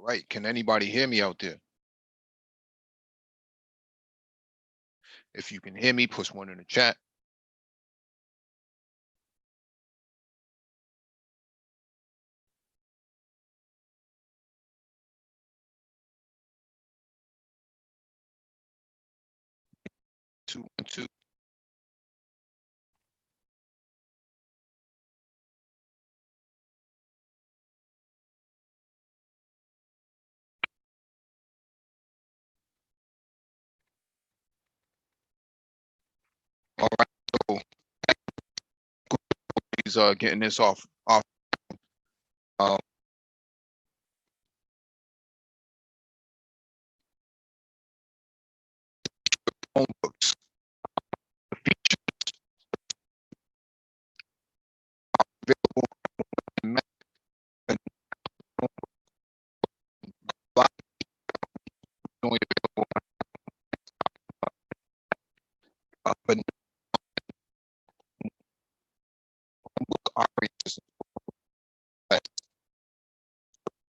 All right, can anybody hear me out there? If you can hear me, push one in the chat. Two and two. All right, so he's getting this off. Um, phone books. The features available in Mac and only available but book operating system.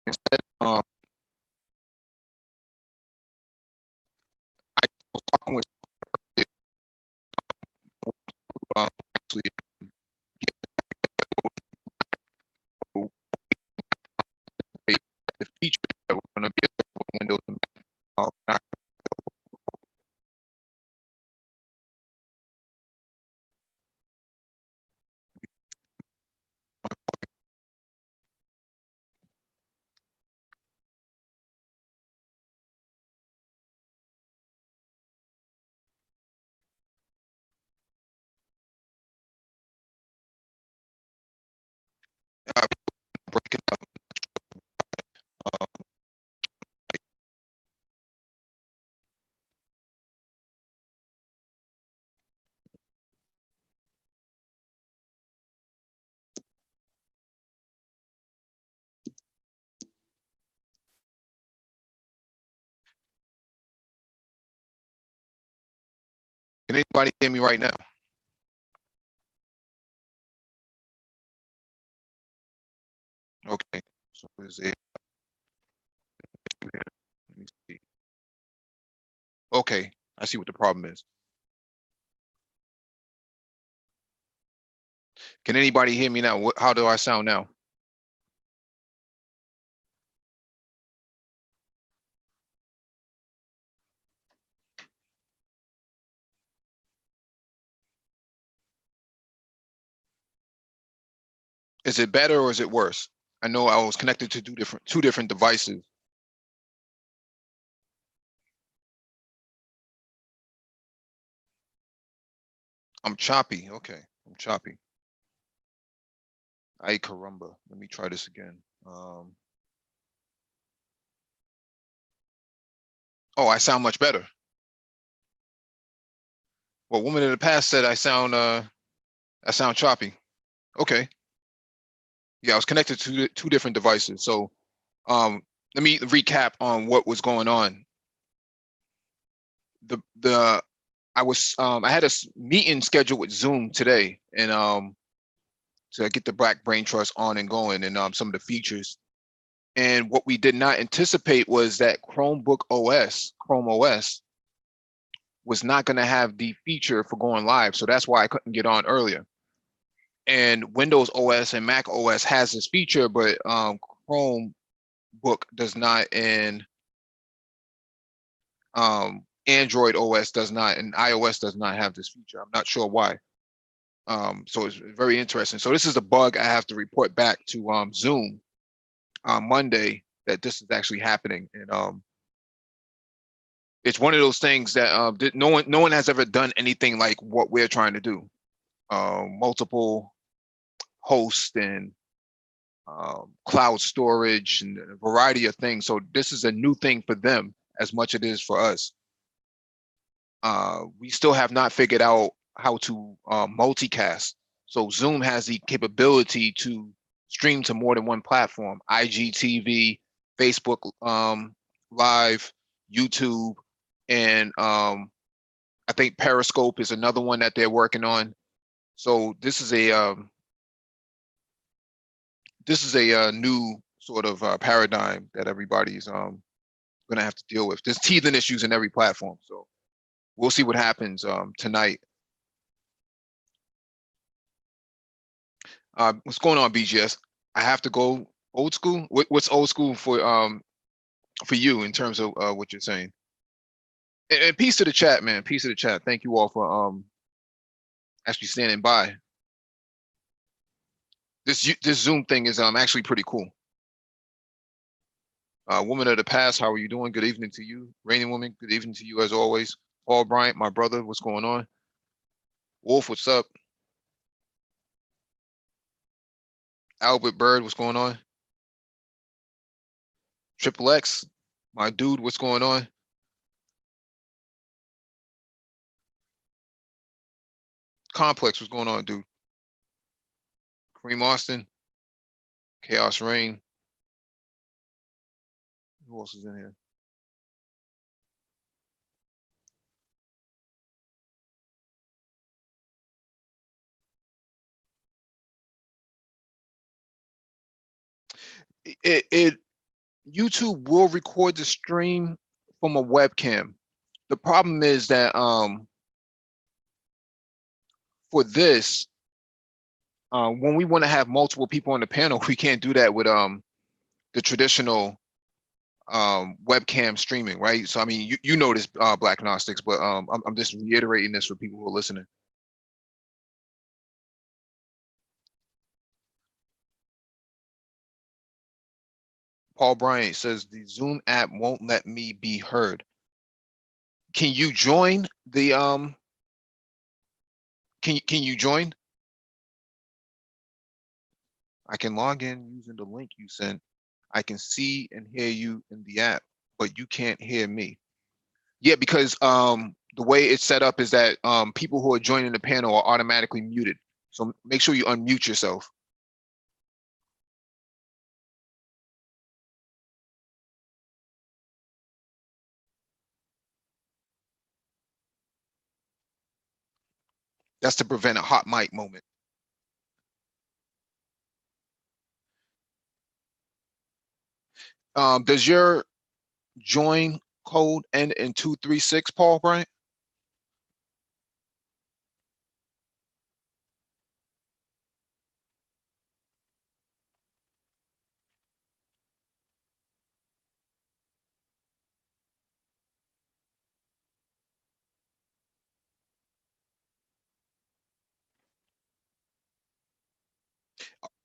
Instead, I was talking with actually the feature that we're going to be able to Windows and Mac. Breaking up. Can anybody hear me right now? Okay, so is it? Let me see. Okay, I see what the problem is. Can anybody hear me now? How do I sound now? Is it better or is it worse? I know I was connected to two different devices. I'm choppy. Okay, I'm choppy. Ay caramba. Let me try this again. Oh, I sound much better. Well, woman in the past said I sound choppy. Okay. Yeah, I was connected to two different devices. So let me recap on what was going on. I had a meeting scheduled with Zoom today, and to get the Black Brain Trust on and going, and some of the features. And what we did not anticipate was that Chrome OS, was not going to have the feature for going live. So that's why I couldn't get on earlier. And Windows OS and Mac OS has this feature, but Chromebook does not, and Android OS does not, and iOS does not have this feature. I'm not sure why. So it's very interesting. So this is a bug I have to report back to Zoom on Monday, that this is actually happening. And it's one of those things that no one has ever done anything like what we're trying to do. Multiple hosts and cloud storage and a variety of things. So this is a new thing for them as much as it is for us. We still have not figured out how to multicast. So Zoom has the capability to stream to more than one platform: IGTV, Facebook Live, YouTube, and I think Periscope is another one that they're working on. So this is a new sort of paradigm that everybody's gonna have to deal with. There's teething issues in every platform, so we'll see what happens tonight. What's going on, BGS? I have to go old school. What's old school for you in terms of what you're saying? And peace to the chat, man. Peace to the chat. Thank you all for actually standing by. This Zoom thing is actually pretty cool. Woman of the past, how are you doing? Good evening to you. Reigning woman, good evening to you as always. Paul Bryant, my brother, what's going on? Wolf, what's up? Albert Bird, what's going on? Triple X, my dude, what's going on? Complex, what's going on, dude? Kareem Austin, Chaos Rain. Who else is in here? It YouTube will record the stream from a webcam. The problem is that for this, when we want to have multiple people on the panel, we can't do that with the traditional webcam streaming, right? So I mean, you know this, Black Gnostics, but I'm just reiterating this for people who are listening. Paul Bryant says the Zoom app won't let me be heard. Can you join the can you join? I can log in using the link you sent. I can see and hear you in the app, but you can't hear me. Yeah, because the way it's set up is that people who are joining the panel are automatically muted. So make sure you unmute yourself. That's to prevent a hot mic moment. Does your join code end in 236, Paul Bryant?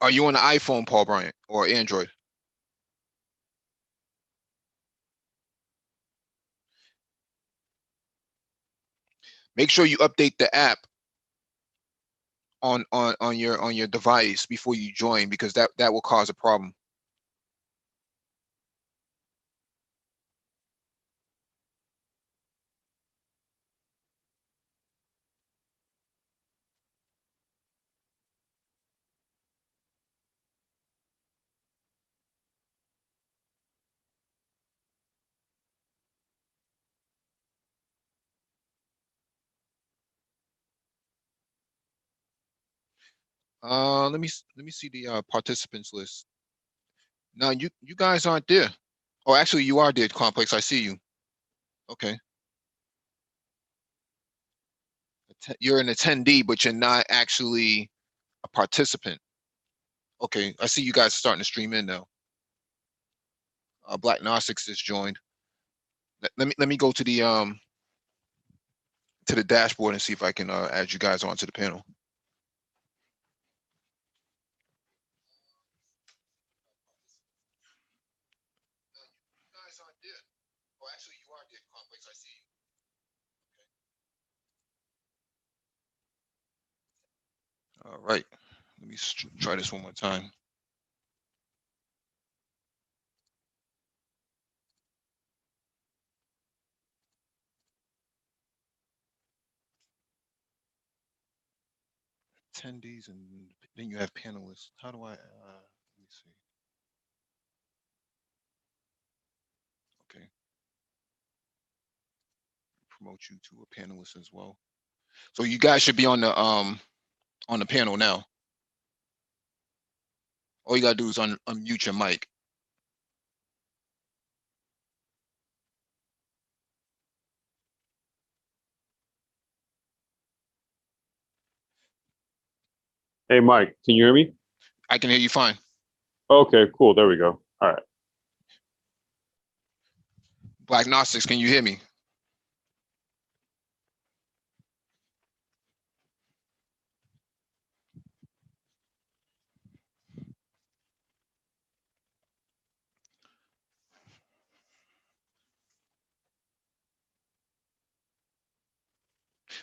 Are you on the iPhone, Paul Bryant, or Android? Make sure you update the app on your device before you join, because that will cause a problem. Let me see the participants list. No, you guys aren't there. Oh, actually, you are there, Complex. I see you. Okay. You're an attendee, but you're not actually a participant. Okay, I see you guys are starting to stream in now. Black Gnostics just joined. Let me go to the dashboard and see if I can add you guys onto the panel. You guys aren't there. Oh, actually, you are there, Complex. I see you. Okay. All right. Let me try this one more time. Attendees, and then you have panelists. How do I? Let me see. Okay. Promote you to a panelist as well. So you guys should be on the panel now. All you gotta do is unmute your mic. Hey, Mike, can you hear me? I can hear you fine. Okay, cool. There we go. All right. Black Gnostics, can you hear me?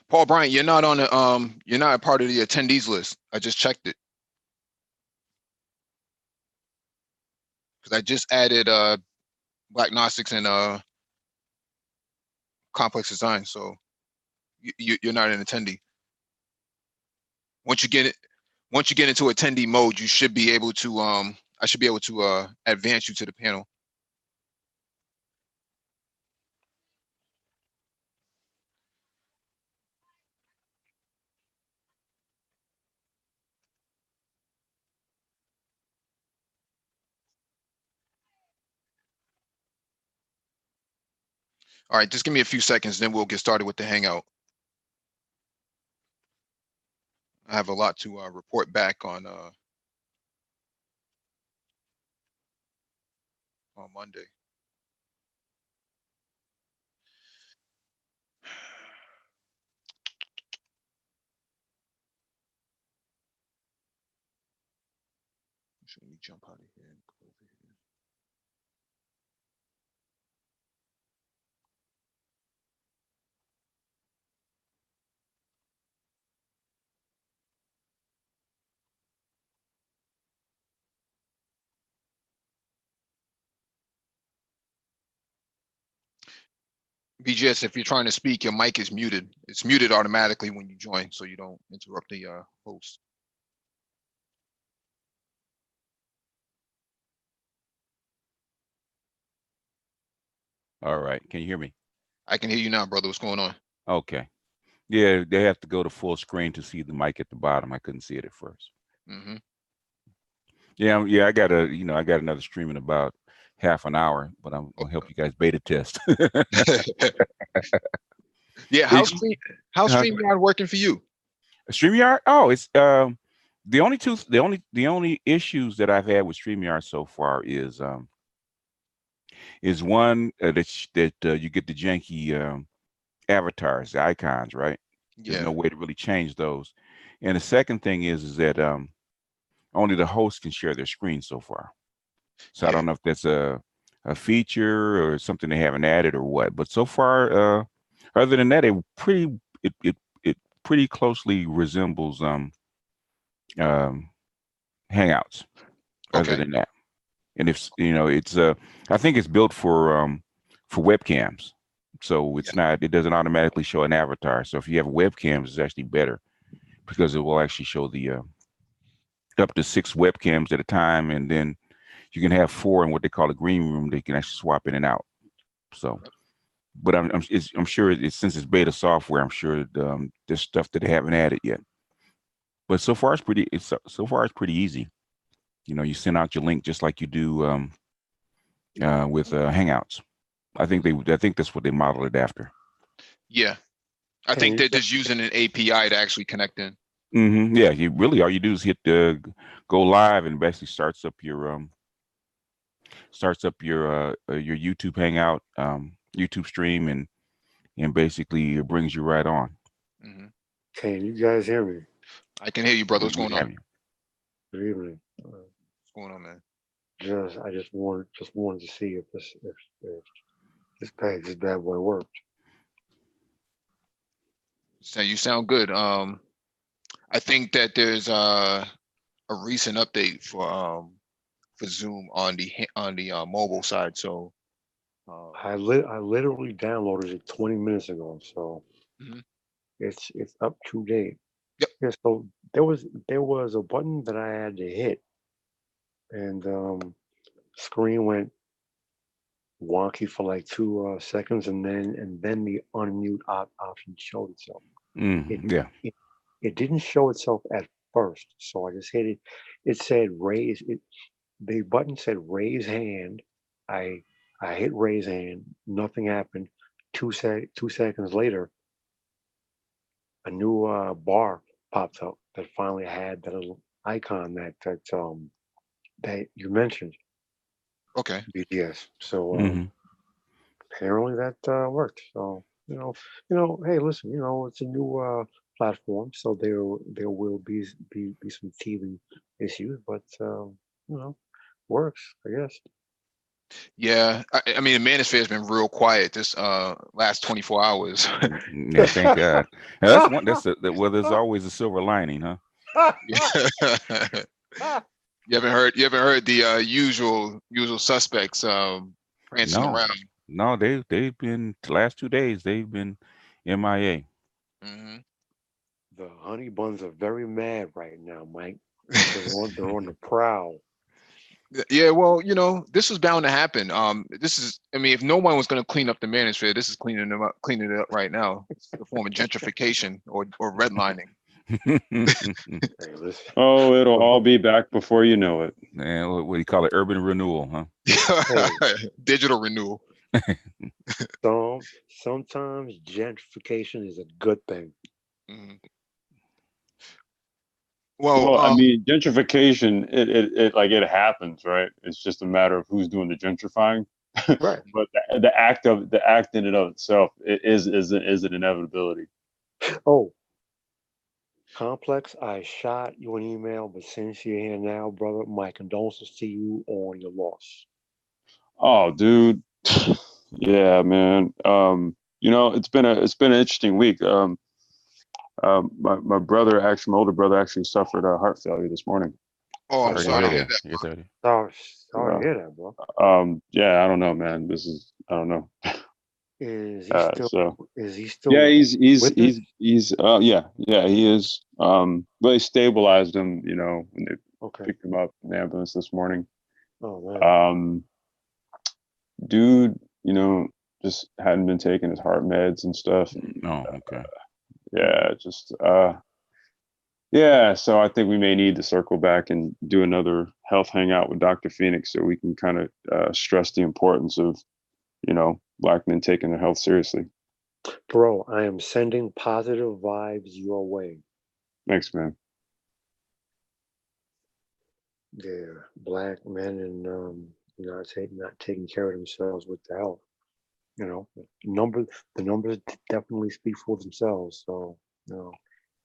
Paul Bryant, you're not a part of the attendees list. I just checked it because I just added Black Gnostics and Complex Design. So you're not an attendee. Once you get it, once you get into attendee mode, you should be able to I should be able to advance you to the panel. All right, just give me a few seconds, then we'll get started with the hangout. I have a lot to report back on Monday. Let me jump out of here and go over here. BGS, if you're trying to speak, your mic is muted. It's muted automatically when you join, so you don't interrupt the host. All right. Can you hear me? I can hear you now, brother. What's going on? Okay. Yeah, they have to go to full screen to see the mic at the bottom. I couldn't see it at first. Mm-hmm. Yeah. I got another stream in about half an hour, but I'm gonna help you guys beta test. Yeah, how's StreamYard working for you? StreamYard? Oh, it's the only issues that I've had with StreamYard so far is one that you get the janky avatars, the icons, right? There's Yeah. no way to really change those. And the second thing is that only the host can share their screen so far. So I Yeah. don't know if that's a feature or something they haven't added or what. But so far, other than that, it pretty closely resembles um, Hangouts. Other Okay. than that, and if it's I think it's built for webcams, so Yeah. it doesn't automatically show an avatar. So if you have webcams, it's actually better because it will actually show the up to 6 webcams at a time, and then you can have 4 in what they call a green room. They can actually swap in and out. So, but I'm sure since it's beta software, I'm sure there's stuff that they haven't added yet. But so far so far it's pretty easy. You send out your link just like you do with Hangouts. I think that's what they modeled it after. Yeah. I think they're just using an API to actually connect in. Yeah, all you do is hit go live, and basically starts up your YouTube Hangout, YouTube stream, and basically it brings you right on. Mm-hmm. Can you guys hear me? I can hear you, brother. What's We going on? have you. Good evening. What's going on, man? I just wanted to see if this bad boy worked. So you sound good. I think that there's a recent update for Zoom on the mobile side. So I literally downloaded it 20 minutes ago, so mhm. it's up to date. Yep. Yeah, so there was a button that I had to hit, and screen went wonky for like 2 seconds, and then the unmute option showed itself. It, Yeah. it didn't show itself at first, so I just hit it. It said raise it. The button said raise hand. I I hit raise hand. Nothing happened. 2 seconds later, a new bar popped up. that finally had that little icon that you mentioned, Okay. BTS. So Hmm. apparently that worked. So hey, listen, it's a new platform, so there will be some teething issues, but works, I guess. Yeah. I mean, the manosphere has been real quiet this last 24 hours. Yeah, thank God. Now, that's one. Well, there's always a silver lining, huh? Yeah. You haven't heard the usual suspects prancing No, around. no, they've been the last 2 days. They've been MIA. Hmm. The honey buns are very mad right now, Mike. They're on the prowl. Yeah, well, this was bound to happen. I mean, if no one was going to clean up the manosphere, this is cleaning it up right now. It's a form of gentrification or redlining. Hey, listen. Oh, it'll But, all be back before you know it. Man, what do you call it? Urban renewal, huh? hey, Digital renewal. sometimes gentrification is a good thing. Mhm. Well, Well, I mean, gentrification, it happens, right? It's just a matter of who's doing the gentrifying. Right. But the act in and of itself is an inevitability. Oh, Complex, I shot you an email, but since you're here now, brother, my condolences to you on your loss. Oh, dude. Yeah, man. It's been an interesting week. My brother, actually, my older brother, actually suffered a heart failure this morning. oh, I'm Sorry to sorry hear to hear that. that. You're 30. Sorry, sorry to Uh, hear that, bro. yeah, I don't know, man. I don't know. Is he still So is he yeah, still with us? yeah, he is. But they stabilized him, when they Okay. picked him up in the ambulance this morning. Oh man. Um, Dude, just hadn't been taking his heart meds and stuff. And Oh, okay. yeah, just yeah. So I think we may need to circle back and do another health hangout with Dr. Phoenix so we can kind of stress the importance of black men taking their health seriously. Bro, I am sending positive vibes your way. Thanks, man. Yeah, black men and not taking care of themselves with the health. You know, numbers the numbers definitely speak for themselves. So, you know,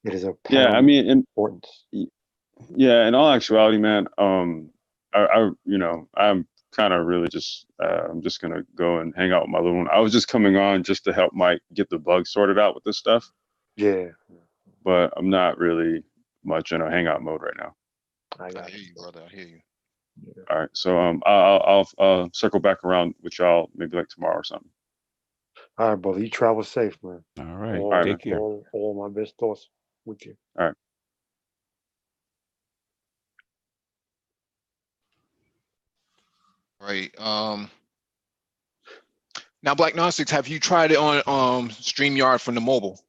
it is of Yeah, I paramount mean, importance. yeah, in all actuality, man, I'm kind of really just, I'm just gonna go and hang out with my little one. I was just coming on just to help Mike get the bugs sorted out with this stuff, Yeah, but I'm not really much in a hangout mode right now. I I got hear you, you, bro. brother. I hear you. Yeah. All right, so I'll circle back around with y'all maybe like tomorrow or something. All right, brother. You travel safe, man. All right. All right, All, man. Take care. all my best thoughts with you. All right. Right. Now, Black Gnostics, have you tried it on StreamYard from the mobile?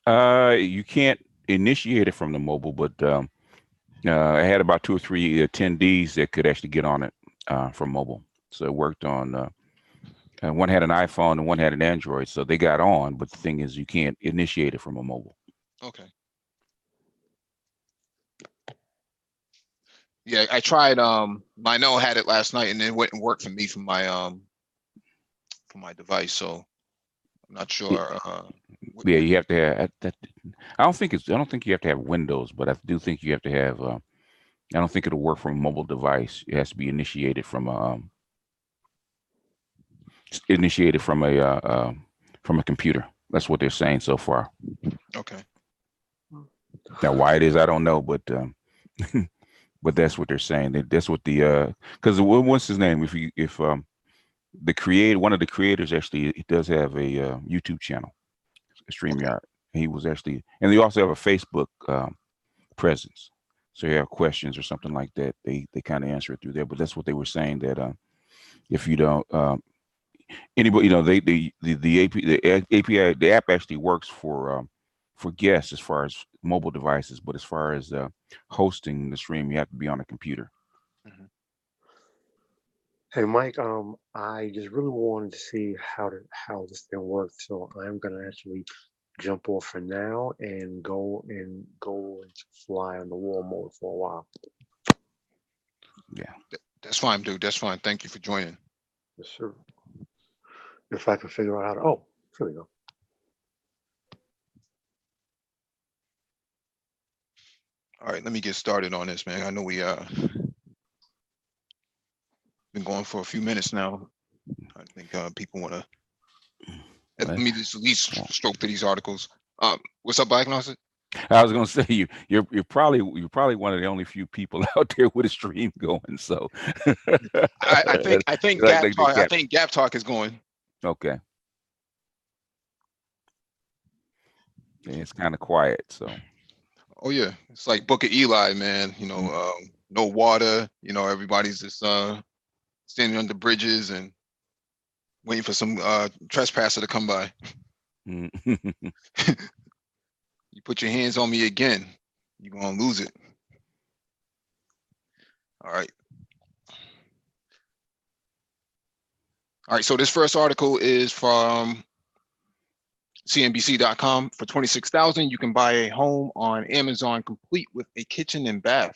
You can't initiate it from the mobile, but I had about 2 or 3 attendees that could actually get on it from mobile. So it worked on. One had an iPhone and one had an Android, so they got on. But the thing is, you can't initiate it from a mobile. Okay. Yeah, I tried. Lionel had it last night, and it wouldn't work for me from my device. So I'm not sure. Yeah, you have to have that. I don't think you have to have Windows, but I do think you have to have. I don't think it'll work from a mobile device. It has to be initiated from from a computer. That's what they're saying so far. Okay. Now, why it is, I don't know, but but that's what they're saying. That's what the because what's his name? If one of the creators actually, he does have a YouTube channel, StreamYard. He was actually, and they also have a Facebook presence. So you have questions or something like that, they kind of answer it through there. But that's what they were saying, that if you don't anybody, the API, the app actually works for guests as far as mobile devices, but as far as hosting the stream, you have to be on a computer. Mhm. Hey, Mike. I just really wanted to see how this thing worked. So I'm gonna actually jump off for now and go into fly on the wall mode for a while. Yeah. That's fine, dude. That's fine. Thank you for joining. Yes, sir. If I can figure out how to, oh, here we go. All right, let me get started on this, man. I know we been going for a few minutes now. I think people want to. Let me just at least stroke through these articles. What's up, Diagnosis? I was gonna say you're probably one of the only few people out there with a stream going. So I think like Gap Talk. I think Gap Talk is going. Okay. Yeah, it's kind of quiet. So. Oh yeah, it's like Book of Eli, man. You know, no water. You know, everybody's just standing under bridges and waiting for some trespasser to come by. You put your hands on me again, you're gonna lose it. All right. All right, so this first article is from CNBC.com. For $26,000, you can buy a home on Amazon complete with a kitchen and bath.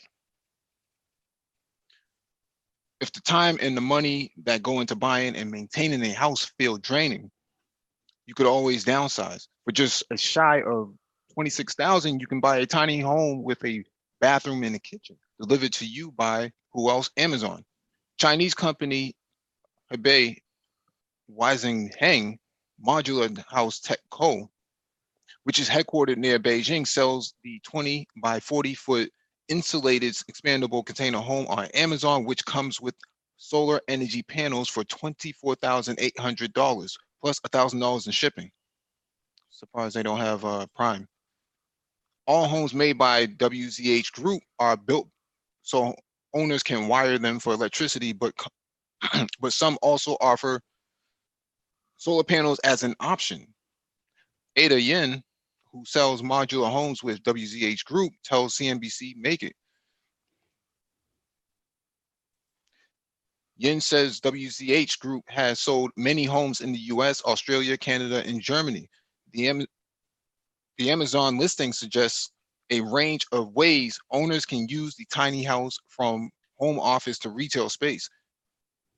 If the time and the money that go into buying and maintaining a house feel draining, you could always downsize. For just a shy of $26,000, you can buy a tiny home with a bathroom and a kitchen delivered to you by who else? Amazon. Chinese company Hebei Heng Modular House Tech Co., which is headquartered near Beijing, sells the 20 by 40 foot insulated expandable container home on Amazon, which comes with solar energy panels for $24,800 plus $1,000 in shipping. Surprised they don't have Prime. All homes made by WZH Group are built so owners can wire them for electricity, but some also offer solar panels as an option. Ada Yin, who sells modular homes with WZH Group, tells CNBC Make It. Yin says WZH Group has sold many homes in the US, Australia, Canada, and Germany. The Amazon listing suggests a range of ways owners can use the tiny house, from home office to retail space.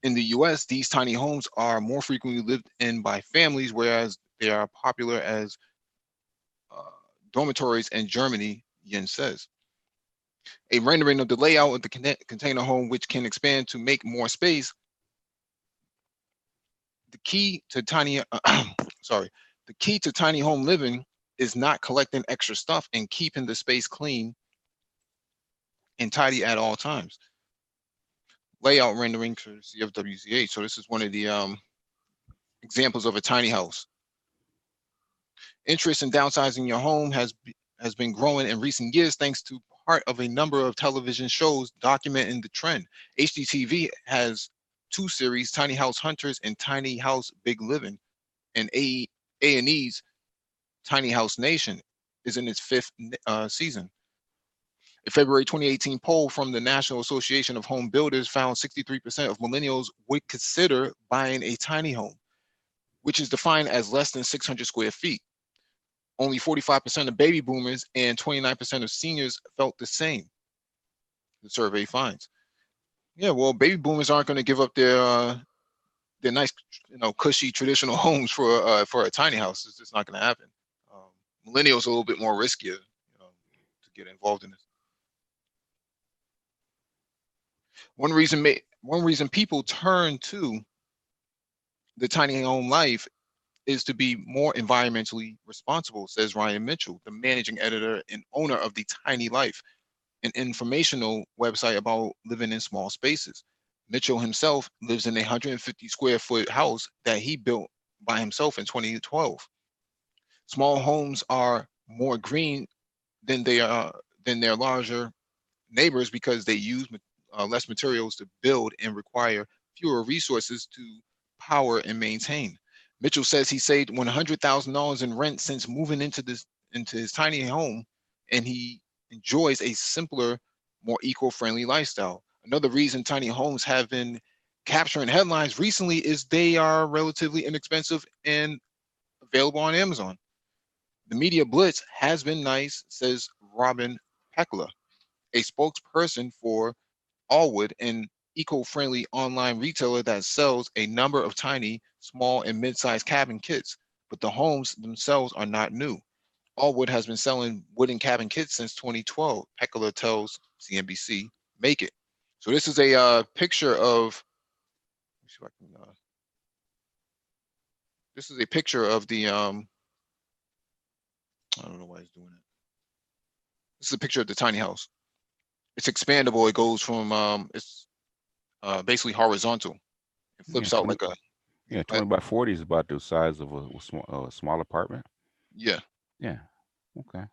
In the US, these tiny homes are more frequently lived in by families, whereas they are popular as dormitories in Germany, Yin says. A rendering of the layout of the container home, which can expand to make more space. The key to tiny home living is not collecting extra stuff and keeping the space clean and tidy at all times. Layout rendering courtesy of WZH. So this is one of the examples of a tiny house. Interest in downsizing your home has been growing in recent years thanks to part of a number of television shows documenting the trend. HGTV has two series, Tiny House Hunters and Tiny House Big Living, and A&E's Tiny House Nation is in its fifth season. A February 2018 poll from the National Association of Home Builders found 63% of millennials would consider buying a tiny home, which is defined as less than 600 square feet. Only 45% of baby boomers and 29% of seniors felt the same, the survey finds. Yeah, well, baby boomers aren't going to give up their nice, cushy traditional homes for a tiny house. It's just not going to happen. Millennials are a little bit more riskier, to get involved in this. One reason people turn to the tiny home life is to be more environmentally responsible, says Ryan Mitchell, the managing editor and owner of the Tiny Life, an informational website about living in small spaces. Mitchell himself lives in a 150 square foot house that he built by himself in 2012. Small homes are more green than their larger neighbors because they use less materials to build and require fewer resources to power and maintain. Mitchell says he saved $100,000 in rent since moving into his tiny home, and he enjoys a simpler, more eco-friendly lifestyle. Another reason tiny homes have been capturing headlines recently is they are relatively inexpensive and available on Amazon. The media blitz has been nice, says Robin Peckler, a spokesperson for Allwood, an eco-friendly online retailer that sells a number of tiny, small, and mid-sized cabin kits, but the homes themselves are not new. Allwood has been selling wooden cabin kits since 2012. Peckler tells CNBC, "Make it." So this is a picture of. Let me see if I can, this is a picture of the. I don't know why it's doing it. This is a picture of the tiny house. It's expandable. It goes from it's basically horizontal. It flips out like a. Yeah, 20 by 40 is about the size of a small apartment. Yeah. Yeah. Okay.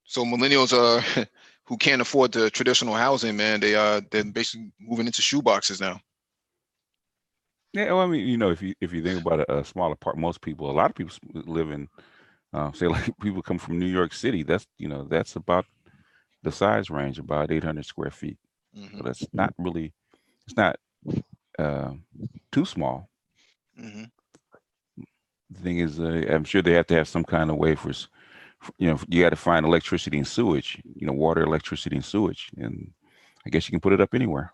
So millennials who can't afford the traditional housing, man, they're basically moving into shoeboxes now. Yeah, well, I mean, if you think about a small apartment, a lot of people live in, say, like people come from New York City. That's about the size range, about 800 square feet. Mm-hmm. So that's not really, it's not too small. Mm-hmm. The thing is, I'm sure they have to have some kind of way for you got to find electricity and sewage, water, electricity, and sewage, and I guess you can put it up anywhere.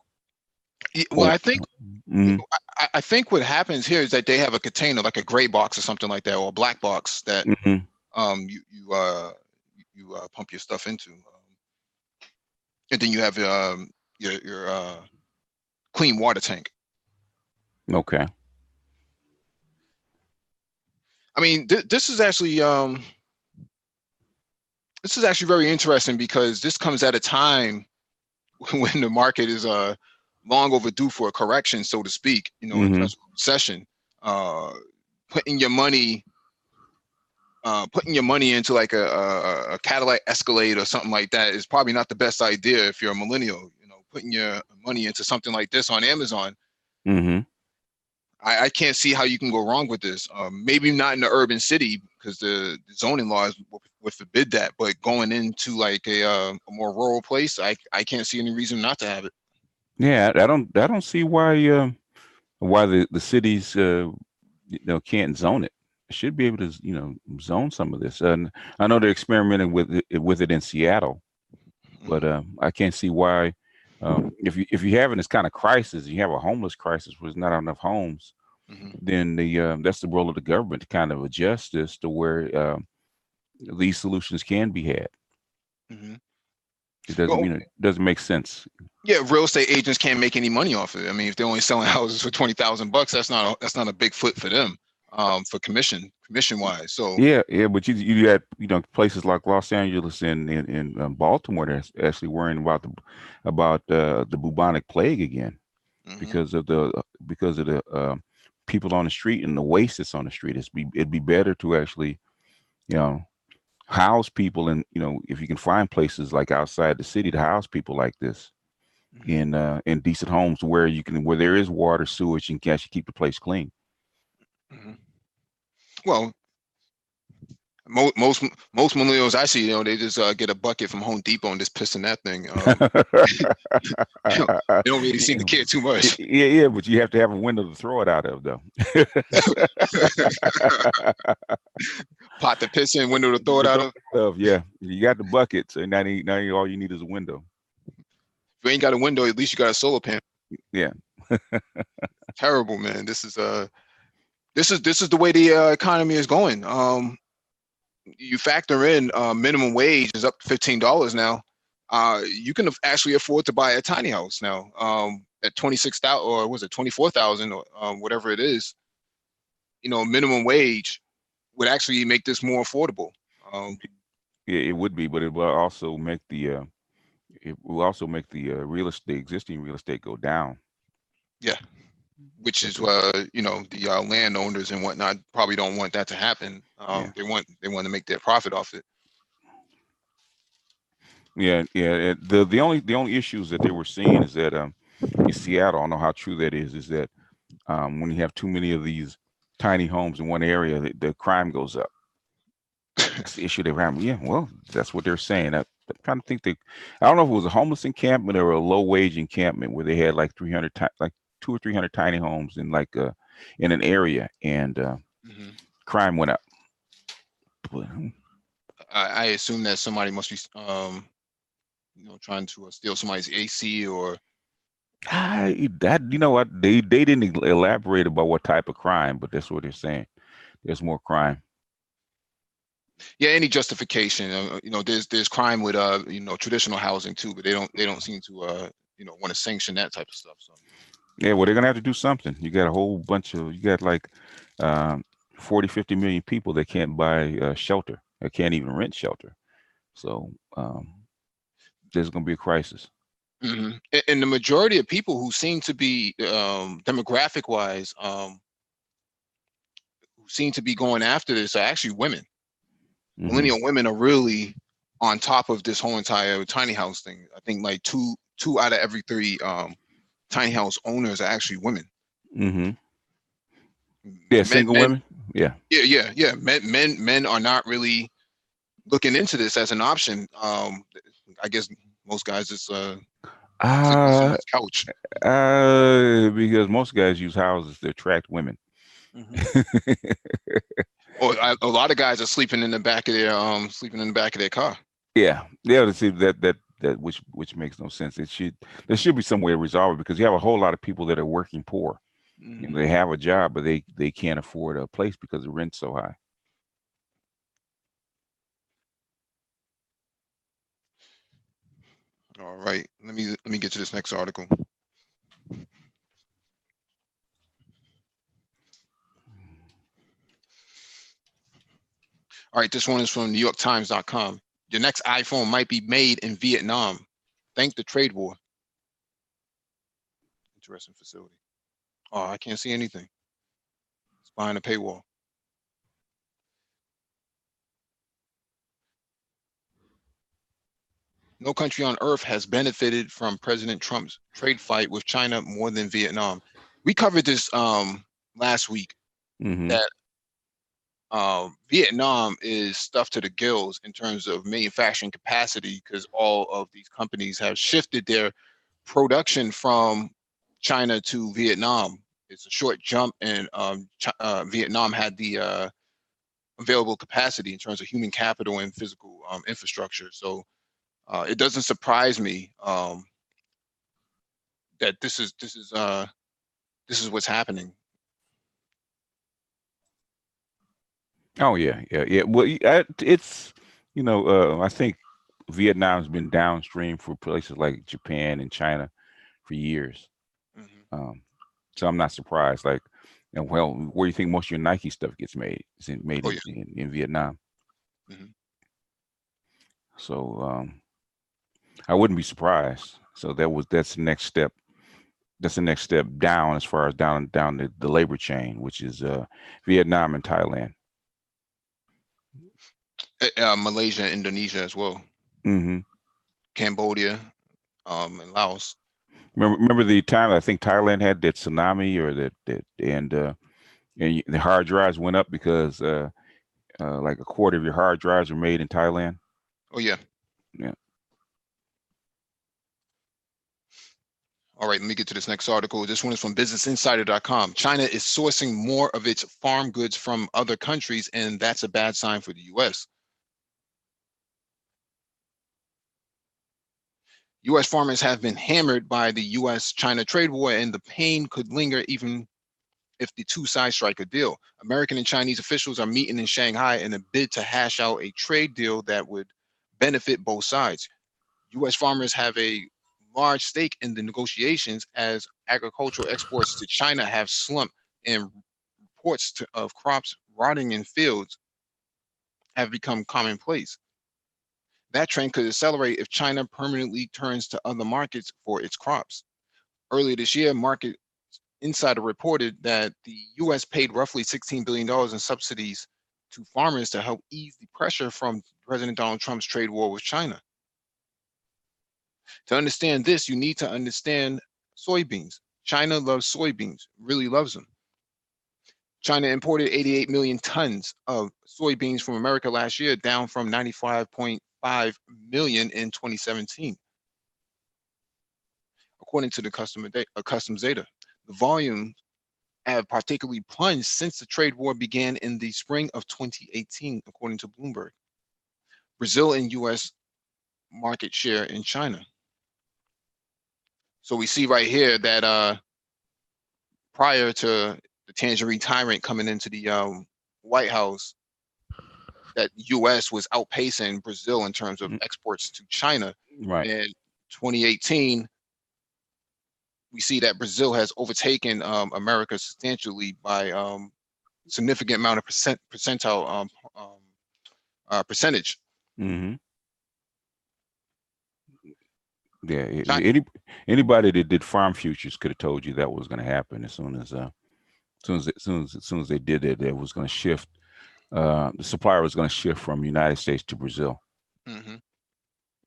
Well, I think Mhm. I think what happens here is that they have a container, like a gray box or something like that, or a black box that Mhm. you pump your stuff into, and then you have your clean water tank. Okay. I mean, this is actually very interesting because this comes at a time when the market is long overdue for a correction, so to speak. In Mhm. terms of recession, putting your money into like a Cadillac Escalade or something like that is probably not the best idea if you're a millennial. Putting your money into something like this on Amazon, Mhm. I can't see how you can go wrong with this. Maybe not in the urban city because the zoning laws would forbid that, but going into like a more rural place, I can't see any reason not to have it. Yeah, I don't see why the cities can't zone it. Should be able to zone some of this. And I know they're experimenting with it in Seattle, but I can't see why. If you having this kind of crisis, you have a homeless crisis where there's not enough homes, Mm-hmm. then that's the role of the government to kind of adjust this to where these solutions can be had. Mm-hmm. It doesn't Well, it doesn't make sense. yeah, real estate agents can't make any money off of it. I mean, if they're only selling houses for $20,000, that's not a big foot for them, for commission wise. So Yeah, but you had places like Los Angeles and Baltimore that's actually worrying about the bubonic plague again mm-hmm. because of the people on the street and the waste that's on the street. It'd be better to actually house people, and if you can find places like outside the city to house people like this Mm-hmm. in decent homes where there is water, sewage, and can actually keep the place clean. Mm-hmm. Well, most millennials I see, they just get a bucket from Home Depot and just piss in that thing. They don't really seem to care too much. Yeah, but you have to have a window to throw it out of, though. Pot to piss in, window to throw it out of. Yeah, you got the bucket, so now all you need is a window. If you ain't got a window, at least you got a solar panel. Yeah. Terrible, man. This is the way the economy is going. You factor in minimum wage is up to $15 now. You can actually afford to buy a tiny house now at 26,000, or was it 24,000, or whatever it is. Minimum wage would actually make this more affordable. Yeah, it would be, but it will also make the existing real estate go down. Yeah, which is the landowners and whatnot probably don't want that to happen. Yeah. They want to make their profit off it. Yeah. The only issues that they were seeing is that in Seattle, I don't know how true that is that when you have too many of these tiny homes in one area, the crime goes up. That's the issue they were having. Yeah, well, that's what they're saying. I kind of think I don't know if it was a homeless encampment or a low wage encampment where they had like 200 or 300 tiny homes in in an area, and Mm-hmm. crime went up. I assume that somebody must be, trying to steal somebody's AC or. That you know what they didn't elaborate about what type of crime, but that's what they're saying. There's more crime. Yeah, any justification. There's crime with traditional housing too, but they don't seem to want to sanction that type of stuff. So. Yeah, well, they're gonna have to do something. You got a whole bunch of like 40, 50 million people that can't buy shelter. They can't even rent shelter. So there's gonna be a crisis. Mm-hmm. And the majority of people who seem to be demographic wise, who seem to be going after this are actually women. Millennial women are really on top of this whole entire tiny house thing. I think like two out of every three tiny house owners are actually women. Yeah, single women. Yeah. Yeah. Men are not really looking into this as an option. I guess most guys just sleep on someone's couch. Because most guys use houses to attract women. Or a lot of guys are sleeping in the back of their car. Yeah. To see that which makes no sense. There should be some way to resolve it, because you have a whole lot of people that are working poor. They have a job, but they can't afford a place because the rent's so high. All right, let me get to this next article. All right, this one is from NewYorkTimes.com. Your next iPhone might be made in Vietnam. Thank the trade war. Interesting facility. Oh, I can't see anything. It's behind a paywall. No country on earth has benefited from President Trump's trade fight with China more than Vietnam. We covered this last week, that Vietnam is stuffed to the gills in terms of manufacturing capacity, because all of these companies have shifted their production from China to Vietnam. It's a short jump, and Vietnam had the available capacity in terms of human capital and physical infrastructure. So it doesn't surprise me that this is what's happening. Oh yeah. Well, it's I think Vietnam's been downstream for places like Japan and China for years. So I'm not surprised. Like, well, where do you think most of your Nike stuff gets made? It's made in Vietnam. So I wouldn't be surprised. So that's the next step. That's the next step down, as far as down the labor chain, which is Vietnam and Thailand. Malaysia, Indonesia as well. Cambodia, and Laos. Remember the time I think Thailand had that tsunami, or and the hard drives went up because like a quarter of your hard drives are made in Thailand. Oh yeah. All right, let me get to this next article. This one is from BusinessInsider.com. China is sourcing more of its farm goods from other countries, and that's a bad sign for the U.S. U.S. farmers have been hammered by the U.S.-China trade war, and the pain could linger even if the two sides strike a deal. American and Chinese officials are meeting in Shanghai in a bid to hash out a trade deal that would benefit both sides. U.S. farmers have a large stake in the negotiations, as agricultural exports to China have slumped, and reports of crops rotting in fields have become commonplace. That trend could accelerate if China permanently turns to other markets for its crops. Earlier this year, Market Insider reported that the U.S. paid roughly $16 billion in subsidies to farmers to help ease the pressure from President Donald Trump's trade war with China. To understand this, you need to understand soybeans. China loves soybeans, really loves them. China imported 88 million tons of soybeans from America last year, down from 95.5 million in 2017. According to the customs data, the volume have particularly plunged since the trade war began in the spring of 2018, according to Bloomberg. Brazil and U.S. market share in China. So we see right here that prior to the Tangerine Tyrant coming into the White House, that U.S. was outpacing Brazil in terms of exports to China. Right. In 2018, we see that Brazil has overtaken America substantially by significant amount of percentage. Mm-hmm. Yeah. China, Anybody that did farm futures could have told you that was going to happen as soon as they did it. It was going to shift. The supplier was going to shift from United States to Brazil. mm-hmm,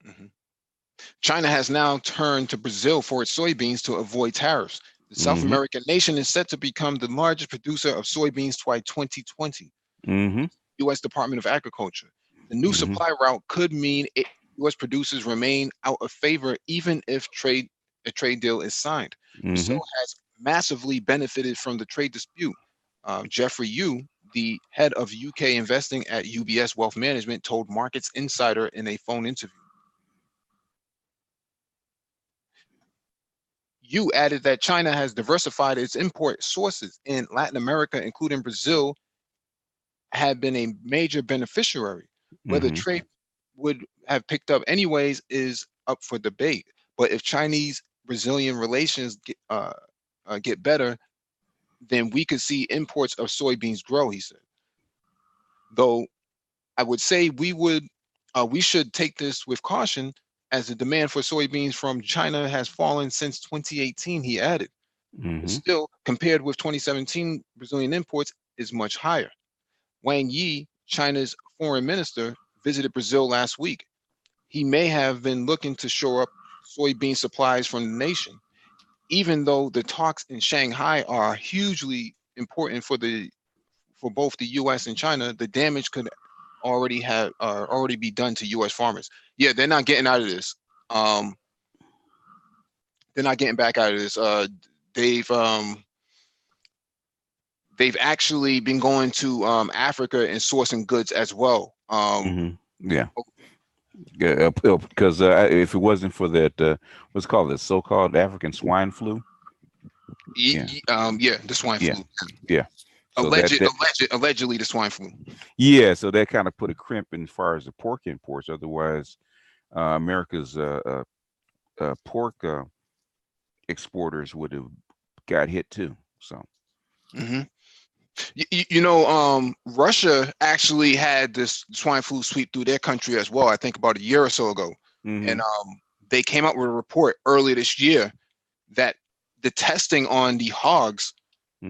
mm-hmm. China has now turned to Brazil for its soybeans to avoid tariffs. The South American nation is set to become the largest producer of soybeans by 2020. Mm-hmm. U.S. Department of Agriculture. The new supply route could mean U.S. producers remain out of favor even if a trade deal is signed. Brazil has massively benefited from the trade dispute. Jeffrey Yu, the head of UK investing at UBS Wealth Management, told Markets Insider in a phone interview. Yu added that China has diversified its import sources in Latin America, including Brazil, had been a major beneficiary. Whether trade would have picked up anyways is up for debate. But if Chinese-Brazilian relations get better, then we could see imports of soybeans grow, he said. Though I would say we should take this with caution, as the demand for soybeans from China has fallen since 2018, he added. Still, compared with 2017, Brazilian imports is much higher. Wang Yi, China's foreign minister, visited Brazil last week. He may have been looking to shore up soybean supplies from the nation. Even though the talks in Shanghai are hugely important for both the U.S. and China, the damage could already be done to U.S. farmers. Yeah, they're not getting out of this. They're not getting back out of this. They've actually been going to Africa and sourcing goods as well. Yeah, because if it wasn't for that, what's called the so-called African swine flu. The swine flu. Yeah. So allegedly the swine flu. Yeah, so that kind of put a crimp in as far as the pork imports. Otherwise, America's pork exporters would have got hit too. So. Russia actually had this swine flu sweep through their country as well, I think about a year or so ago. And they came out with a report earlier this year that the testing on the hogs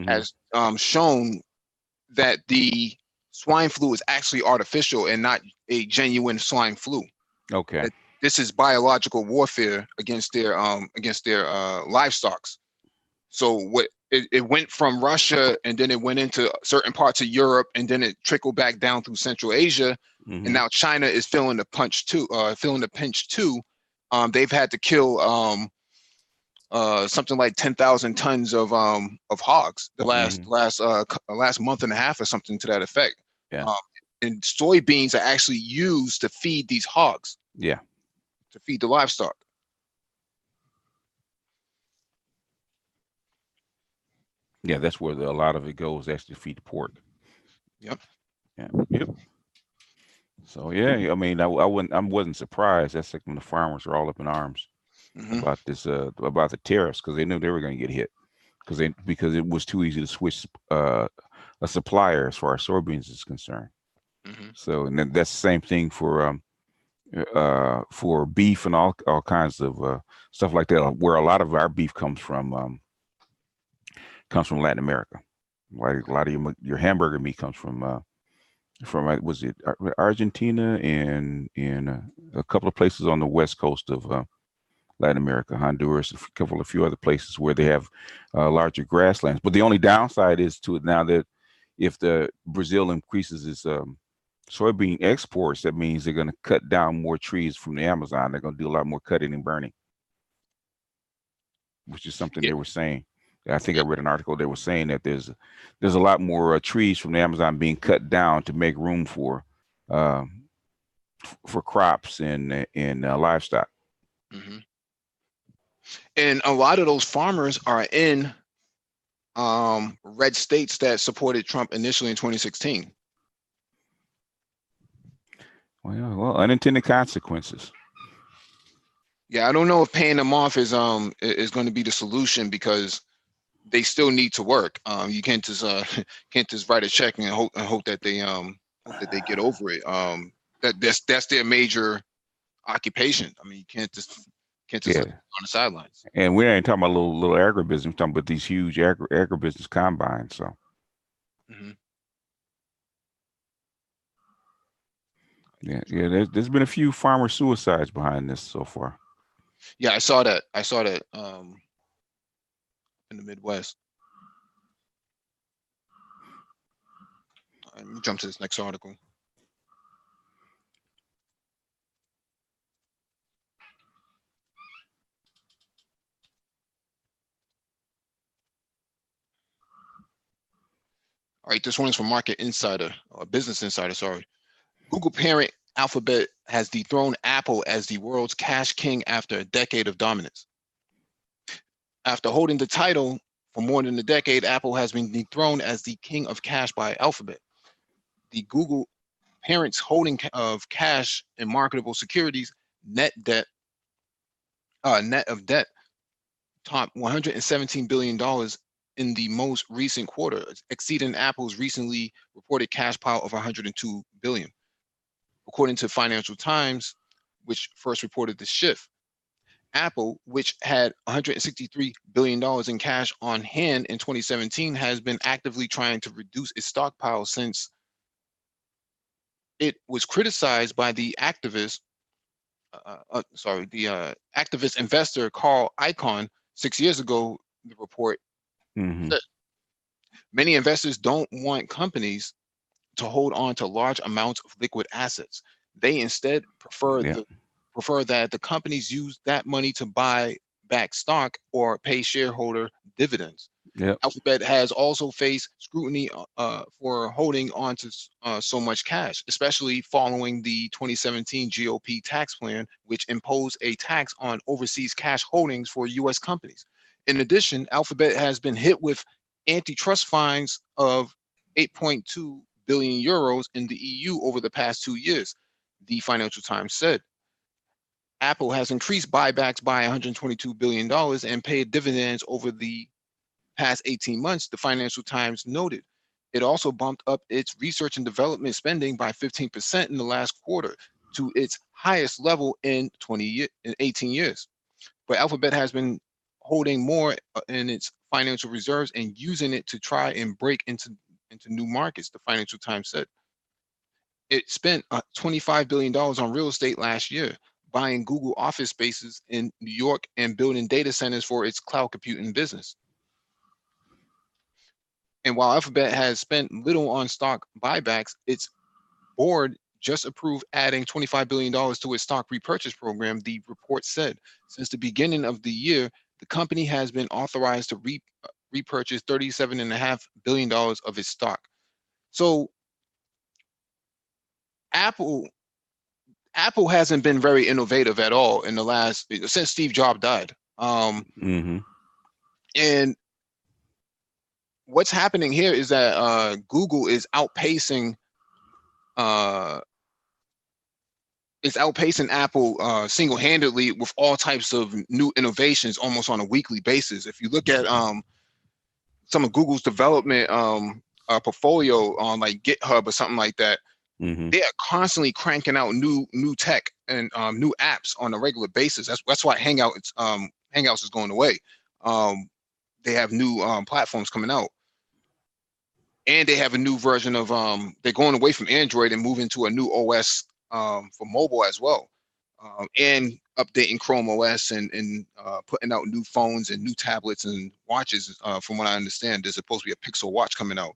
has shown that the swine flu is actually artificial and not a genuine swine flu. Okay. That this is biological warfare against their livestock. So it went from Russia, and then it went into certain parts of Europe, and then it trickled back down through Central Asia, and now China is feeling the pinch too. They've had to kill something like 10,000 tons of hogs the last month and a half or something to that effect. Yeah. And soybeans are actually used to feed these hogs. Yeah. To feed the livestock. Yeah, that's where a lot of it goes, actually to feed the pork. Yep. Yeah. Yep. So yeah, I mean, I wasn't surprised. That's like when the farmers are all up in arms about this, about the tariffs, because they knew they were going to get hit, because it was too easy to switch a supplier as far as soybeans is concerned. So, and then that's the same thing for beef and all kinds of stuff like that, where a lot of our beef comes from Latin America. Like a lot of your hamburger meat comes from was it Argentina and a couple of places on the west coast of Latin America, Honduras, a few other places where they have larger grasslands. But the only downside is to it now that if the Brazil increases its soybean exports, that means they're going to cut down more trees from the Amazon. They're going to do a lot more cutting and burning, which is something they were saying. I think I read an article that was saying that there's a lot more trees from the Amazon being cut down to make room for crops and livestock. Mm-hmm. And a lot of those farmers are in red states that supported Trump initially in 2016. Well, unintended consequences. Yeah, I don't know if paying them off is going to be the solution, because they still need to work. You can't just write a check and hope that they get over it. That's their major occupation. I mean, you can't just Yeah. on the sidelines. And we ain't talking about little agribusiness. We're talking about these huge agribusiness combines. So. Mm-hmm. Yeah. There's been a few farmer suicides behind this so far. Yeah, I saw that in the Midwest. Let me jump to this next article. All right, this one is from Market Insider, or Business Insider, sorry. Google parent Alphabet has dethroned Apple as the world's cash king after a decade of dominance. After holding the title for more than a decade, Apple has been dethroned as the king of cash by Alphabet. The Google parent's holding of cash and marketable securities, net of debt, topped $117 billion in the most recent quarter, exceeding Apple's recently reported cash pile of $102 billion. According to Financial Times, which first reported the shift, Apple, which had $163 billion in cash on hand in 2017, has been actively trying to reduce its stockpile since it was criticized by the activist investor Carl Icahn 6 years ago. The report said many investors don't want companies to hold on to large amounts of liquid assets. They instead prefer that the companies use that money to buy back stock or pay shareholder dividends. Yep. Alphabet has also faced scrutiny for holding on to so much cash, especially following the 2017 GOP tax plan, which imposed a tax on overseas cash holdings for U.S. companies. In addition, Alphabet has been hit with antitrust fines of 8.2 billion euros in the EU over the past 2 years, the Financial Times said. Apple has increased buybacks by $122 billion and paid dividends over the past 18 months, the Financial Times noted. It also bumped up its research and development spending by 15% in the last quarter to its highest level in 18 years. But Alphabet has been holding more in its financial reserves and using it to try and break into new markets, the Financial Times said. It spent $25 billion on real estate last year, buying Google office spaces in New York and building data centers for its cloud computing business. And while Alphabet has spent little on stock buybacks, its board just approved adding $25 billion to its stock repurchase program, the report said. Since the beginning of the year, the company has been authorized to repurchase $37.5 billion of its stock. So Apple hasn't been very innovative at all in the last, since Steve Jobs died. And what's happening here is that Google is outpacing Apple single-handedly with all types of new innovations almost on a weekly basis. If you look at some of Google's development portfolio on like GitHub or something like that, they are constantly cranking out new tech and new apps on a regular basis. That's why Hangouts is going away. They have new platforms coming out, and they have a new version of they're going away from Android and moving to a new OS for mobile as well, and updating Chrome OS and putting out new phones and new tablets and watches. From what I understand, there's supposed to be a Pixel watch coming out.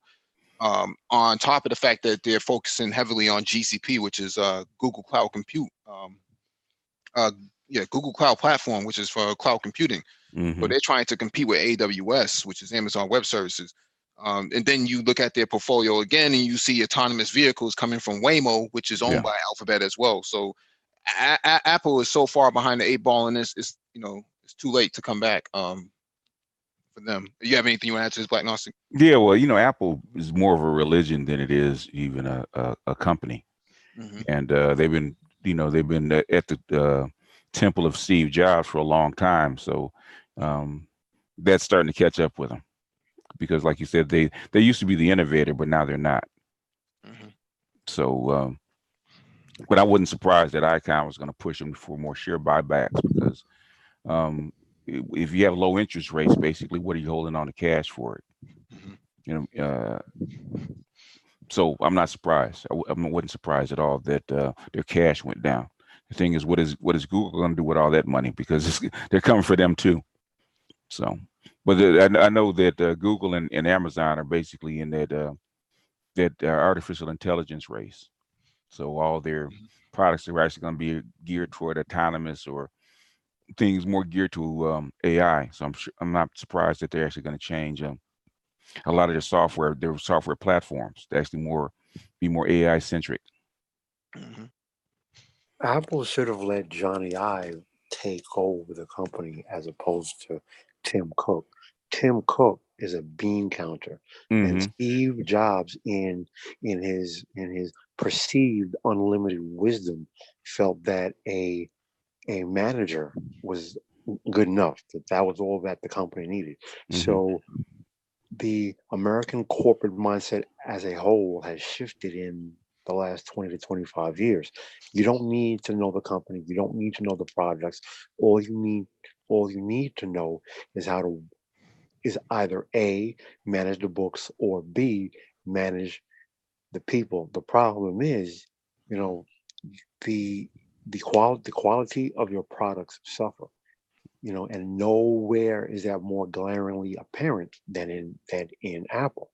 On top of the fact that they're focusing heavily on GCP, which is Google Cloud Compute, Google Cloud Platform, which is for cloud computing. So Mhm. they're trying to compete with AWS, which is Amazon Web Services. And then you look at their portfolio again, and you see autonomous vehicles coming from Waymo, which is owned Yeah. by Alphabet as well. So Apple is so far behind the 8 ball, and it's it's too late to come back. For them, you have anything you want to add to this, Black Gnostic? Yeah, well, Apple is more of a religion than it is even a company. Mm-hmm. And they've been at the temple of Steve Jobs for a long time. So that's starting to catch up with them because, like you said, they used to be the innovator, but now they're not. Mm-hmm. So, but I wasn't surprised that Icon was going to push them for more share buybacks because if you have low interest rates, basically, what are you holding on to cash for it? Mm-hmm. So I'm not surprised. I wasn't surprised at all that their cash went down. The thing is, what is Google going to do with all that money? Because they're coming for them too. So, but I know that Google and Amazon are basically in that artificial intelligence race. So all their products are actually going to be geared toward autonomous or things more geared to AI. So I'm not surprised that they're actually going to change a lot of their software platforms to actually be more AI centric. Mm-hmm. Apple should have let Johnny Ive take over the company as opposed to Tim Cook. Tim Cook is a bean counter, and Mm-hmm. Steve Jobs, in his perceived unlimited wisdom, felt that a manager was good enough. That was all that the company needed. Mm-hmm. So the American corporate mindset as a whole has shifted in the last 20 to 25 years. You don't need to know the company, you don't need to know the projects. All you need to know is how to is either A, manage the books, or B, manage the people. The problem is, you know, the the quality of your products suffer, and nowhere is that more glaringly apparent than in Apple.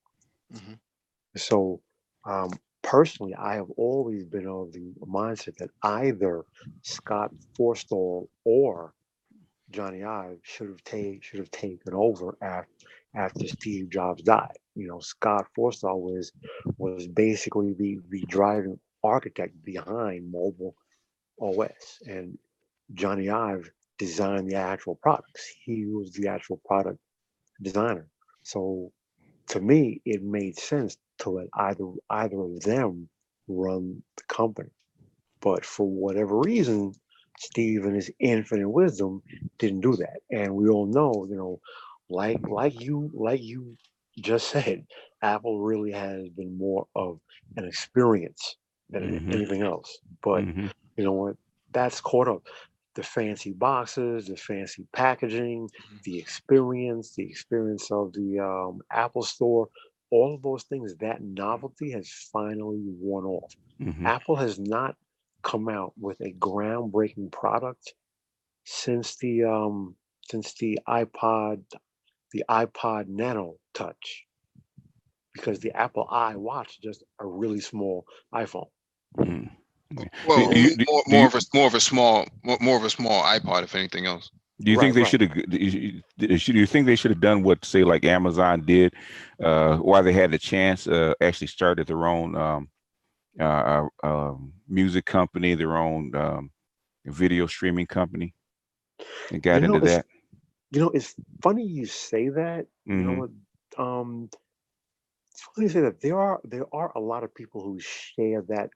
Mm-hmm. So, personally, I have always been of the mindset that either Scott Forstall or Johnny Ive should have taken over after Steve Jobs died. Scott Forstall was basically the driving architect behind mobile OS, and Johnny Ive designed the actual products. He was the actual product designer. So to me, it made sense to let either of them run the company. But for whatever reason, Steve in his infinite wisdom didn't do that. And we all know, like you just said, Apple really has been more of an experience than Mm-hmm. anything else. But Mm-hmm. you know what? That's caught up. The fancy boxes, the fancy packaging, the experience of the Apple Store, all of those things, that novelty has finally worn off. Mm-hmm. Apple has not come out with a groundbreaking product since the iPod Nano Touch, because the Apple iWatch is just a really small iPhone. Mm-hmm. Well, Do you do you more of a small iPod, if anything else. do you think Right, they right. should have? Do you think they should have done what, say, like Amazon did, while they had the chance? Actually started their own music company, their own video streaming company, and You got know, into it's that. it's funny you say that. You know Mm-hmm. what? It's funny you say that. There are a lot of people who share that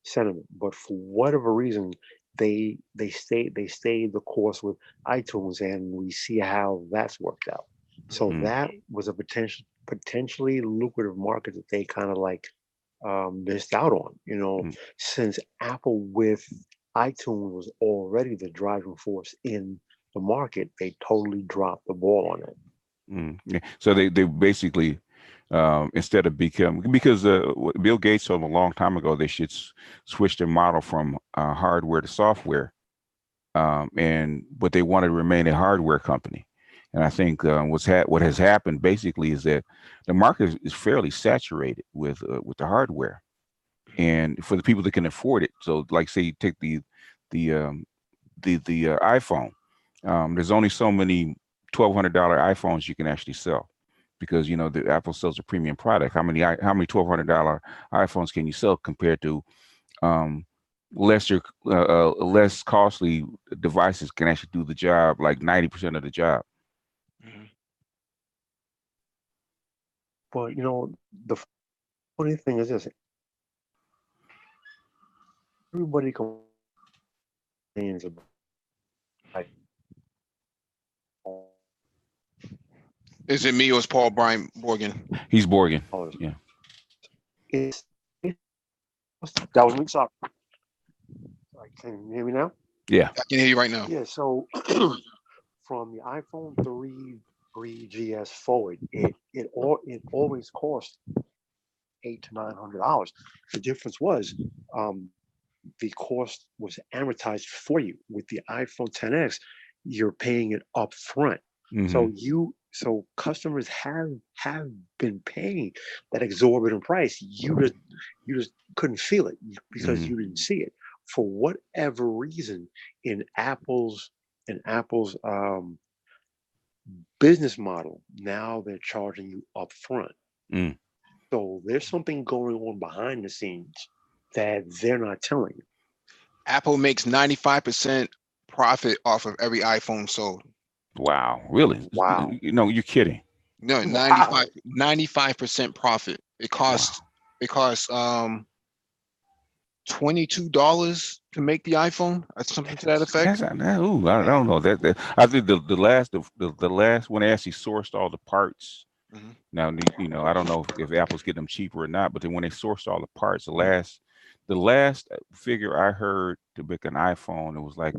sentiment, but for whatever reason, they stayed the course with iTunes, and we see how that's worked out. So Mm-hmm. that was a potentially lucrative market that they kind of like missed out on. Since Apple with iTunes was already the driving force in the market, they totally dropped the ball on it. Mm, yeah. So they basically instead of because Bill Gates told them a long time ago they should switch their model from hardware to software, but they wanted to remain a hardware company. And I think what has happened basically is that the market is fairly saturated with the hardware, and for the people that can afford it. So, like, say you take the iPhone, there's only so many $1,200 iPhones you can actually sell, because the Apple sells a premium product. How many $1,200 iPhones can you sell compared to less costly devices can actually do the job, like 90% of the job. Mhm. But the funny thing is this: everybody complains about Is it me or is Paul Brian Morgan? He's Borgen. dollars. Yeah. It's that was me. Sorry. Can you hear me now? Yeah. I can hear you right now. Yeah. So from the iPhone 3GS forward, it always cost $800 to $900. The difference was the cost was amortized for you. With the iPhone 10X, you're paying it up front. Mm-hmm. So customers have been paying that exorbitant price. You just couldn't feel it because Mm-hmm. you didn't see it. For whatever reason, in Apple's business model, now they're charging you up front. Mm. So there's something going on behind the scenes that they're not telling you. Apple makes 95% profit off of every iPhone sold. Wow. Really? Wow. You're kidding. No, Wow. 95% profit. It costs $22 to make the iPhone, or something to that effect. I don't know that. I think the last when they actually sourced all the parts. Mhm. Now, I don't know if Apple's getting them cheaper or not, but then when they sourced all the parts, the last figure I heard to make an iPhone, it was like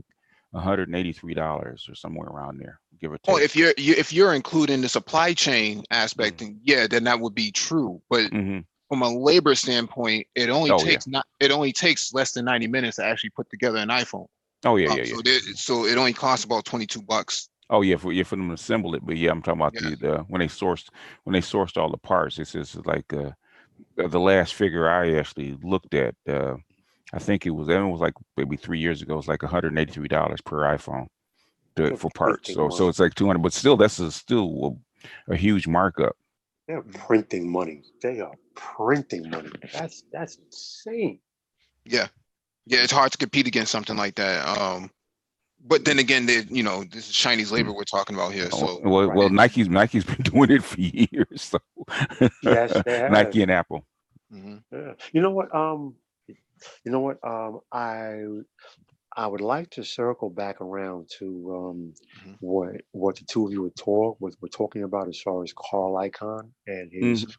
$183 or somewhere around there, give or Oh, take. if you're including the supply chain aspect, then yeah, then that would be true. But Mm-hmm. from a labor standpoint, it only Oh yeah. takes less than 90 minutes to actually put together an iPhone. Oh yeah, yeah. So it only costs about $22. Oh yeah, for them to assemble it. But yeah, I'm talking about Yeah. the when they sourced all the parts. It's just like the last figure I actually looked at. I think it was like maybe 3 years ago. It was like $183 per iPhone They're for parts. printing So money. it's like 200, but still still a huge markup. They're printing money. They are printing money. That's insane. Yeah. It's hard to compete against something like that. But then again, this is Chinese labor we're talking about here. So Well, Nike's been doing it for years. So Yes, they have. Nike and Apple. mhm. Yeah. You know what? I would like to circle back around to Mhm. what the two of you were talking about as far as Carl Icahn and his Mhm.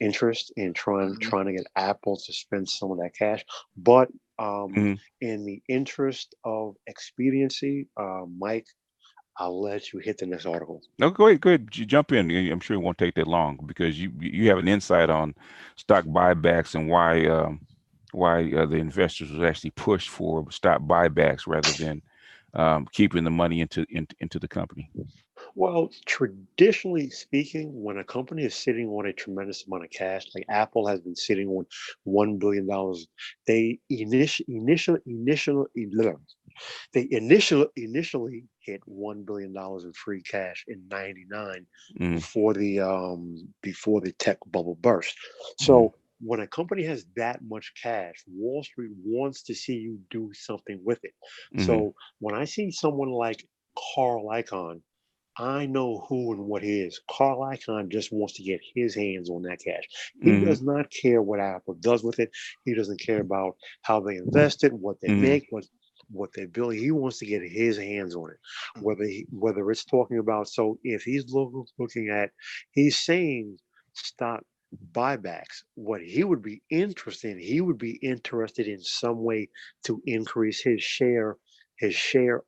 interest in trying Mhm. to get Apple to spend some of that cash. But Mhm. in the interest of expediency, Mike, I'll let you hit the next article. No, go ahead, jump in. I'm sure it won't take that long because you have an insight on stock buybacks and why the investors was actually pushed for stock buybacks rather than keeping the money into the company. Well, traditionally speaking, when a company is sitting on a tremendous amount of cash, like Apple has been sitting on $1 billion, they initially hit $1 billion in free cash in '99 Mm-hmm. before the tech bubble burst. So when a company has that much cash, Wall Street wants to see you do something with it. Mm-hmm. So when I see someone like Carl Icahn, I know who and what he is. Carl Icahn just wants to get his hands on that cash. He Mm-hmm. does not care what Apple does with it. He doesn't care about how they invest it, what they Mm-hmm. make, what they build. He wants to get his hands on it. Whether it's talking about, so if he's looking at, he's saying stock buybacks. What he would be interested in, he would be interested in some way to increase his share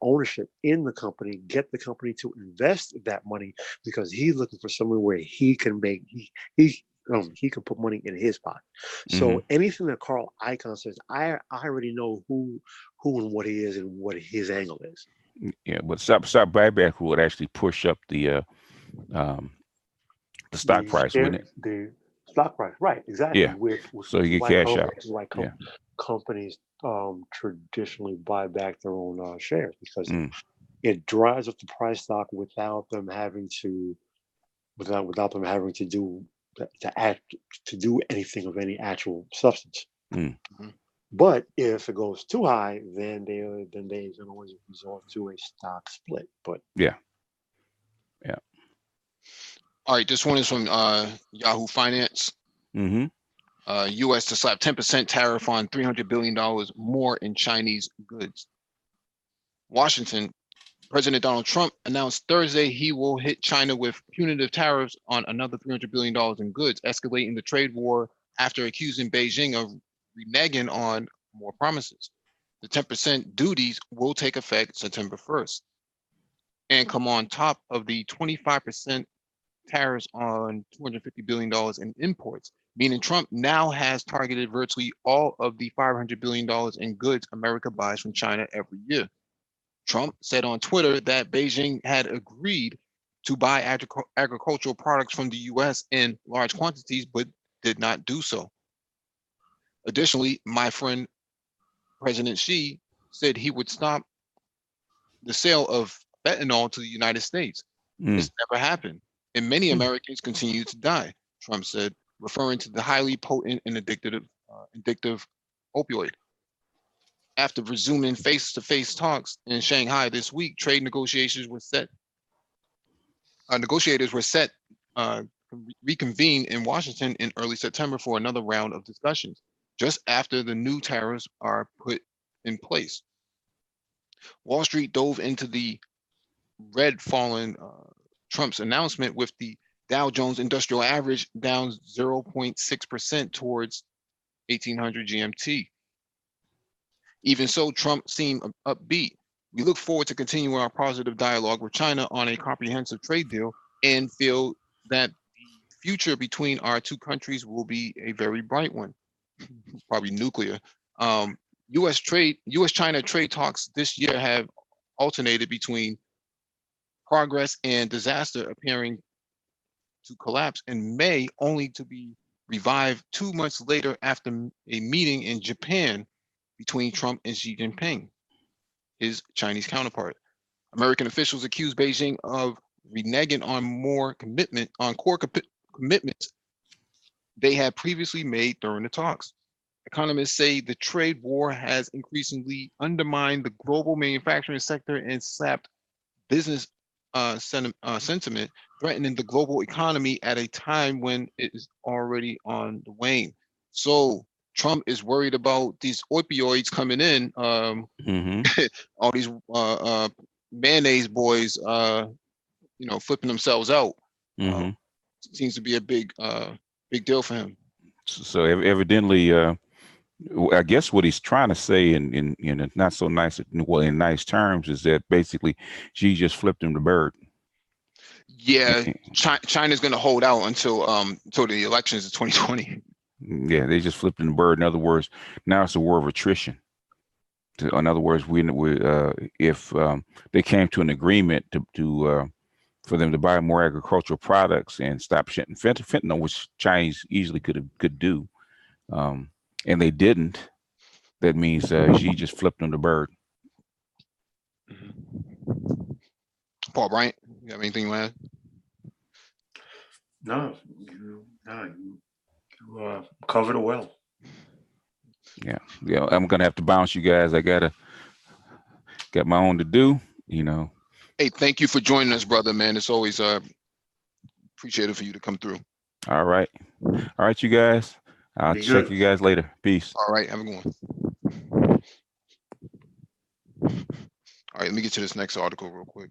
ownership in the company, get the company to invest that money because he's looking for somewhere where he can he can put money in his pocket. Mm-hmm. So anything that Carl Icahn says, I already know who and what he is and what his angle is. Yeah, but stock buyback would actually push up the stock price, wouldn't it? The stock price, right? Exactly. Yeah. Which So is you get why cash out. Yeah. companies traditionally buy back their own shares because Mm. it drives up the price stock without them having to without them having to do anything of any actual substance. Mm. But if it goes too high, then they can always resort to a stock split. But Yeah. All right, this one is from Yahoo Finance. Mm-hmm. U.S. to slap 10% tariff on $300 billion more in Chinese goods. Washington, President Donald Trump announced Thursday he will hit China with punitive tariffs on another $300 billion in goods, escalating the trade war after accusing Beijing of reneging on more promises. The 10% duties will take effect September 1st and come on top of the 25% tariffs on $250 billion in imports, meaning Trump now has targeted virtually all of the $500 billion in goods America buys from China every year. Trump said on Twitter that Beijing had agreed to buy agricultural products from the US in large quantities, but did not do so. Additionally, my friend President Xi said he would stop the sale of fentanyl to the United States. Mm. This never happened, and many Americans continue to die, Trump said, referring to the highly potent and addictive opioid. After resuming face-to-face talks in Shanghai this week, trade negotiations were set. Negotiators were set reconvene in Washington in early September for another round of discussions, just after the new tariffs are put in place. Wall Street dove into the red following Trump's announcement, with the Dow Jones Industrial Average down 0.6% towards 1800 GMT. Even so, Trump seemed upbeat. We look forward to continuing our positive dialogue with China on a comprehensive trade deal and feel that the future between our two countries will be a very bright one, probably nuclear. U.S.-China trade talks this year have alternated between progress and disaster, appearing to collapse in May, only to be revived 2 months later after a meeting in Japan between Trump and Xi Jinping, his Chinese counterpart. American officials accuse Beijing of reneging on core commitments they had previously made during the talks. Economists say the trade war has increasingly undermined the global manufacturing sector and sapped business sentiment, threatening the global economy at a time when it is already on the wane. So Trump is worried about these opioids coming in. All these mayonnaise boys, flipping themselves out. Seems to be a big deal for him. So evidently, I guess what he's trying to say in not so nice, well, in nice terms, is that basically she just flipped him the bird. Yeah, China's going to hold out until the elections of 2020. Yeah, they just flipped him the bird. In other words, now it's a war of attrition. In other words, if they came to an agreement to for them to buy more agricultural products and stop shipping fentanyl, which Chinese easily could do, and they didn't, that means Xi just flipped them the bird. Paul Bryant, you have anything you want to add? No, you covered it well. Yeah, I'm gonna have to bounce, you guys. I got my own to do. Hey, thank you for joining us, brother, man. It's always appreciated for you to come through. All right, you guys. I'll check you guys later. Peace. All right, have a good one. All right, let me get to this next article real quick.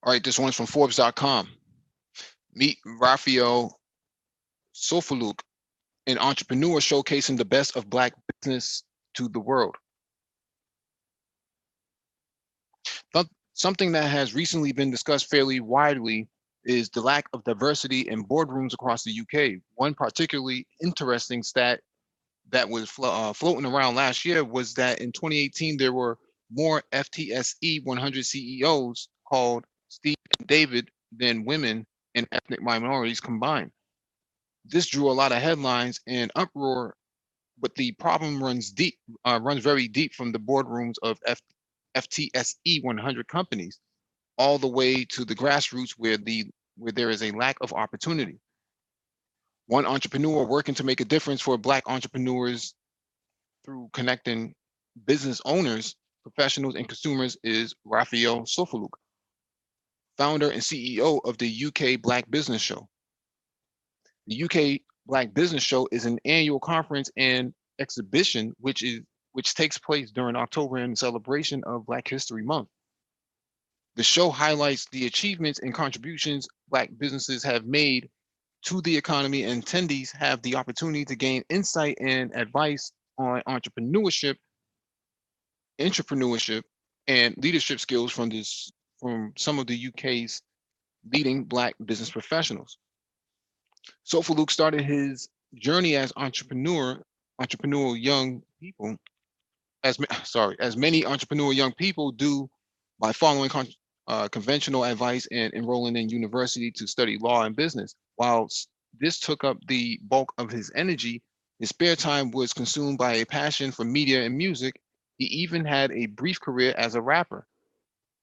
All right, this one's from Forbes.com. Meet Raphael Sofaluk, an entrepreneur showcasing the best of Black business to the world. Something that has recently been discussed fairly widely is the lack of diversity in boardrooms across the UK. One particularly interesting stat that was floating around last year was that in 2018 there were more FTSE 100 CEOs called Steve and David than women and ethnic minorities combined. This drew a lot of headlines and uproar, but the problem runs deep, runs very deep from the boardrooms of FTSE 100 companies all the way to the grassroots where there is a lack of opportunity. One entrepreneur working to make a difference for Black entrepreneurs through connecting business owners, professionals, and consumers is Raphael Sofaluk, founder and CEO of the UK Black Business Show. The UK Black Business Show is an annual conference and exhibition which takes place during October in celebration of Black History Month. The show highlights the achievements and contributions Black businesses have made to the economy, and attendees have the opportunity to gain insight and advice on entrepreneurship, and leadership skills from some of the UK's leading Black business professionals. Sofaluk started his journey as entrepreneurial young people, as many entrepreneurial young people do, by following conventional advice and enrolling in university to study law and business. While this took up the bulk of his energy, his spare time was consumed by a passion for media and music. He even had a brief career as a rapper.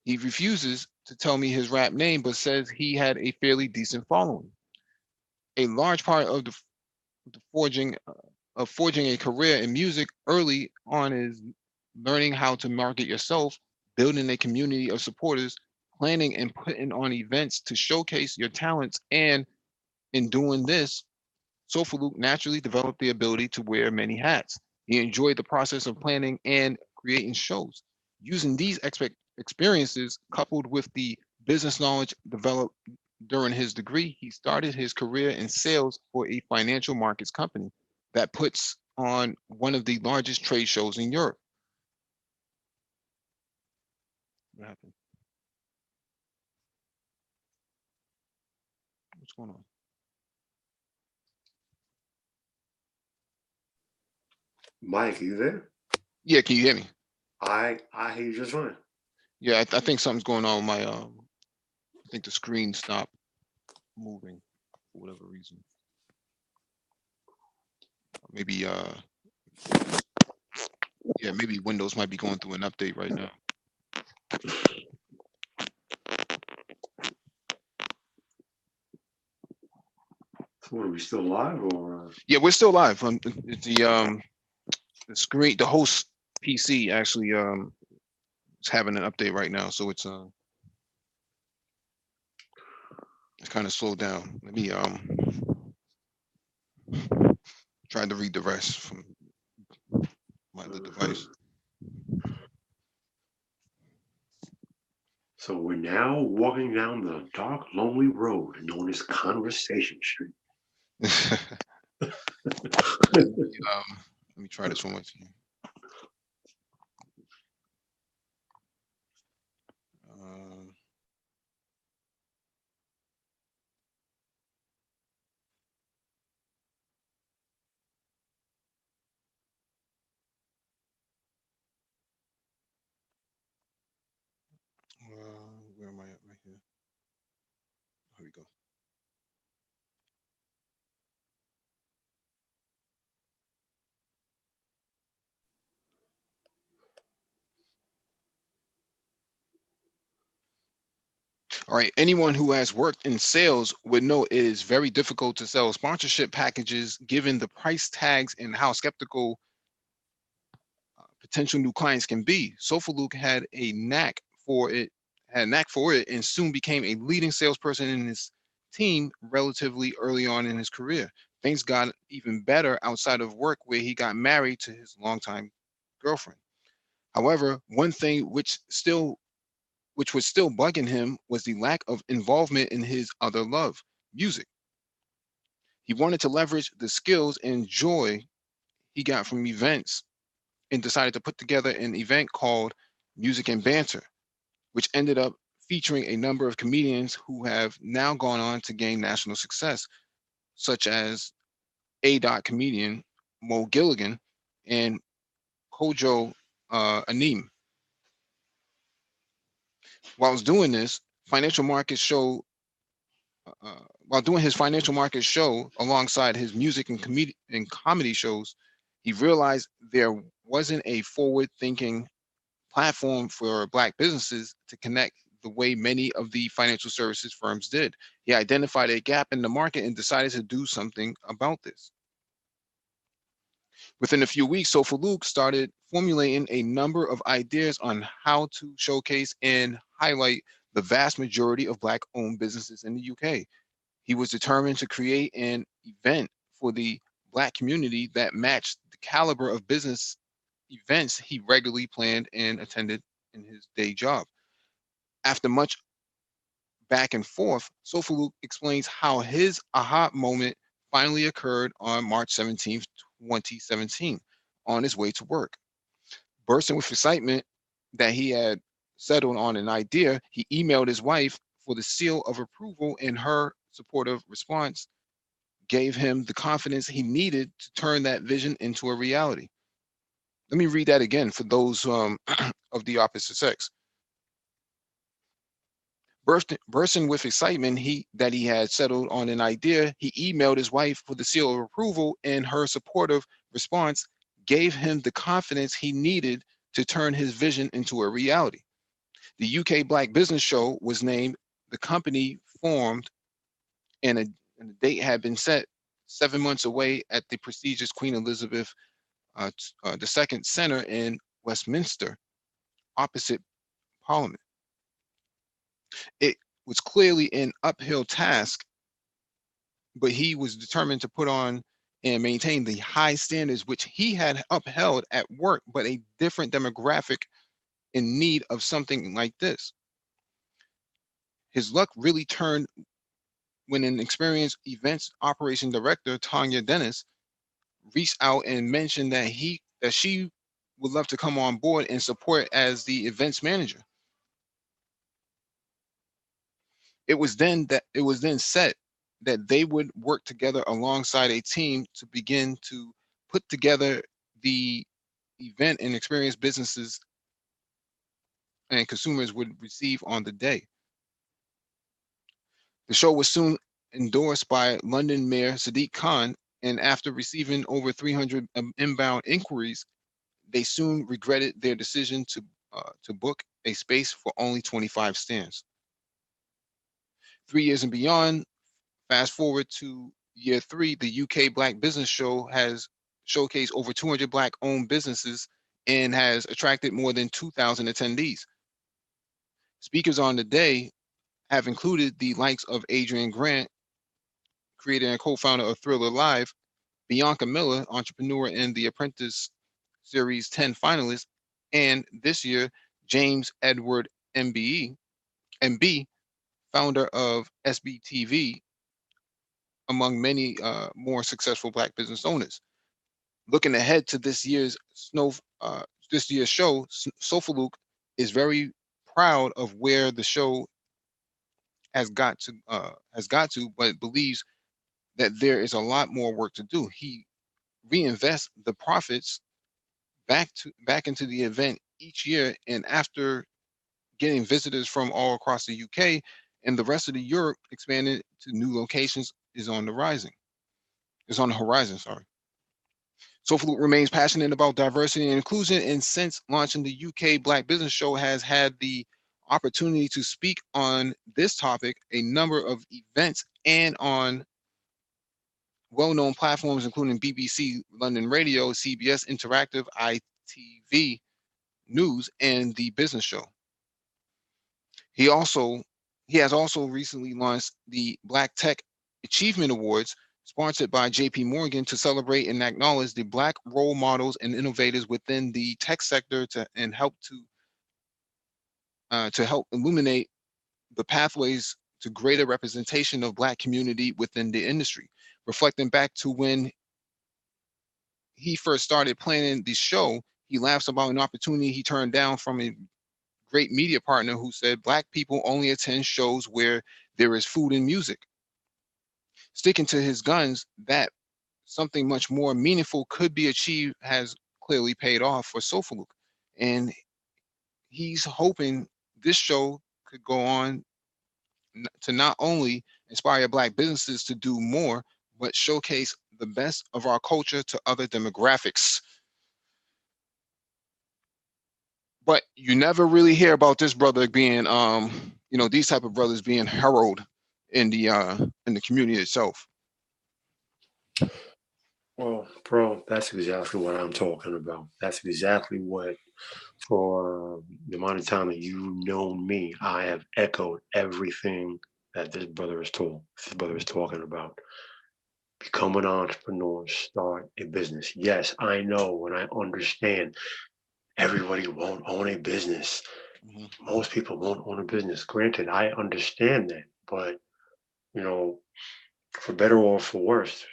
He refuses to tell me his rap name, but says he had a fairly decent following. A large part of the forging a career in music early on is learning how to market yourself, building a community of supporters, planning and putting on events to showcase your talents. And in doing this, Sofaluk naturally developed the ability to wear many hats. He enjoyed the process of planning and creating shows. Using these experiences, coupled with the business knowledge developed during his degree, he started his career in sales for a financial markets company that puts on one of the largest trade shows in Europe. What happened? What's going on? Mike, you there? Yeah, can you hear me? I hear you just fine. Yeah, I think something's going on with my I think the screen stopped moving for whatever reason. Maybe yeah, maybe Windows might be going through an update right now. So are we still live or? Yeah, we're still live. The screen, the host PC actually is having an update right now, so it's kind of slowed down. Let me try to read the rest from my other device. So we're now walking down the dark, lonely road known as Conversation Street. Let me try this one more time. Where am I at? Right here. Here we go. All right, anyone who has worked in sales would know it is very difficult to sell sponsorship packages given the price tags and how skeptical potential new clients can be. Sofaluk had a knack for it, and soon became a leading salesperson in his team relatively early on in his career. Things got even better outside of work, where he got married to his longtime girlfriend. However, one thing which was still bugging him was the lack of involvement in his other love, music. He wanted to leverage the skills and joy he got from events and decided to put together an event called Music and Banter, which ended up featuring a number of comedians who have now gone on to gain national success, such as A-Dot comedian Mo Gilligan and Kojo Anim. While doing this, financial markets show while doing his financial markets show alongside his music and comedy shows, he realized there wasn't a forward-thinking platform for Black businesses to connect the way many of the financial services firms did. He identified a gap in the market and decided to do something about this. Within a few weeks, Sofa Luke started formulating a number of ideas on how to showcase and highlight the vast majority of Black-owned businesses in the UK. He was determined to create an event for the Black community that matched the caliber of business events he regularly planned and attended in his day job. After much back and forth, Sofalu explains how his aha moment finally occurred on March 17th, 2017, on his way to work. Bursting with excitement that he had settled on an idea, he emailed his wife for the seal of approval, and her supportive response gave him the confidence he needed to turn that vision into a reality. Let me read that again for those of the opposite sex. Bursting with excitement that he had settled on an idea, he emailed his wife for the seal of approval, and her supportive response gave him the confidence he needed to turn his vision into a reality. The UK Black Business Show was named, the company formed, and a date had been set 7 months away at the prestigious Queen Elizabeth II Center in Westminster, opposite Parliament. It was clearly an uphill task, but he was determined to put on and maintain the high standards which he had upheld at work, but a different demographic in need of something like this. His luck really turned when an experienced events operation director, Tanya Dennis, reached out and mentioned that she would love to come on board and support as the events manager. It was then set that they would work together alongside a team to begin to put together the event and experience businesses and consumers would receive on the day. The show was soon endorsed by London Mayor Sadiq Khan, and after receiving over 300 inbound inquiries, they soon regretted their decision to book a space for only 25 stands. 3 years and beyond, fast forward to year 3, the UK Black Business Show has showcased over 200 Black-owned businesses and has attracted more than 2,000 attendees. Speakers on the day have included the likes of Adrian Grant, creator and co-founder of Thriller Live, Bianca Miller, entrepreneur and The Apprentice Series 10 finalist, and this year, James Edward MB, founder of SBTV, among many more successful Black business owners. Looking ahead to this year's show, Sofaluk is very proud of where the show has got to, but believes that there is a lot more work to do. He reinvests the profits back into the event each year, and after getting visitors from all across the UK and the rest of the Europe expanded to new locations is on the horizon, sorry. Sofaluk remains passionate about diversity and inclusion, and since launching the UK Black Business Show has had the opportunity to speak on this topic a number of events and on well-known platforms including BBC London Radio, CBS Interactive, ITV News, and the Business Show. He has also recently launched the Black Tech Achievement Awards, sponsored by JP Morgan, to celebrate and acknowledge the Black role models and innovators within the tech sector and help illuminate the pathways to greater representation of Black community within the industry. Reflecting back to when he first started planning the show, he laughs about an opportunity he turned down from a great media partner who said Black people only attend shows where there is food and music. Sticking to his guns, that something much more meaningful could be achieved has clearly paid off for Sofaluk. And he's hoping this show could go on to not only inspire Black businesses to do more, but showcase the best of our culture to other demographics. But you never really hear about this brother being, these type of brothers being heralded in the community itself. Well, bro, that's exactly what I'm talking about. That's exactly what, for the amount of time that you've known me, I have echoed everything that this brother is talking about. Become an entrepreneur, start a business. Yes, I know and I understand everybody won't own a business. Mhm. Most people won't own a business. Granted, I understand that, but you know, for better or for worse,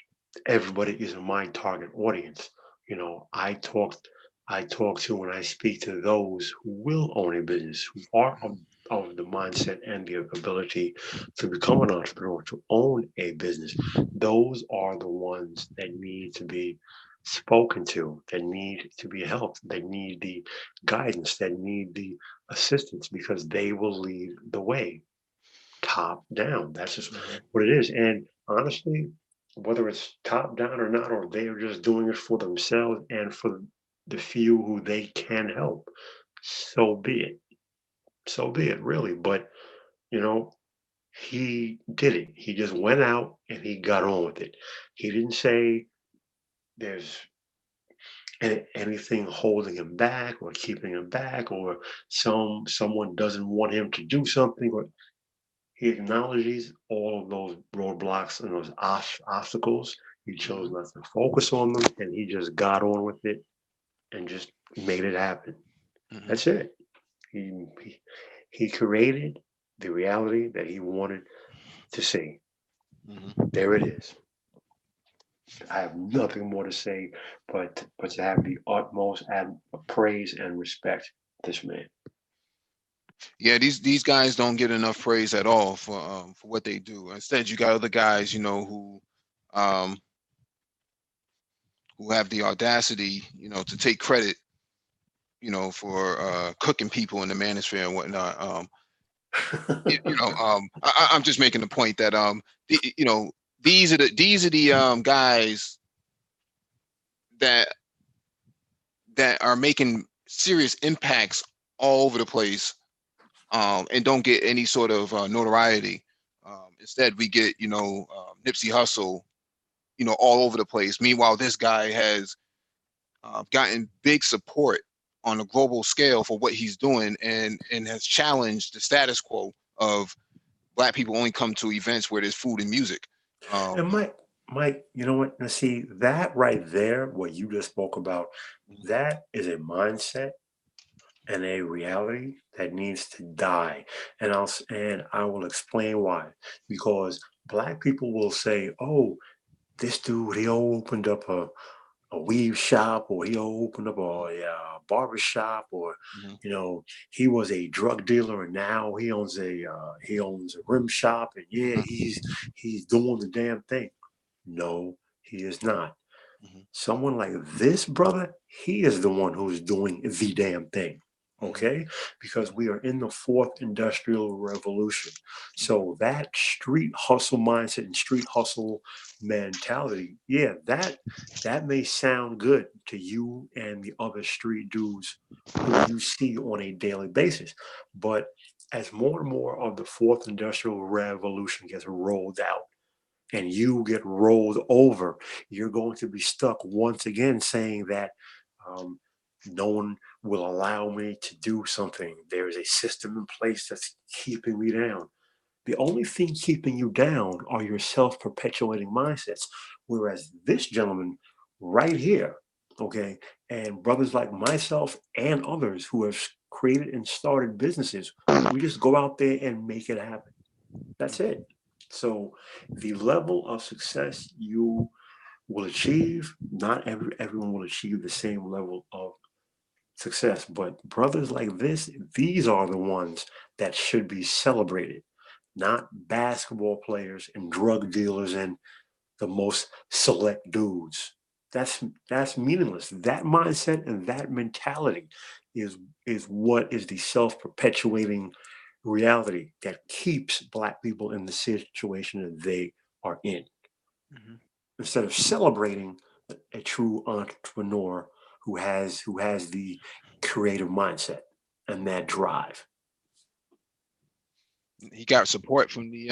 everybody is my target audience. You know, I talk to and I speak to those who will own a business, who are of the mindset and the ability to become an entrepreneur, to own a business. Those are the ones that need to be spoken to, that need to be helped, that need the guidance, that need the assistance, because they will lead the way top down. That's just Mhm. what it is. And honestly, whether it's top down or not, or they are just doing it for themselves and for the few who they can help, so be it. So be it, really. But, you know, he did it. He just went out and he got on with it. He didn't say there's anything holding him back or keeping him back, or someone doesn't want him to do something, or he acknowledges all of those roadblocks and those obstacles. He chose Mhm. not to focus on them, and he just got on with it and just made it happen. Mhm. That's it. He he created the reality that he wanted to see. Mhm. There it is. I have nothing more to say, but to have the utmost praise and respect this man. Yeah, these guys don't get enough praise at all for what they do. Instead, you got other guys, um, who have the audacity, to take credit, for cooking people in the manosphere and whatnot. I'm just making the point that these are the guys that are making serious impacts all over the place, and don't get any sort of notoriety. Instead, we get Nipsey Hussle, all over the place. Meanwhile, this guy has gotten big support on a global scale for what he's doing, and has challenged the status quo of Black people only come to events where there's food and music. And Um, Mike, you know what? Now see that right there, what you just spoke about, that is a mindset and a reality that needs to die. And I will explain why. Because Black people will say, "Oh, this dude, he opened up a weave shop, or he opened up barber shop, or mhm, he was a drug dealer and now he owns a rim shop, and yeah, mhm, he's doing the damn thing." No, he is not. mhm, Someone like this brother, he is the one who's doing the damn thing. mhm, Okay? Because we are in the fourth industrial revolution. mhm, So that street hustle mindset and street hustle mentality, yeah, that may sound good to you and the other street dudes who you see on a daily basis. But as more and more of the fourth industrial revolution gets rolled out, and you get rolled over, you're going to be stuck once again saying that um, no one will allow me to do something. There is a system in place that's keeping me down. The only thing keeping you down are your self perpetuating mindsets. Whereas this gentleman right here, okay, and brothers like myself and others who have created and started businesses, we just go out there and make it happen. That's mhm, it. So the level of success you will achieve, not everyone will achieve the same level of success. But brothers like this, these are the ones that should be celebrated, not basketball players and drug dealers and the most select dudes. That's meaningless. That mindset and that mentality is is what is the self-perpetuating reality that keeps black people in the situation that they are in. Mhm. Instead of celebrating a true entrepreneur who has the creative mindset and that drive. He got support from the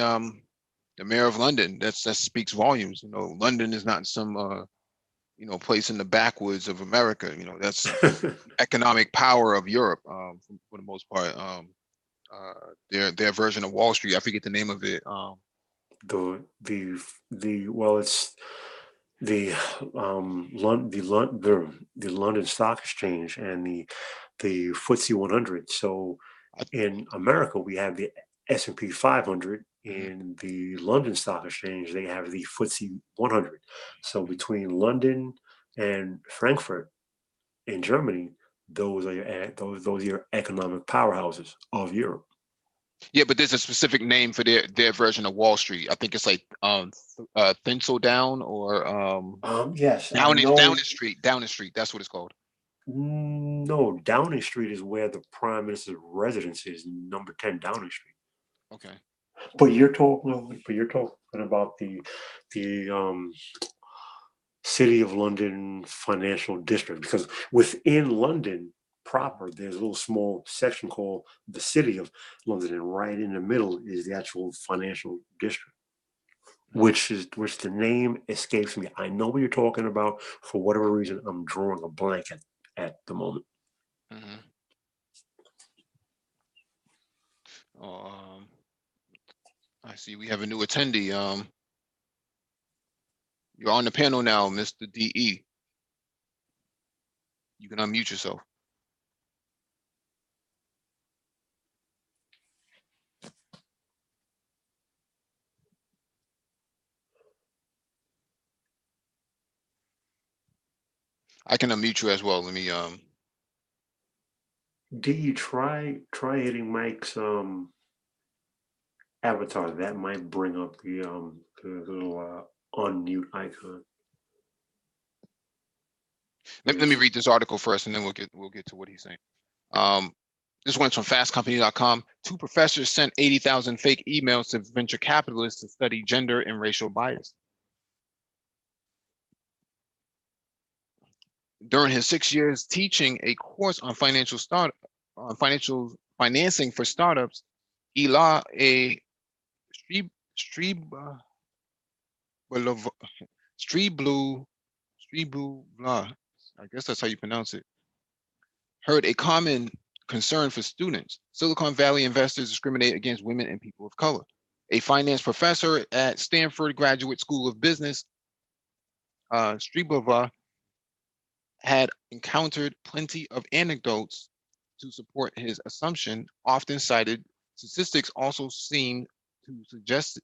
mayor of London. That speaks volumes. You know, London is not some place in the backwoods of America. You know, that's economic power of Europe, for the most part. Their version of Wall Street. I forget the name of it. It's the the London Stock Exchange and the FTSE 100. So I, in America we have the S&P 500. mhm. In the London Stock Exchange they have the FTSE 100. So between London and Frankfurt in Germany, those are your economic powerhouses of Europe. Yeah, but there's a specific name for their version of Wall Street. I think it's like Thistledown or Yes, I know. Downing Street. Downing Street. That's what it's called. No, Downing Street is where the Prime Minister's residence is, number 10 Downing Street. Okay. But you're talking about the City of London Financial District, because within London proper, there's a little small section called the City of London, and right in the middle is the actual financial district, which the name escapes me. I know what you're talking about. For whatever reason, I'm drawing a blank at the moment. Mm-hmm. I see we have a new attendee. You're on the panel now, Mr. DE. You can unmute yourself. I can unmute you as well. Let me D, try hitting Mike's avatar. That might bring up the little unmute icon. let me read this article first, and then we'll get to what he's saying. This one's from fastcompany.com. 2 professors sent 80,000 fake emails to venture capitalists to study gender and racial bias. During his 6 years teaching a course on financial financing for startups, Ela A. Streeblu, I guess that's how you pronounce it, heard a common concern for students. Silicon Valley investors discriminate against women and people of color. A finance professor at Stanford Graduate School of Business, Streeblu, had encountered plenty of anecdotes to support his assumption. Often cited statistics also seem to suggest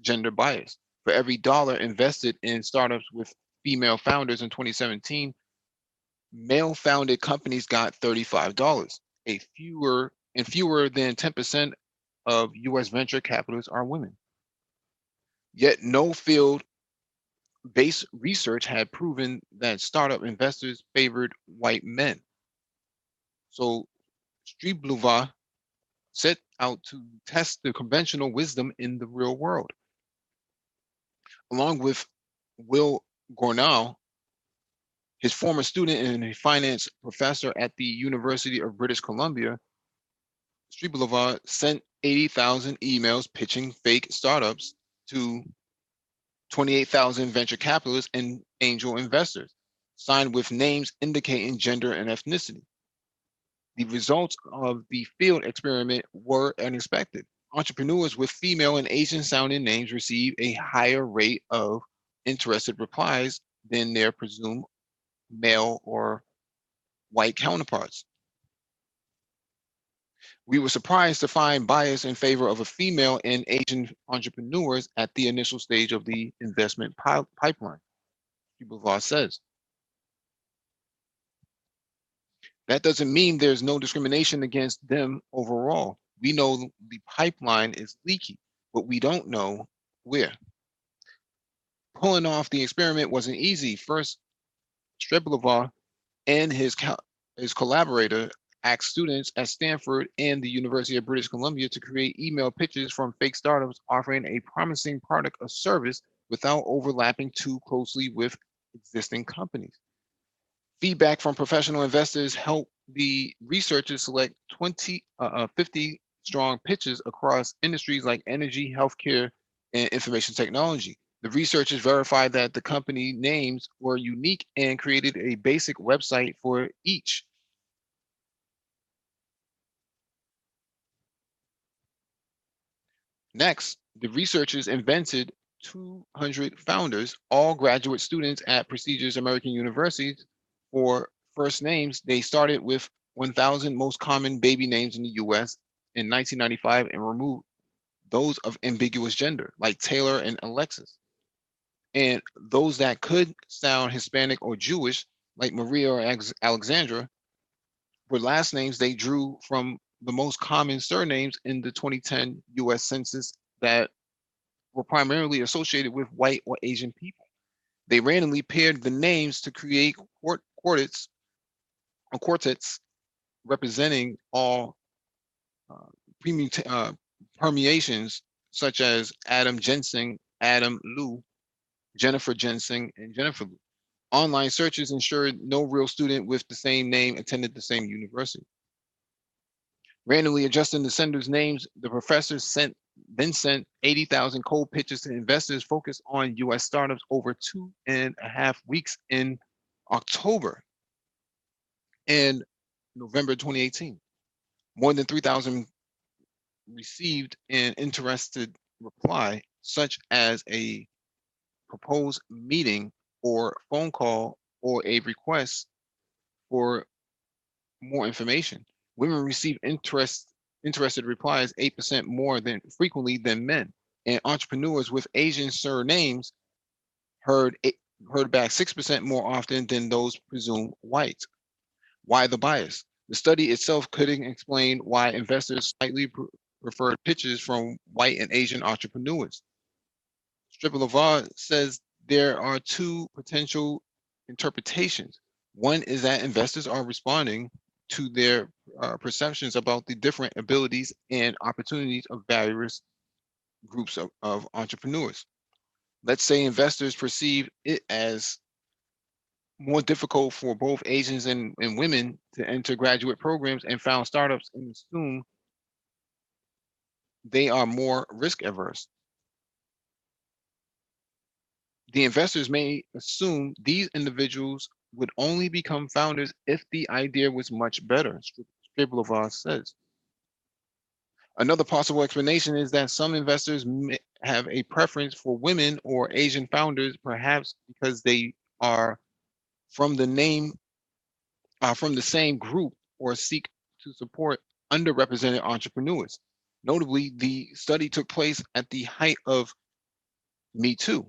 gender bias. For every dollar invested in startups with female founders in 2017, male-founded companies got $35. Fewer than 10% of U.S. venture capitalists are women. Yet no field-based research had proven that startup investors favored white men. So Streebluva set out to test the conventional wisdom in the real world. Along with Will Gornal, his former student and a finance professor at the University of British Columbia, Streebluva sent 80,000 emails pitching fake startups to 28,000 venture capitalists and angel investors, signed with names indicating gender and ethnicity. The results of the field experiment were unexpected. Entrepreneurs with female and Asian sounding names receive a higher rate of interested replies than their presumed male or white counterparts. We were surprised to find bias in favor of a female and Asian entrepreneurs at the initial stage of the investment pipeline, Streebluva says. That doesn't mean there's no discrimination against them overall. We know the pipeline is leaky, but we don't know where. Pulling off the experiment wasn't easy. First, Streblova and his collaborator asked students at Stanford and the University of British Columbia to create email pitches from fake startups offering a promising product or service without overlapping too closely with existing companies. Feedback from professional investors helped the researchers select 50 strong pitches across industries like energy, healthcare, and information technology. The researchers verified that the company names were unique and created a basic website for each. Next, the researchers invented 200 founders, all graduate students at prestigious American universities. For first names, they started with 1,000 most common baby names in the US in 1995 and removed those of ambiguous gender, like Taylor and Alexis. And those that could sound Hispanic or Jewish, like Maria or Alexandra, were last names they drew from the most common surnames in the 2010 US Census that were primarily associated with white or Asian people. They randomly paired the names to create quartets representing all uh, permeations, such as Adam Jensen, Adam Lou, Jennifer Jensen, and Jennifer Lou. Online searches ensured no real student with the same name attended the same university. Randomly adjusting the senders' names, the professors then sent 80,000 cold pitches to investors focused on US startups over 2.5 weeks in October and November 2018. More than 3,000 received an interested reply, such as a proposed meeting or phone call or a request for more information. Women receive interested replies 8% more than frequently than men. And entrepreneurs with Asian surnames heard back 6% more often than those presumed white. Why the bias? The study itself couldn't explain why investors slightly preferred pitches from white and Asian entrepreneurs. Striplova says there are two potential interpretations. One is that investors are responding to their perceptions about the different abilities and opportunities of various groups of entrepreneurs. Let's say investors perceive it as more difficult for both Asians and women to enter graduate programs and found startups and assume they are more risk averse. The investors may assume these individuals would only become founders if the idea was much better, Striblova says. Another possible explanation is that some investors may have a preference for women or Asian founders, perhaps because they are from the from the same group or seek to support underrepresented entrepreneurs. Notably, the study took place at the height of Me Too,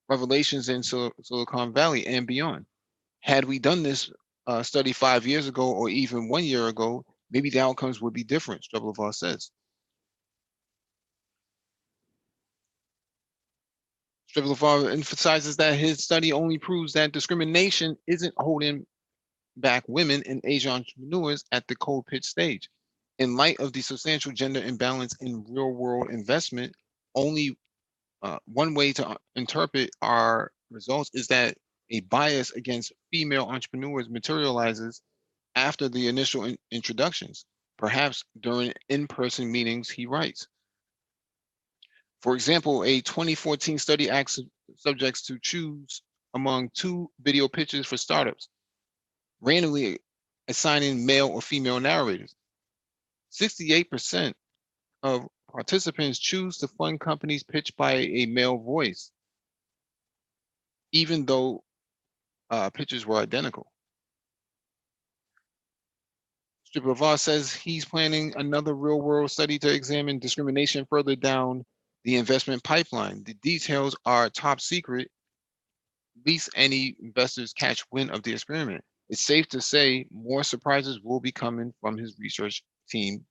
revelations in Silicon Valley and beyond. Had we done this study 5 years ago or even 1 year ago, maybe the outcomes would be different, Streblova says. Streblova emphasizes that his study only proves that discrimination isn't holding back women and Asian entrepreneurs at the cold pitch stage. In light of the substantial gender imbalance in real world investment, only one way to interpret our results is that a bias against female entrepreneurs materializes after the initial introductions, perhaps during in-person meetings, he writes. For example, a 2014 study asked subjects to choose among two video pitches for startups, randomly assigning male or female narrators. 68% of participants choose to fund companies pitched by a male voice, even though pitches were identical. Striplova says he's planning another real-world study to examine discrimination further down the investment pipeline. The details are top secret, least any investors catch wind of the experiment. it's safe to say more surprises will be coming from his research team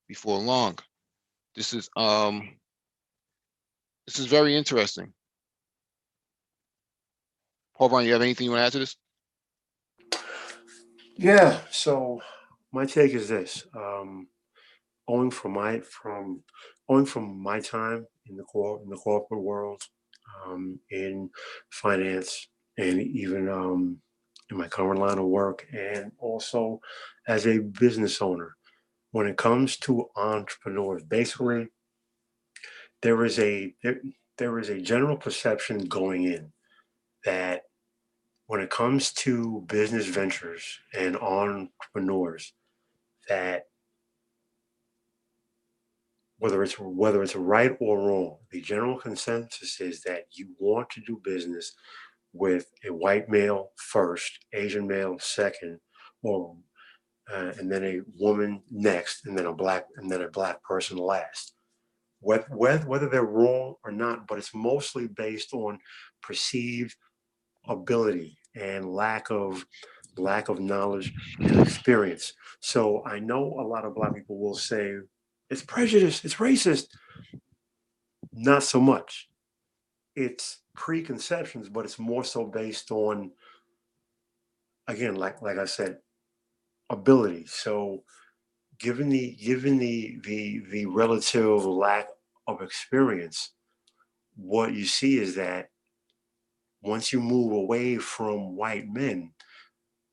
before long. This is very interesting. Paul Brown, you have anything you want to add to this? Yeah. So my take is this: owing from my time in the corporate world, in finance, and even in my current line of work, and also as a business owner. When it comes to entrepreneurs, basically there is a general perception going in that when it comes to business ventures and entrepreneurs, that whether it's right or wrong, the general consensus is that you want to do business with a white male first, Asian male second, or and then a woman next, and then a black person last. Whether they're wrong or not, but it's mostly based on perceived ability and lack of knowledge and experience. So I know a lot of black people will say it's prejudice, it's racist. Not so much. It's preconceptions, but it's more so based on, again, like I said, ability. So given the relative lack of experience, what you see is that once you move away from white men,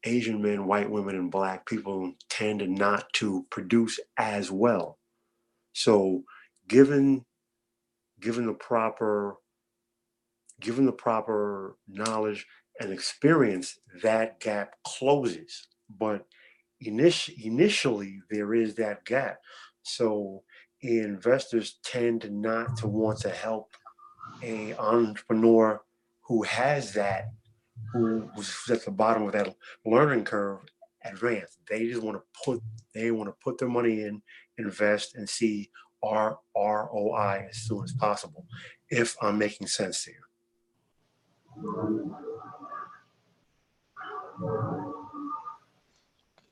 Asian men, white women, and black people tend not to produce as well. So given given the proper given the proper knowledge and experience, that gap closes. But initially, there is that gap. So investors tend not to want to help a entrepreneur who has that, who's at the bottom of that learning curve advance. They want to put their money in, invest, and see ROI as soon as possible. If I'm making sense to you.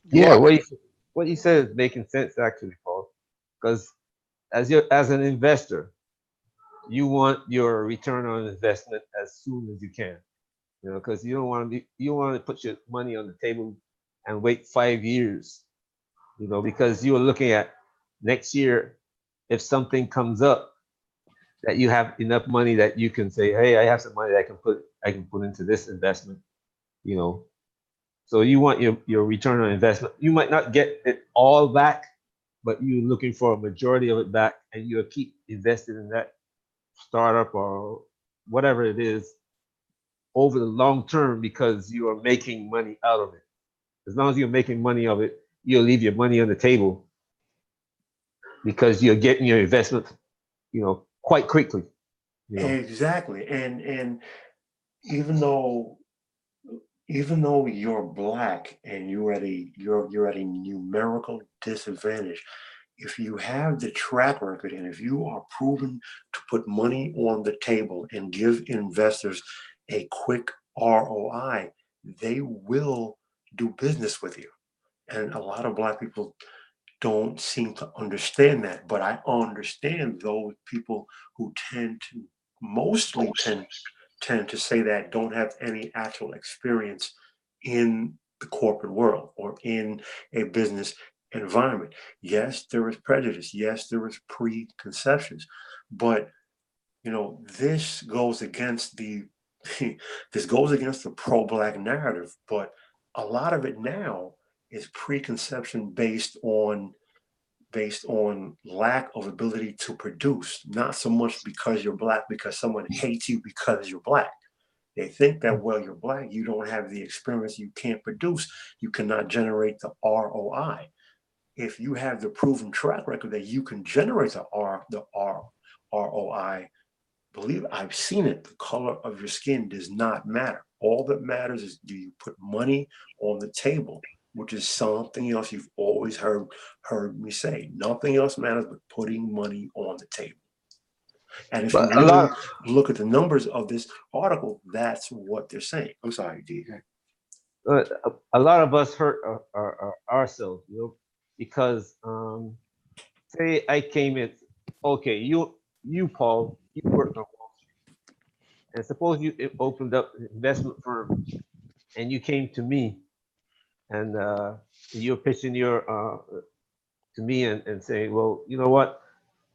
Yeah, Yeah, what you said is making sense actually, Paul. Because as an investor, you want your return on investment as soon as you can. You know, because you don't want to put your money on the table and wait 5 years. You know, because you are looking at next year, if something comes up that you have enough money that you can say, hey, I have some money that I can put into this investment. You know, so you want your return on investment. You might not get it all back, but you're looking for a majority of it back, and you'll keep invested in that startup or whatever it is over the long term because you are making money out of it. As long as you're making money of it, you'll leave your money on the table because you're getting your investment, quite quickly. Exactly. And even though even though you're black and you're at a numerical disadvantage, if you have the track record and if you are proven to put money on the table and give investors a quick ROI, they will do business with you. And a lot of black people don't seem to understand that, but I understand those people who mostly tend to say that don't have any actual experience in the corporate world or in a business environment. Yes, there is prejudice. Yes, there is preconceptions, but this goes against the this goes against the pro-black narrative. But a lot of it now is preconception based on lack of ability to produce, not so much because you're black, because someone hates you because you're black. They think that, well, you're black, you don't have the experience, you can't produce, you cannot generate the ROI. If you have the proven track record that you can generate the ROI, believe it, I've seen it. The color of your skin does not matter. All that matters is, do you put money on the table, which is something else you've always heard me say. Nothing else matters but putting money on the table. And if you But a really lot, look at the numbers of this article, that's what they're saying. I'm sorry, D. a lot of us hurt ourselves, because say I came in, okay, you Paul, you work on Wall Street, and suppose you opened up an investment firm, and you came to me, and you're pitching your to me and saying, well, you know what,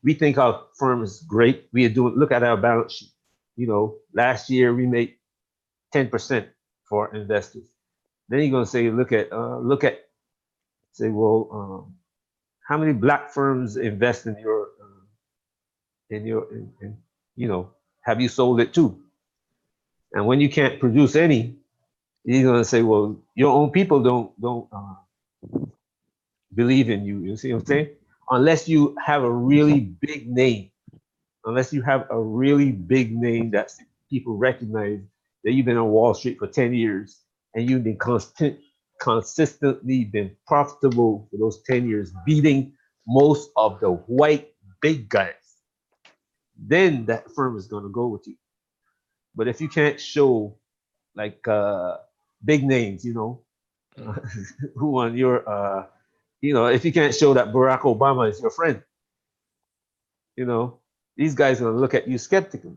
we think our firm is great. We are doing. Look at our balance sheet. Last year we made 10% for investors. Then you're gonna say, look at, say, well, how many black firms invest in your have you sold it to? And when you can't produce any, you're gonna say, well, your own people don't believe in you. You see what I'm saying? Unless you have a really big name, unless you have a really big name that people recognize, that you've been on Wall Street for 10 years and you've been consistently been profitable for those 10 years, beating most of the white big guys, then that firm is going to go with you. But if you can't show like big names, who on your, if you can't show that Barack Obama is your friend, these guys are going to look at you skeptically.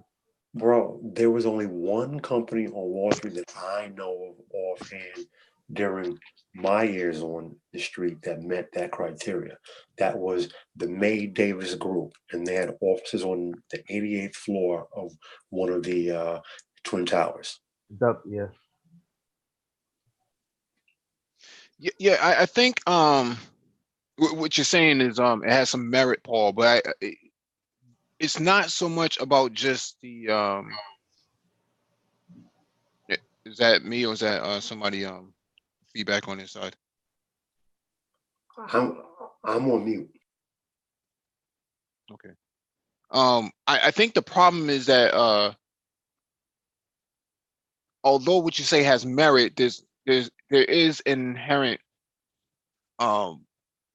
Bro, there was only one company on Wall Street that I know of offhand during my years on the street that met that criteria. That was the May Davis Group, and they had offices on the 88th floor of one of the Twin Towers. Yeah. Yeah, I think what you're saying is it has some merit, Paul, but it's not so much about just the is that me or is that somebody feedback on this side? I'm on mute. Okay. I think the problem is that although what you say has merit, there is an inherent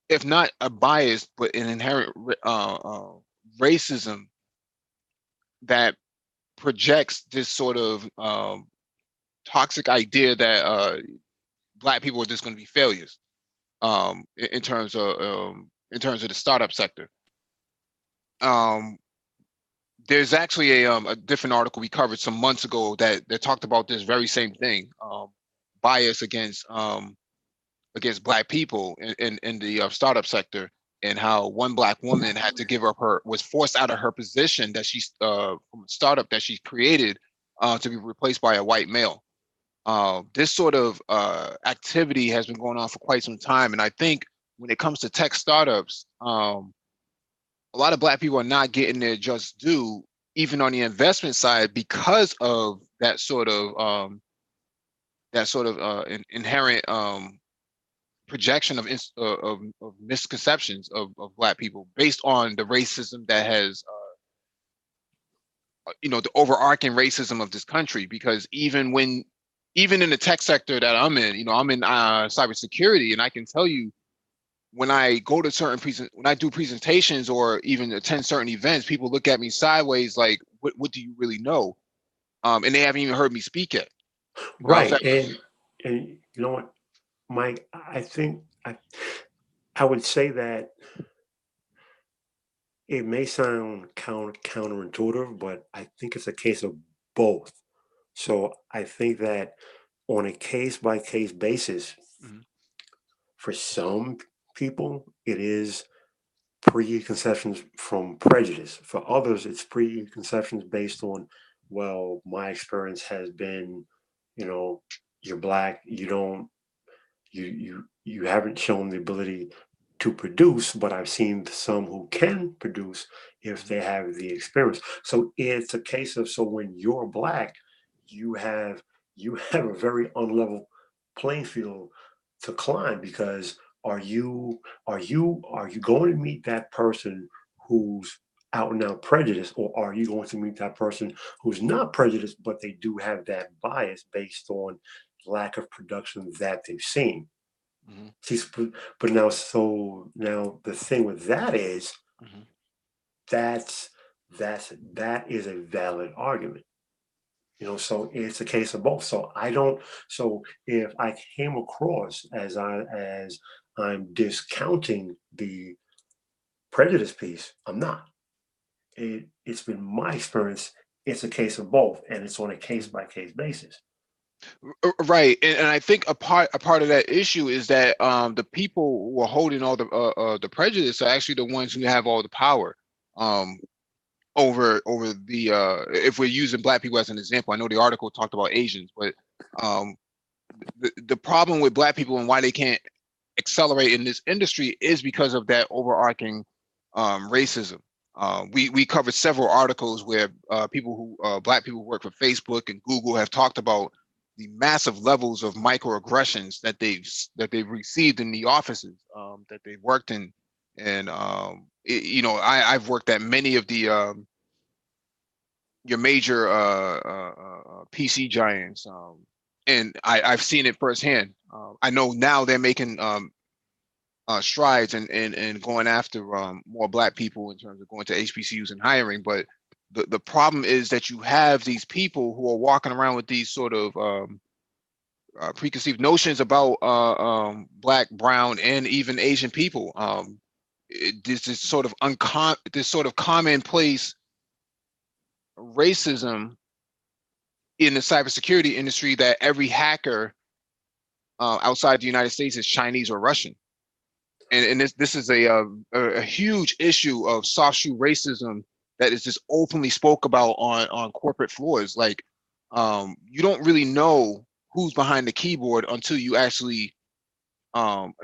if not a bias, but an inherent racism that projects this sort of toxic idea that Black people are just going to be failures in terms of the startup sector. There's actually a different article we covered some months ago that talked about this very same thing, bias against Black people in the startup sector, and how one Black woman had to give up was forced out of her position that she's from a startup that she created to be replaced by a white male. This sort of activity has been going on for quite some time, and I think when it comes to tech startups, a lot of Black people are not getting their just due, even on the investment side, because of that sort of inherent projection of misconceptions of Black people based on the racism that has the overarching racism of this country. Because even in the tech sector that I'm in, I'm in cybersecurity, and I can tell you, when I go to when I do presentations or even attend certain events, people look at me sideways like, what do you really know? And they haven't even heard me speak yet. Right. And you know what, Mike, I think I would say that it may sound counterintuitive, but I think it's a case of both. So I think that on a case by case basis, for some people, it is preconceptions from prejudice. For others, it's preconceptions based on, well, my experience has been, you're Black, you haven't shown the ability to produce, but I've seen some who can produce if they have the experience. So it's a case of, so when you're Black, you have a very unlevel playing field to climb, because are you going to meet that person who's out and out prejudiced, or are you going to meet that person who's not prejudiced, but they do have that bias based on lack of production that they've seen? See, but now, the thing with that is, that is a valid argument. You know, so it's a case of both. So I don't. So if I came across as I'm discounting the prejudice piece, I'm not. It's been my experience. It's a case of both, and it's on a case by case basis. Right, and I think a part of that issue is that the people who are holding all the prejudice are actually the ones who have all the power um over the if we're using black people as an example. I know the article talked about Asians, but um the problem with black people and why they can't accelerate in this industry is because of that overarching racism. We covered several articles where black people who work for Facebook and Google have talked about the massive levels of microaggressions that they've received in the offices that they've worked in, and I've worked at many of the your major PC giants, and I've seen it firsthand. I know now they're making strides and going after more black people in terms of going to HBCUs and hiring. But the problem is that you have these people who are walking around with these sort of preconceived notions about black, brown, and even Asian people. This is sort of this sort of commonplace racism in the cybersecurity industry that every hacker outside the United States is Chinese or Russian. And this is a huge issue of soft shoe racism that is just openly spoke about on corporate floors. Like, you don't really know who's behind the keyboard until you actually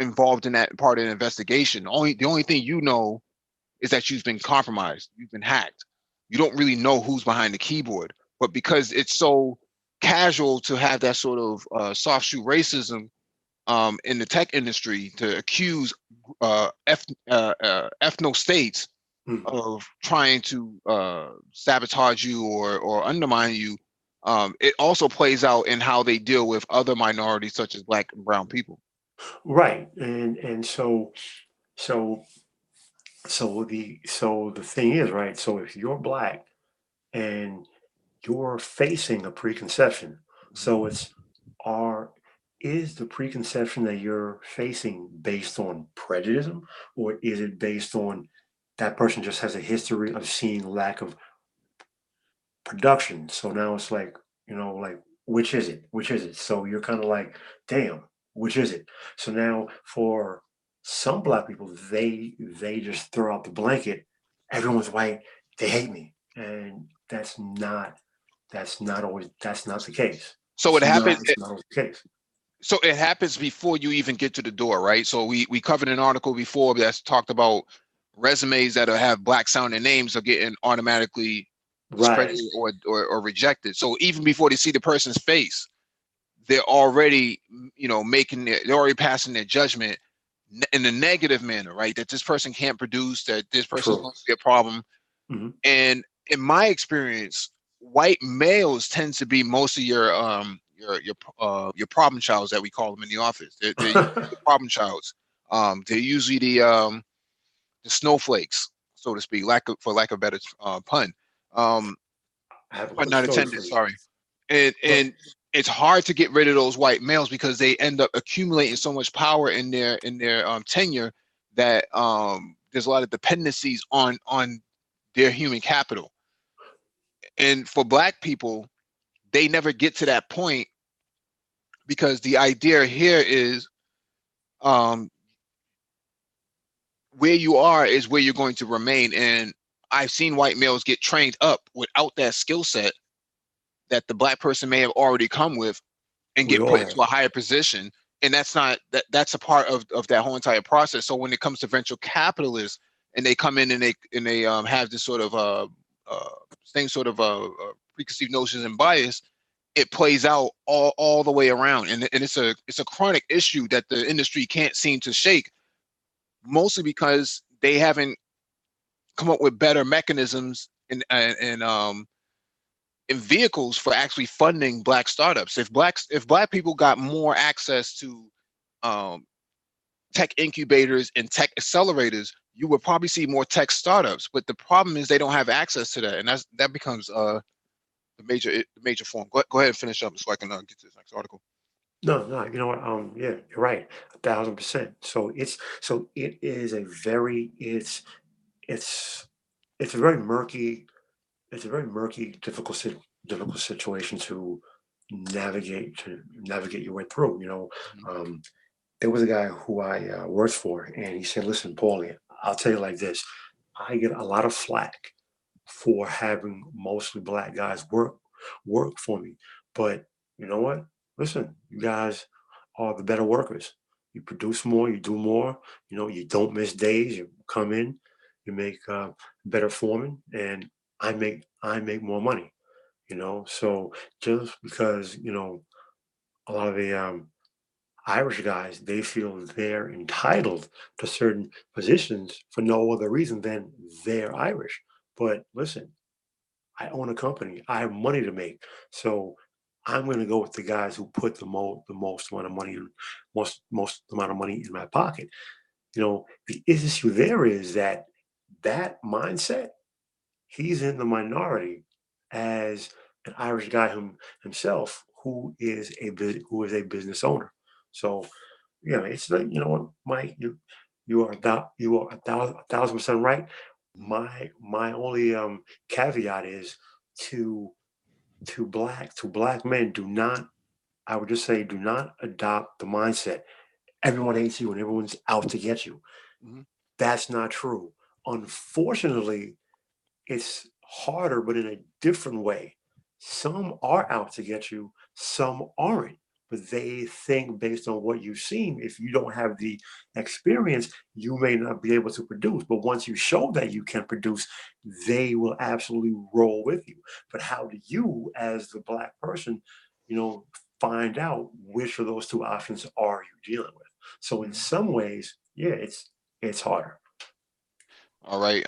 involved in that part of the investigation. The only thing you know is that you've been compromised, you've been hacked. You don't really know who's behind the keyboard, but because it's so casual to have that sort of soft shoe racism in the tech industry, to accuse ethno states Mm. of trying to sabotage you or undermine you, it also plays out in how they deal with other minorities such as black and brown people. Right, and so so the thing is, right. So if you're black and you're facing a preconception, so are is the preconception that you're facing based on prejudice, or is it based on that person just has a history of seeing lack of production? So now it's like, like, which is it? Which is it? So you're kind of like, damn, which is it? So now for some black people, they just throw out the blanket. Everyone's white. They hate me, and that's not the case. So it happens. It's not always the case. So it happens before you even get to the door, right? So we covered an article before that's talked about resumes that have black sounding names are getting automatically Right. discredited or rejected. So even before they see the person's face, they're already, they're already passing their judgment in a negative manner, right? That this person can't produce, that this person's True. going to be a problem. Hmm. And in my experience, white males tend to be most of your problem childs that we call them in the office. They're usually the problem childs. They're usually the snowflakes, so to speak, for lack of a better pun. I have a Pun quick not story for intended. you. Sorry. And it's hard to get rid of those white males because they end up accumulating so much power in their tenure that there's a lot of dependencies on their human capital. And for black people, they never get to that point because the idea here is um, where you are is where you're going to remain. And I've seen white males get trained up without that skill set that the black person may have already come with and We get all put have. into a higher position. And that's a part of that whole entire process. So when it comes to venture capitalists and they come in and they have this sort of same sort of preconceived notions and bias, it plays out all the way around. And it's a chronic issue that the industry can't seem to shake, mostly because they haven't come up with better mechanisms and vehicles for actually funding black startups. If black people got more access to um, tech incubators and tech accelerators, you would probably see more tech startups. But the problem is they don't have access to that, and that becomes the major form. Go ahead and finish up so I can get to this next article. No, no, you know what? Yeah, you're right, 1,000%. So it is a very it's it's a very murky it's a very murky, difficult situation to navigate your way through. Mhm. There was a guy who I worked for, and he said, "Listen, Paulie, I'll tell you like this: I get a lot of flack for having mostly black guys work for me, but you know what? Listen, you guys are the better workers. You produce more, you do more. You don't miss days. You come in, you make better foreman, and I make more money. So just because a lot of the Irish guys, they feel they're entitled to certain positions for no other reason than they're Irish. But listen, I own a company. I have money to make. So I'm going to go with the guys who put the most amount of money, most amount of money in my pocket. The issue there is that mindset, he's in the minority as an Irish guy himself who is a business owner. So it's like, what, Mike, you are 1,000% right. Mhm. My only caveat is to to black men, do not, I would just say, do not adopt the mindset everyone hates you and everyone's out to get you. Mhm. That's not true. Unfortunately, it's harder, but in a different way. Some are out to get you, some aren't. But they think based on what you've seen, if you don't have the experience, you may not be able to produce. But once you show that you can produce, they will absolutely roll with you. But how do you, as the black person, you know, find out which of those two options are you dealing with? So in Mhm. some ways, yeah, it's harder. All right.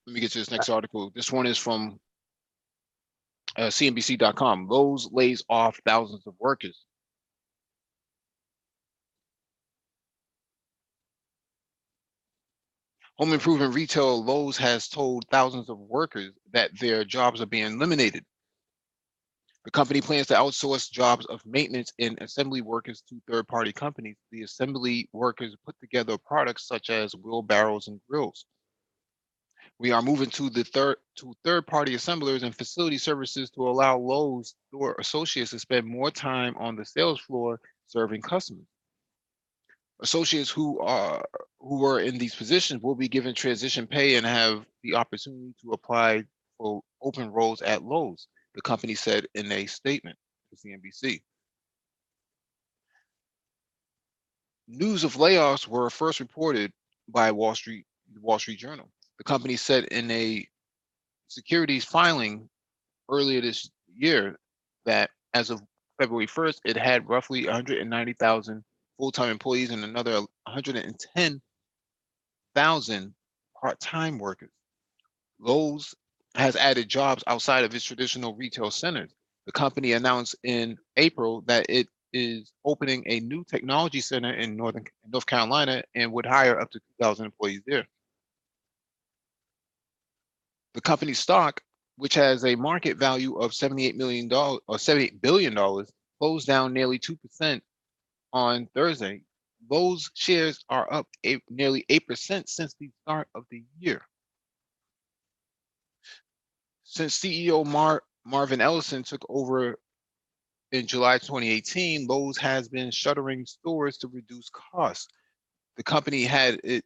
Let me get to this next article. This one is from CNBC.com. Lowe's lays off thousands of workers. Home improvement retail Lowe's has told thousands of workers that their jobs are being eliminated. The company plans to outsource jobs of maintenance and assembly workers to third-party companies. The assembly workers put together products such as wheelbarrows and grills. We are moving to third-party assemblers and facility services to allow Lowe's store associates to spend more time on the sales floor serving customers. Associates who were in these positions will be given transition pay and have the opportunity to apply for open roles at Lowe's, the company said in a statement to CNBC. News of layoffs were first reported by the Wall Street Journal. The company said in a securities filing earlier this year that as of February 1st, it had roughly 190,000 full-time employees and another 110,000 part-time workers. Lowe's has added jobs outside of its traditional retail centers. The company announced in April that it is opening a new technology center in North Carolina and would hire up to 2,000 employees there. The company's stock, which has a market value of $78 million or $78 billion, closed down nearly 2% on Thursday. Those shares are up nearly 8% since the start of the year. Since CEO Marvin Ellison took over in July 2018, Lowe's has been shuttering stores to reduce costs. The company said it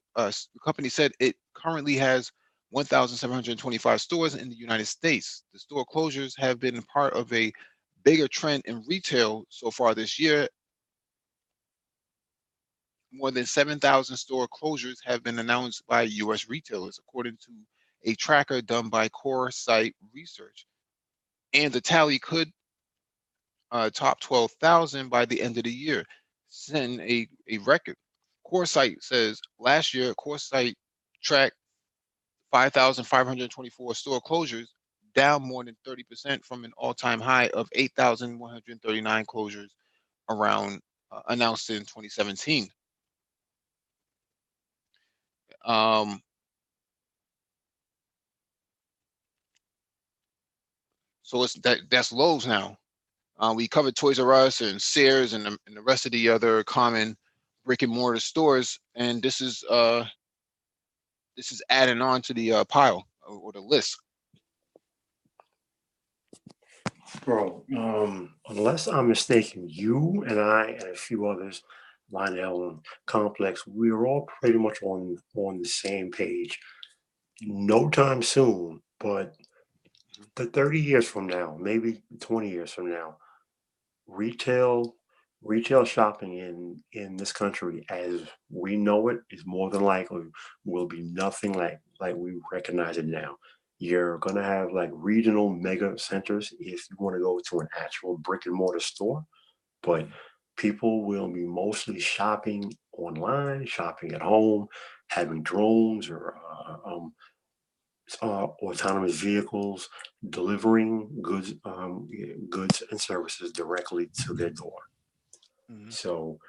currently has 1,725 stores in the United States. The store closures have been part of a bigger trend in retail so far this year. More than 7,000 store closures have been announced by U.S. retailers, according to a tracker done by Core Site Research. And the tally could top 12,000 by the end of the year, setting a record. Coresight says last year, Coresight tracked 5,524 store closures, down more than 30% from an all-time high of 8,139 closures around announced in 2017. Um, So that's Lowe's now. We covered Toys R Us and Sears and the rest of the other common brick and mortar stores, and this is adding on to the pile or the list. Bro, unless I'm mistaken, you and I and a few others, Lionel and Complex, we're all pretty much on the same page. No time soon, but the 30 years from now, maybe 20 years from now, retail shopping in this country as we know it is more than likely will be nothing like we recognize it now. You're gonna have like regional mega centers if you want to go to an actual brick and mortar store, but people will be mostly shopping online, shopping at home, having drones or autonomous vehicles delivering goods and services directly to their door. Mhm. So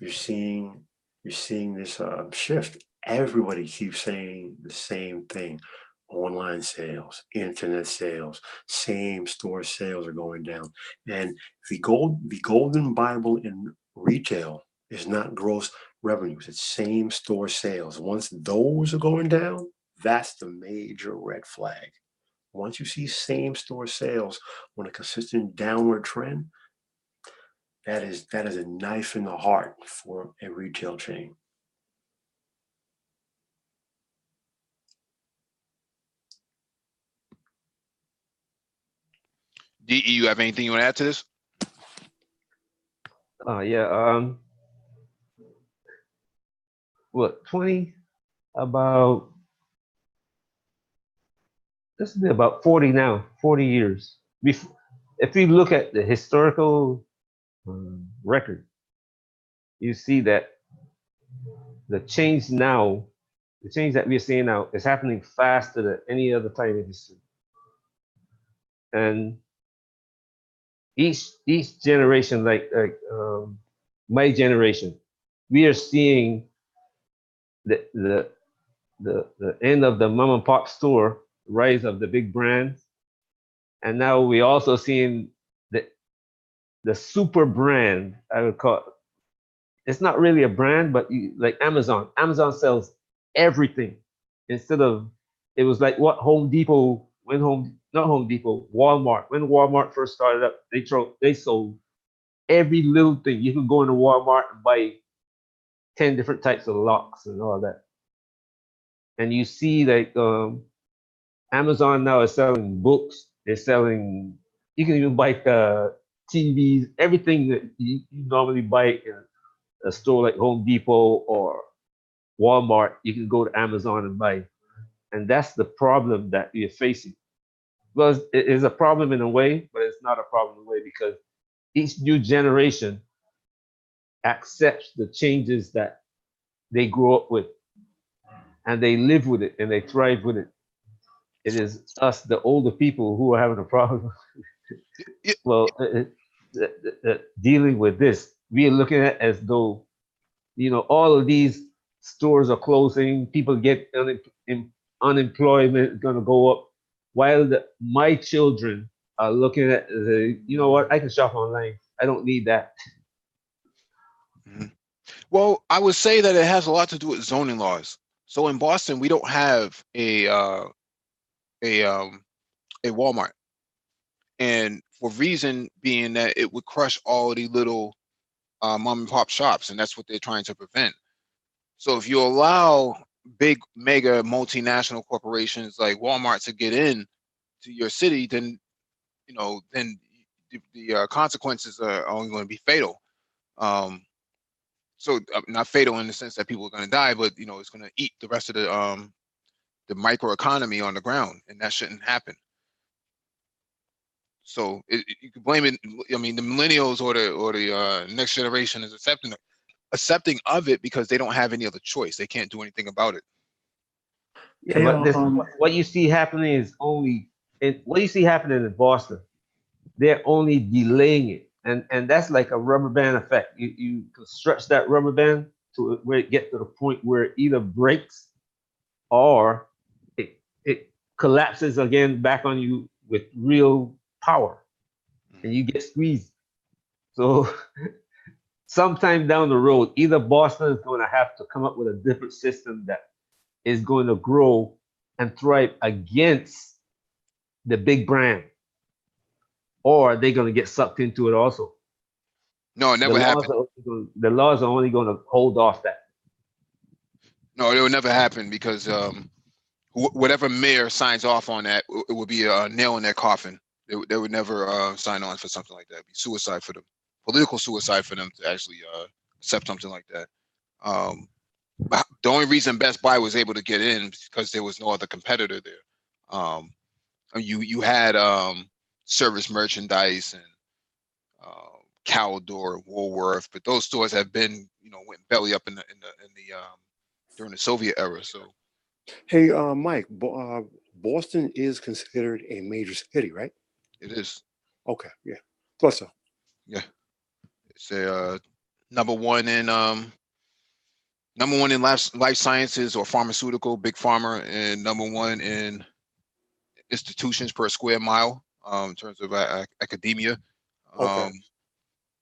you're seeing this shift. Everybody keeps saying the same thing. Online sales, internet sales, same store sales are going down. And the golden Bible in retail is not gross revenues, it's same store sales. Once those are going down, that's the major red flag. Once you see same store sales on a consistent downward trend, that is a knife in the heart for a retail chain. DE, you have anything you want to add to this? Yeah. What 20? About this will be about 40 now. 40 years. If you look at the historical record, you see that the change now, the change that we're seeing now, is happening faster than any other time in history. And each generation, like my generation, we are seeing the end of the mom and pop store, rise of the big brands, and now we're also seeing the super brand. I would call it. It's not really a brand, but like Amazon. Amazon sells everything instead of it was like what Home Depot not Home Depot, Walmart. When Walmart first started up, they sold every little thing. You could go into Walmart and buy 10 different types of locks and all that. And you see like Amazon now is selling books. They're selling. You can even buy TVs, everything that you normally buy in a store like Home Depot or Walmart. You can go to Amazon and buy, and that's the problem that we're facing. Well, it is a problem in a way, but it's not a problem in a way because each new generation accepts the changes that they grew up with, and they live with it and they thrive with it. It is us, the older people, who are having a problem. Yeah. Well, dealing with this, we are looking at it as though, all of these stores are closing, people get unemployment is going to go up, while my children are looking at, you know what, I can shop online. I don't need that. Mhm. Well, I would say that it has a lot to do with zoning laws. So in Boston, we don't have a Walmart, and for reason being that it would crush all the little mom and pop shops, and that's what they're trying to prevent. So if you allow big mega multinational corporations like Walmart to get in to your city, then then the consequences are only going to be fatal. So not fatal in the sense that people are going to die, but it's going to eat the rest of the micro economy on the ground, and that shouldn't happen. So you can blame it. I mean, the millennials or the next generation is accepting of it because they don't have any other choice. They can't do anything about it. Yeah, Hey, but what you see happening is what you see happening in Boston. They're only delaying it, and that's like a rubber band effect. You can stretch that rubber band to where it gets to the point where it either breaks or it collapses again back on you with real power, and you get squeezed. So sometime down the road, either Boston is going to have to come up with a different system that is going to grow and thrive against the big brand, or they're going to get sucked into it also. No, it never happened. The laws are only going to hold off that. No, it would never happen because whatever mayor signs off on that, it would be a nail in their coffin. They would never sign on for something like that. It'd be suicide for them, political suicide for them to actually accept something like that. The only reason Best Buy was able to get in is because there was no other competitor there. You had service merchandise and Caldor, Woolworth, but those stores have been, went belly up in the during the Soviet era. So, Hey, Mike, Boston is considered a major city, right? it is. Okay, yeah, thought so. Yeah, it's a number one in life sciences or pharmaceutical, big pharma, and number one in institutions per square mile in terms of academia. Okay.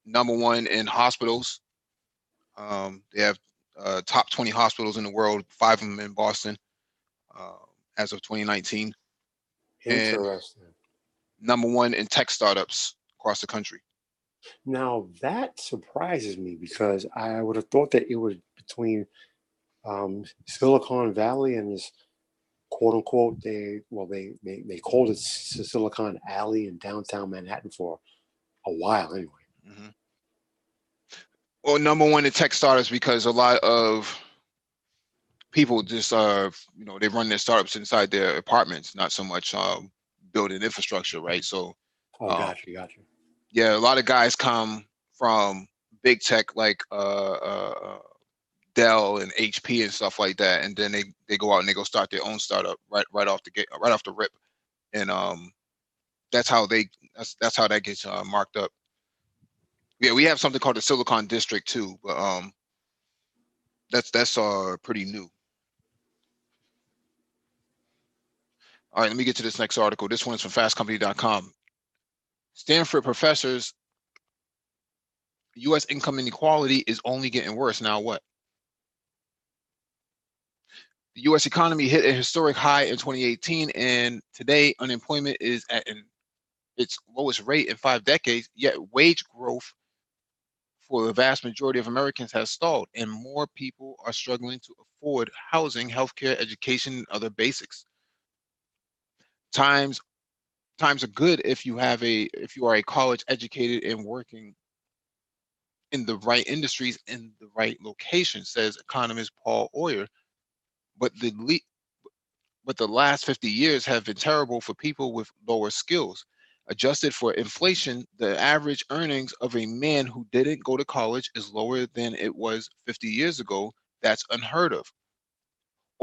Number one in hospitals. They have top 20 hospitals in the world, 5 of them in Boston as of 2019. And Interesting. number one in tech startups across the country. Now that surprises me because I would have thought that it was between Silicon Valley and this quote unquote they called it Silicon Alley in downtown Manhattan for a while anyway. Mm-hmm. Well, number one in tech startups because a lot of people just they run their startups inside their apartments, not so much building infrastructure, right? So Gotcha. Yeah, a lot of guys come from big tech like Dell and HP and stuff like that, and then they go out and they go start their own startup right off the rip, and that's how that gets marked up. Yeah, we have something called the Silicon District too, but that's pretty new. All right, let me get to this next article. This one's from fastcompany.com. Stanford professors, U.S. income inequality is only getting worse. Now what? The U.S. economy hit a historic high in 2018, and today unemployment is at its lowest rate in 5 decades, yet wage growth for the vast majority of Americans has stalled, and more people are struggling to afford housing, healthcare, education, and other basics. Times are good if you are a college educated and working in the right industries in the right location, says economist Paul Oyer. But the last 50 years have been terrible for people with lower skills. Adjusted for inflation, the average earnings of a man who didn't go to college is lower than it was 50 years ago. That's unheard of.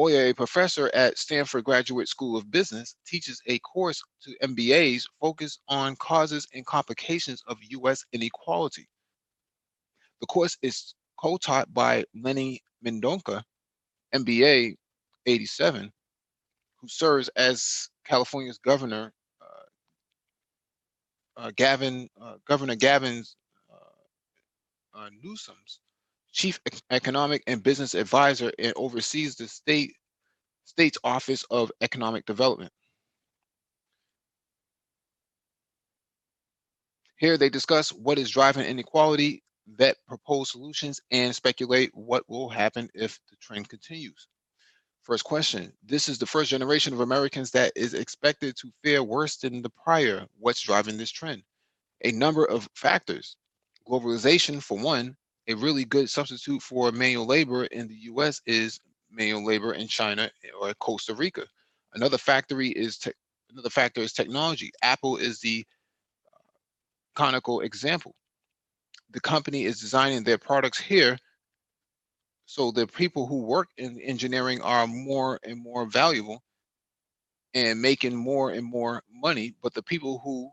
Oyer, a professor at Stanford Graduate School of Business, teaches a course to MBAs focused on causes and complications of U.S. inequality. The course is co-taught by Lenny Mendonca, MBA 87, who serves as California's governor, Governor Gavin Newsom's chief economic and business advisor, and oversees the state's Office of Economic Development. Here they discuss what is driving inequality, vet proposed solutions, and speculate what will happen if the trend continues. First question, this is the first generation of Americans that is expected to fare worse than the prior. What's driving this trend? A number of factors. Globalization, for one. A really good substitute for manual labor in the US is manual labor in China or Costa Rica. Another factor is technology. Apple is the canonical example. The company is designing their products here, so the people who work in engineering are more and more valuable and making more and more money. But the people who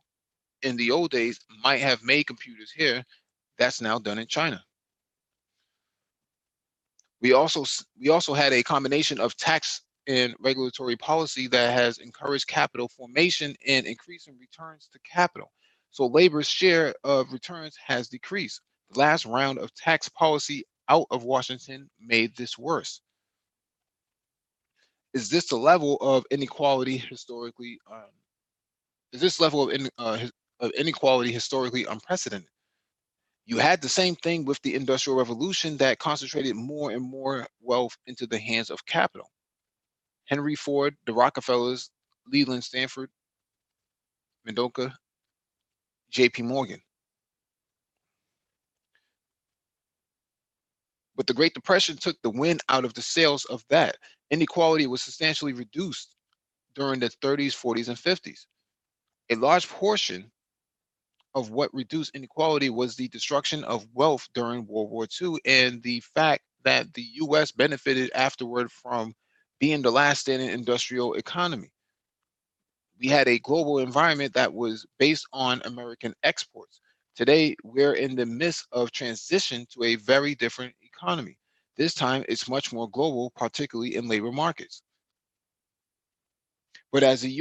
in the old days might have made computers here, that's now done in China. We also had a combination of tax and regulatory policy that has encouraged capital formation and increasing returns to capital. So labor's share of returns has decreased. The last round of tax policy out of Washington made this worse. Is this the level of inequality historically? Is this level of inequality historically unprecedented? You had the same thing with the Industrial Revolution that concentrated more and more wealth into the hands of capital. Henry Ford, the Rockefellers, Leland Stanford, Mendoza, J.P. Morgan. But the Great Depression took the wind out of the sails of that. Inequality was substantially reduced during the 30s, 40s, and 50s. A large portion of what reduced inequality was the destruction of wealth during World War II and the fact that the US benefited afterward from being the last standing industrial economy. We had a global environment that was based on American exports. Today, we're in the midst of transition to a very different economy. This time, it's much more global, particularly in labor markets. But as the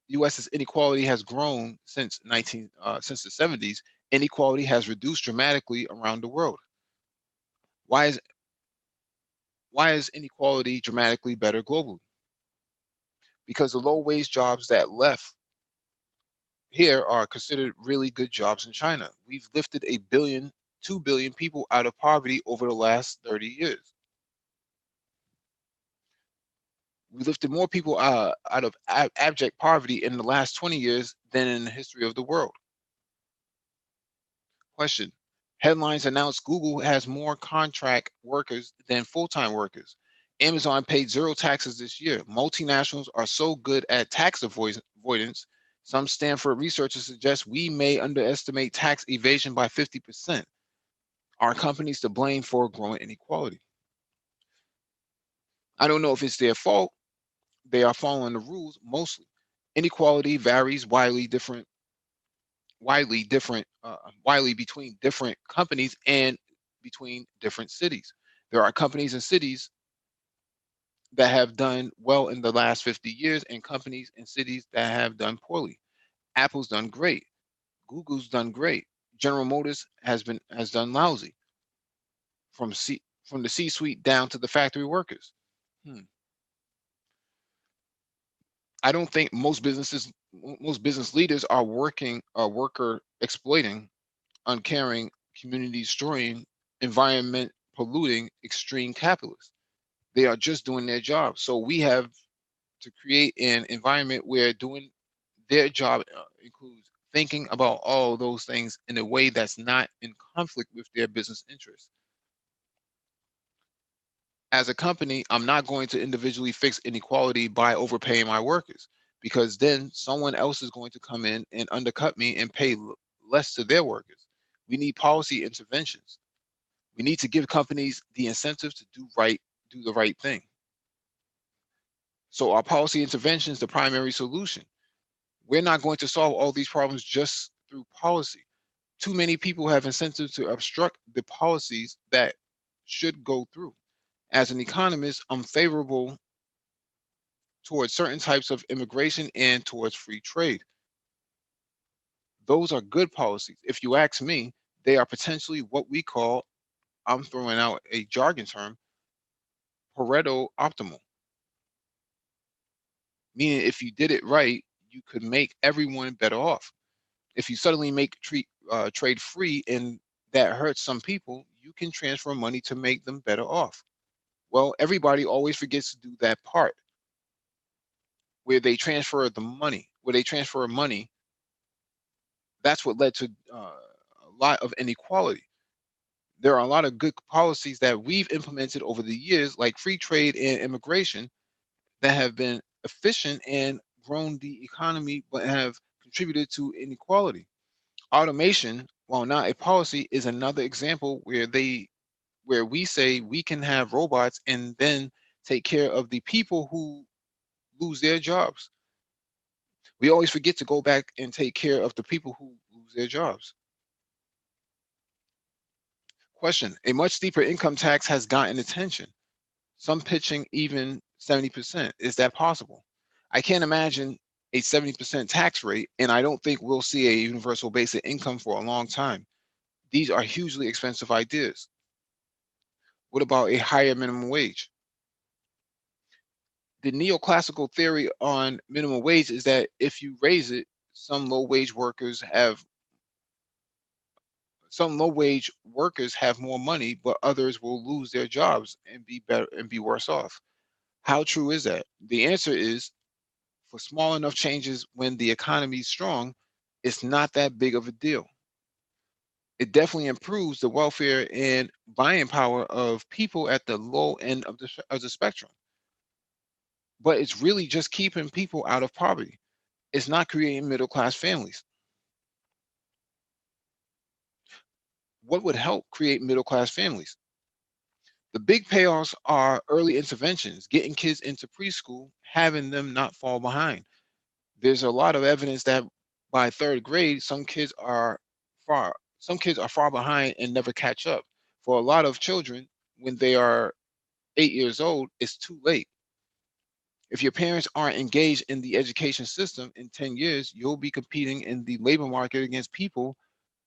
US's inequality has grown since since the 70s, inequality has reduced dramatically around the world. Why is inequality dramatically better globally? Because the low wage jobs that left here are considered really good jobs in China. We've lifted 2 billion people out of poverty over the last 30 years. We lifted more people out of abject poverty in the last 20 years than in the history of the world. Question. Headlines announce Google has more contract workers than full-time workers. Amazon paid zero taxes this year. Multinationals are so good at tax avoidance. Some Stanford researchers suggest we may underestimate tax evasion by 50%. Are companies to blame for growing inequality? I don't know if it's their fault. They are following the rules mostly. Inequality varies widely between different companies and between different cities. There are companies and cities that have done well in the last 50 years and companies and cities that have done poorly. Apple's done great. Google's done great. General Motors has done lousy from the C-suite down to the factory workers. I don't think most business leaders are worker exploiting, uncaring, community destroying, environment polluting, extreme capitalists. They are just doing their job. So we have to create an environment where doing their job includes thinking about all those things in a way that's not in conflict with their business interests. As a company, I'm not going to individually fix inequality by overpaying my workers, because then someone else is going to come in and undercut me and pay less to their workers. We need policy interventions. We need to give companies the incentive to do the right thing. So our policy intervention is the primary solution. We're not going to solve all these problems just through policy. Too many people have incentive to obstruct the policies that should go through. As an economist, I'm favorable towards certain types of immigration and towards free trade. Those are good policies. If you ask me, they are potentially what we call, I'm throwing out a jargon term, Pareto optimal. Meaning if you did it right, you could make everyone better off. If you suddenly make trade free and that hurts some people, you can transfer money to make them better off. Well, everybody always forgets to do that part where they transfer money. That's what led to a lot of inequality. There are a lot of good policies that we've implemented over the years, like free trade and immigration, that have been efficient and grown the economy, but have contributed to inequality. Automation, while not a policy, is another example where we say we can have robots and then take care of the people who lose their jobs. We always forget to go back and take care of the people who lose their jobs. Question: a much steeper income tax has gotten attention. Some pitching even 70%. Is that possible? I can't imagine a 70% tax rate, and I don't think we'll see a universal basic income for a long time. These are hugely expensive ideas. What about a higher minimum wage? The neoclassical theory on minimum wage is that if you raise it, some low wage workers have more money, but others will lose their jobs and be better and be worse off. How true is that? The answer is for small enough changes when the economy is strong, it's not that big of a deal. It definitely improves the welfare and buying power of people at the low end of the spectrum. But it's really just keeping people out of poverty. It's not creating middle class families. What would help create middle class families? The big payoffs are early interventions, getting kids into preschool, having them not fall behind. There's a lot of evidence that by third grade, some kids are far behind and never catch up. For a lot of children, when they are 8 years old, it's too late. If your parents aren't engaged in the education system in 10 years, you'll be competing in the labor market against people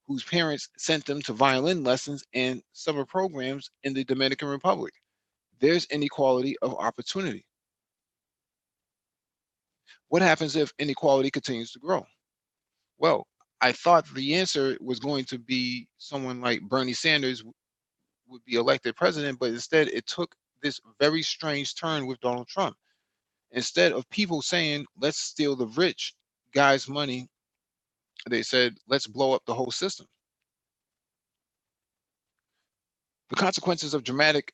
whose parents sent them to violin lessons and summer programs in the Dominican Republic. There's inequality of opportunity. What happens if inequality continues to grow? Well, I thought the answer was going to be someone like Bernie Sanders would be elected president, but instead it took this very strange turn with Donald Trump. Instead of people saying, let's steal the rich guy's money, they said, let's blow up the whole system. The consequences of dramatic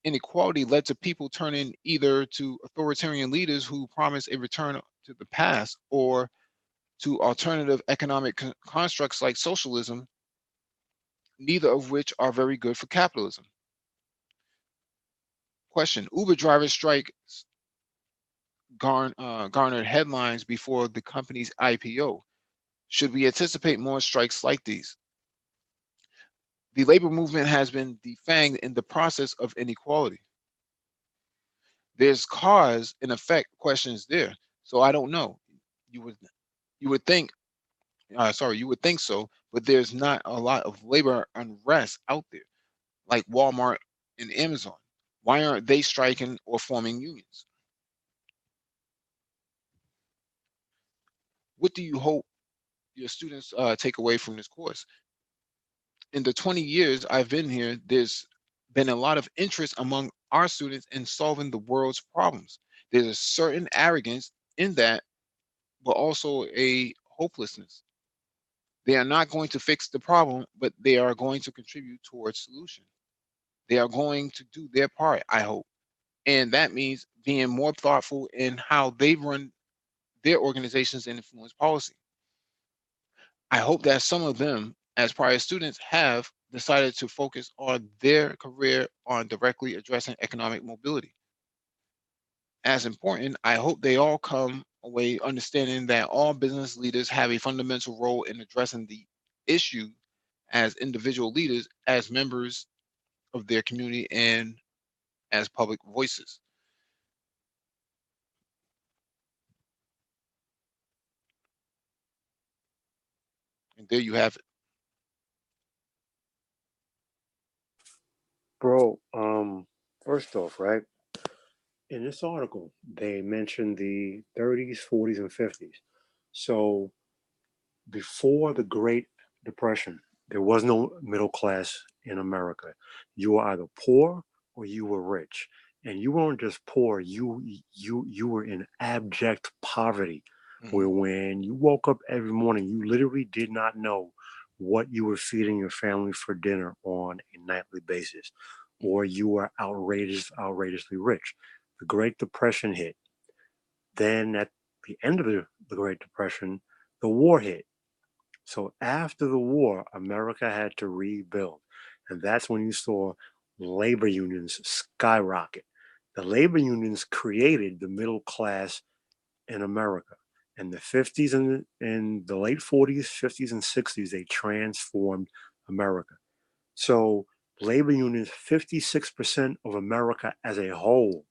inequality led to people turning either to authoritarian leaders who promise a return to the past or to alternative economic constructs like socialism, neither of which are very good for capitalism. Question: Uber driver strike garnered headlines before the company's IPO. Should we anticipate more strikes like these? The labor movement has been defanged in the process of inequality. There's cause and effect questions there. So I don't know. You would you would think you would think so, but there's not a lot of labor unrest out there like Walmart and Amazon. Why aren't they striking or forming unions? What do you hope your students take away from this course? In the 20 years I've been here, there's been a lot of interest among our students in solving the world's problems. There's a certain arrogance in that, but also a hopelessness. They are not going to fix the problem, but they are going to contribute towards solution. They are going to do their part, I hope. And that means being more thoughtful in how they run their organizations and influence policy. I hope that some of them, as prior students, have decided to focus on their career on directly addressing economic mobility. As important, I hope they all come away understanding that all business leaders have a fundamental role in addressing the issue as individual leaders, as members of their community, and as public voices. And there you have it. Bro, first off, right? In this article, they mentioned the 30s, 40s, and 50s. So before the Great Depression, there was no middle class in America. You were either poor or you were rich. And you weren't just poor, you were in abject poverty, where Mhm. when you woke up every morning, you literally did not know what you were feeding your family for dinner on a nightly basis, or you were outrageously rich. The Great Depression hit. Then at the end of the Great Depression, the war hit. So after the war, America had to rebuild. And that's when you saw labor unions skyrocket. The labor unions created the middle class in America. In the 50s and in the late 40s, 50s, and 60s, they transformed America. So labor unions, 56% of America as a whole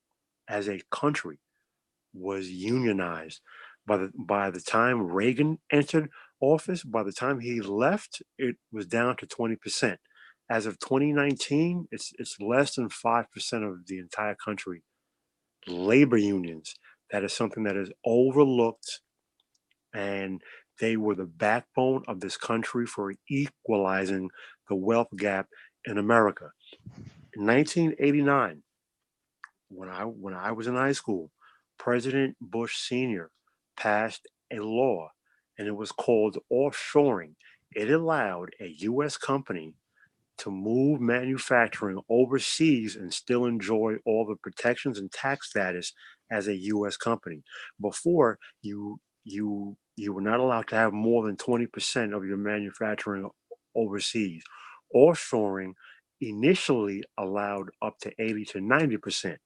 as a country was unionized. By the time Reagan entered office, by the time he left, it was down to 20%. As of 2019, it's less than 5% of the entire country. Labor unions. That is something that is overlooked, and they were the backbone of this country for equalizing the wealth gap in America. In 1989, when I was in high school, President Bush Sr. passed a law, and it was called offshoring. It allowed a U.S. company to move manufacturing overseas and still enjoy all the protections and tax status as a U.S. company. Before, you were not allowed to have more than 20% of your manufacturing overseas. Offshoring initially allowed up to 80 to 90%.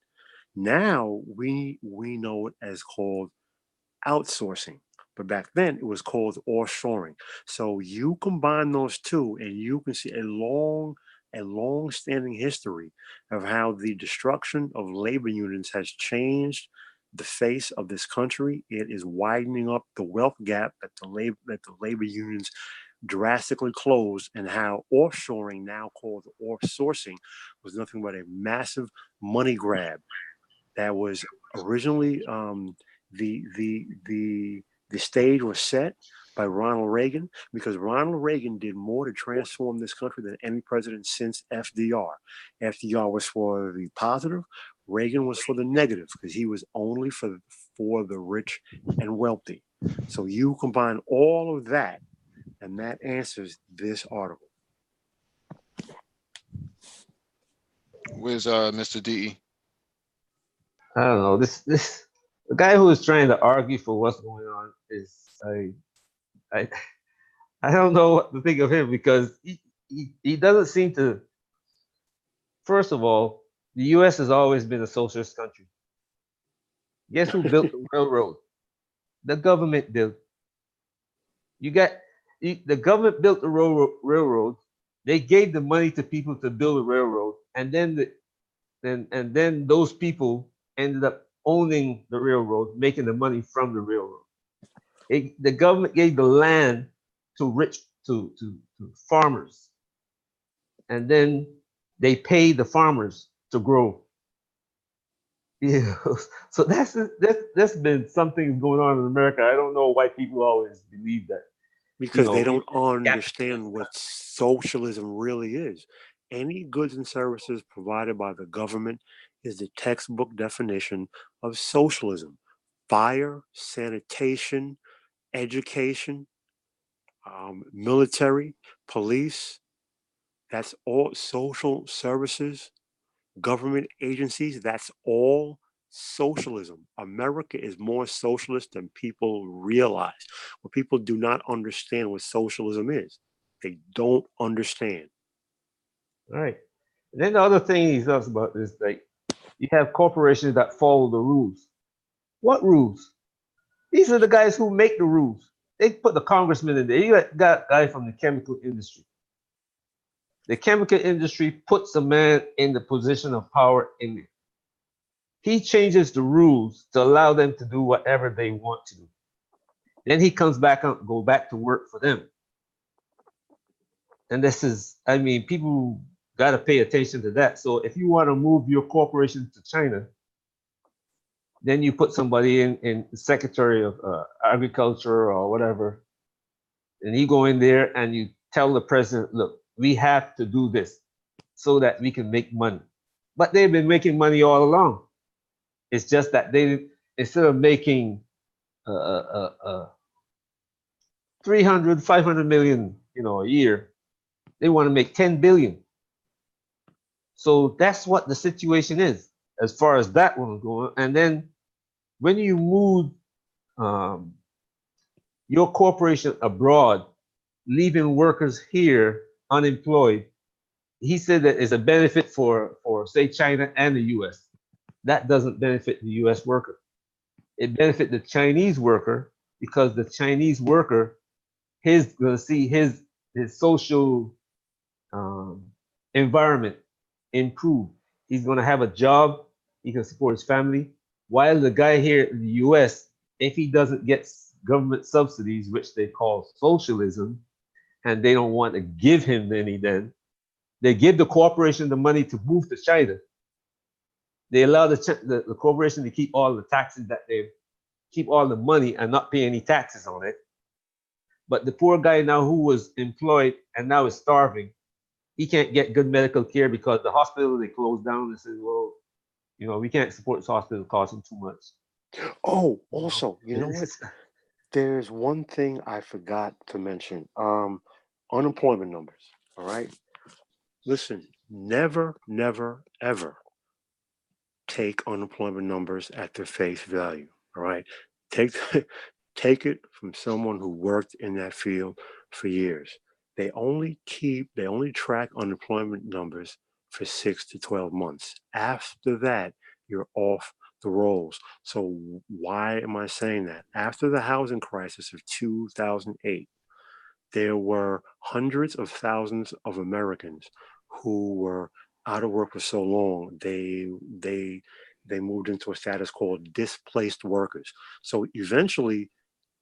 Now we know it as called outsourcing, but back then it was called offshoring. So you combine those two, and you can see a long standing history of how the destruction of labor unions has changed the face of this country. It is widening up the wealth gap that the labor unions drastically closed, and how offshoring, now called offsourcing, was nothing but a massive money grab that was originally the stage was set by Ronald Reagan, because Ronald Reagan did more to transform this country than any president since FDR. FDR was for the positive, Reagan was for the negative, because he was only for the rich and wealthy. So you combine all of that, and that answers this article. Where's Mr. DE? I don't know. This the guy who is trying to argue for what's going on is I I don't know what to think of him, because he doesn't seem to. First of all, the U.S. has always been a socialist country. Guess who built the railroad? The government did. You got the government built the railroad. They gave the money to people to build the railroad, and then those people ended up owning the railroad, making the money from the railroad. The government gave the land to farmers, and then they paid the farmers to grow. Yeah, so that's been something going on in America. I don't know why people always believe that. Because they we- don't understand what socialism really is. Any goods and services provided by the government is the textbook definition of socialism. Fire, sanitation, education, military, police, that's all social services, government agencies, that's all socialism. America is more socialist than people realize. What people do not understand what socialism is. They don't understand. All right. And then the other thing he talks about is like you have corporations that follow the rules. What rules? These are the guys who make the rules. They put the congressman in there. You got a guy from the chemical industry. The chemical industry puts a man in the position of power in there. He changes the rules to allow them to do whatever they want to do. Then he comes back up, go back to work for them. And this is, I mean, people got to pay attention to that. So if you want to move your corporation to China, then you put somebody in the Secretary of Agriculture or whatever, and you go in there and you tell the president, look, we have to do this so that we can make money. But they've been making money all along. It's just that they, instead of making 300, 500 million, a year, they want to make 10 billion. So that's what the situation is as far as that one going. And then when you move your corporation abroad, leaving workers here unemployed, he said that it's a benefit for say China and the US. That doesn't benefit the US worker. It benefits the Chinese worker, because the Chinese worker is going to see his social environment improve. He's going to have a job he can support his family. While the guy here in the US, if he doesn't get government subsidies, which they call socialism, and they don't want to give him any, then they give the corporation the money to move to China. They allow the corporation to keep all the taxes that they keep all the money and not pay any taxes on it. But the poor guy now who was employed and now is starving, he can't get good medical care because the hospital, they closed down and said, well, you know, we can't support this hospital costing too much. Oh, also, you know what? It's- There's one thing I forgot to mention. Unemployment numbers. All right. Listen, never, never, ever take unemployment numbers at their face value. All right. Take take it from someone who worked in that field for years. They only track unemployment numbers for 6 to 12 months. After that, you're off the rolls. So why am I saying that? After the housing crisis of 2008, there were hundreds of thousands of Americans who were out of work for so long they moved into a status called displaced workers. So eventually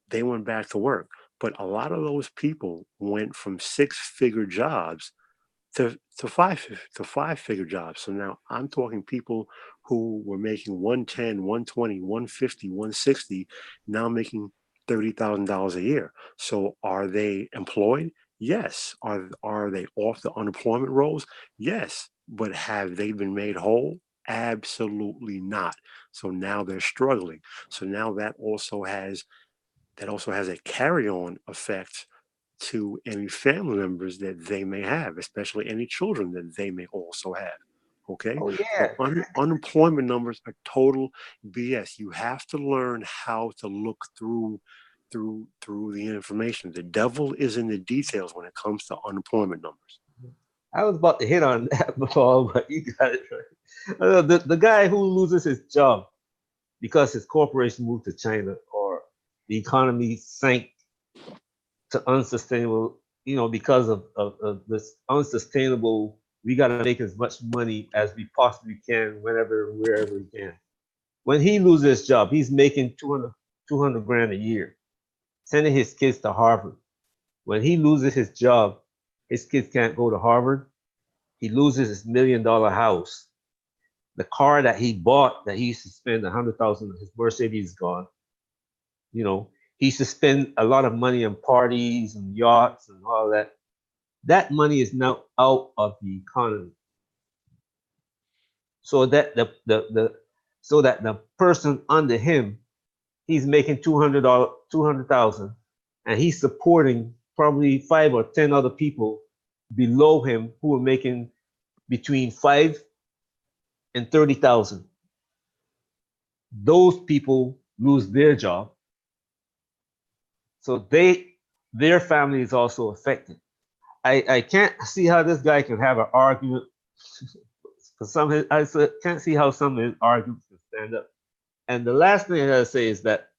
they went back to work, but a lot of those people went from six-figure jobs to five-figure jobs. So now I'm talking people who were making 110, 120, 150, 160, now making $30,000 a year. So are they employed? Yes. Are they off the unemployment rolls? Yes. But have they been made whole? Absolutely not. So now they're struggling. So now that also has a carry-on effect to any family members that they may have, especially any children that they may also have. Okay, oh so yeah. unemployment numbers are total BS. You have to learn how to look through the information. The devil is in the details when it comes to unemployment numbers. I was about to hit on that before, but you got it right. The guy who loses his job because his corporation moved to China or the economy sank to unsustainable, you know, because of this unsustainable, we got to make as much money as we possibly can whenever, wherever we can. When he loses his job, he's making 200 grand a year, sending his kids to Harvard. When he loses his job, his kids can't go to Harvard. He loses his $1 million house. The car that he bought that he used to spend 100,000, his Mercedes is gone. You know, he used to spend a lot of money on parties and yachts and all that. That money is now out of the economy. So that the person under him, he's making $200,000, and he's supporting probably 5 or 10 other people below him who are making between 5 and 30,000. Those people lose their job, so their family is also affected. I can't see how this guy can have an argument. For some, I can't see how some of his arguments can stand up. And the last thing I gotta say is that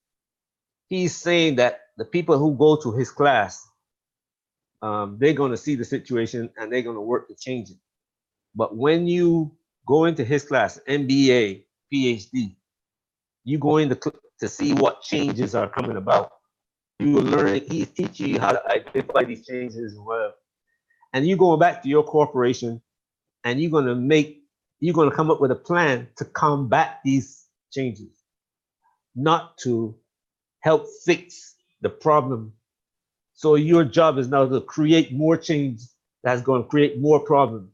he's saying that the people who go to his class, they're gonna see the situation and they're gonna work to change it. But when you go into his class, MBA, PhD, you go in to see what changes are coming about. You will learn. He's teaching you how to identify these changes and whatever. And you going back to your corporation, and you're gonna come up with a plan to combat these changes, not to help fix the problem. So your job is now to create more change that's going to create more problems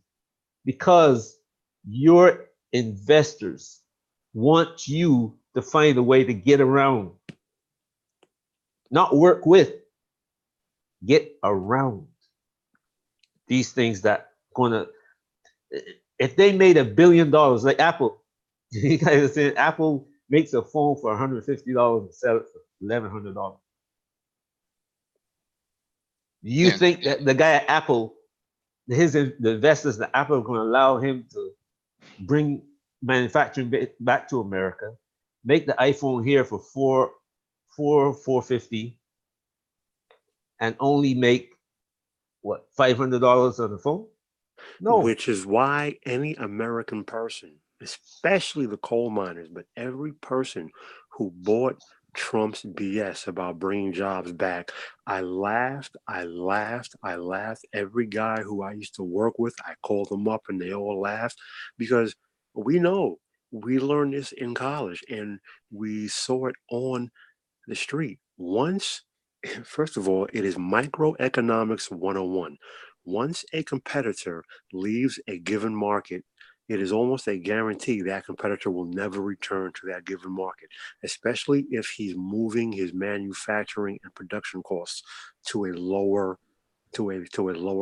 because your investors want you to find a way to get around, not work with, get around these things that gonna, if they made $1 billion like Apple, you guys are saying Apple makes a phone for $150 and sell it for $1,100. You Yeah. think that the guy at Apple, the investors at Apple are going to allow him to bring manufacturing back to America, make the iPhone here for $450, and only make what, $500 on the phone? No. Which is why any American person especially the coal miners, but every person who bought Trump's BS about bringing jobs back. I laughed, I laughed, I laughed. Every guy who I used to work with, I called them up and they all laughed because we know we learned this in college and we saw it on the street. Once, first of all, it is microeconomics 101. Once a competitor leaves a given market, it is almost a guarantee that competitor will never return to that given market, especially if he's moving his manufacturing and production costs to a lower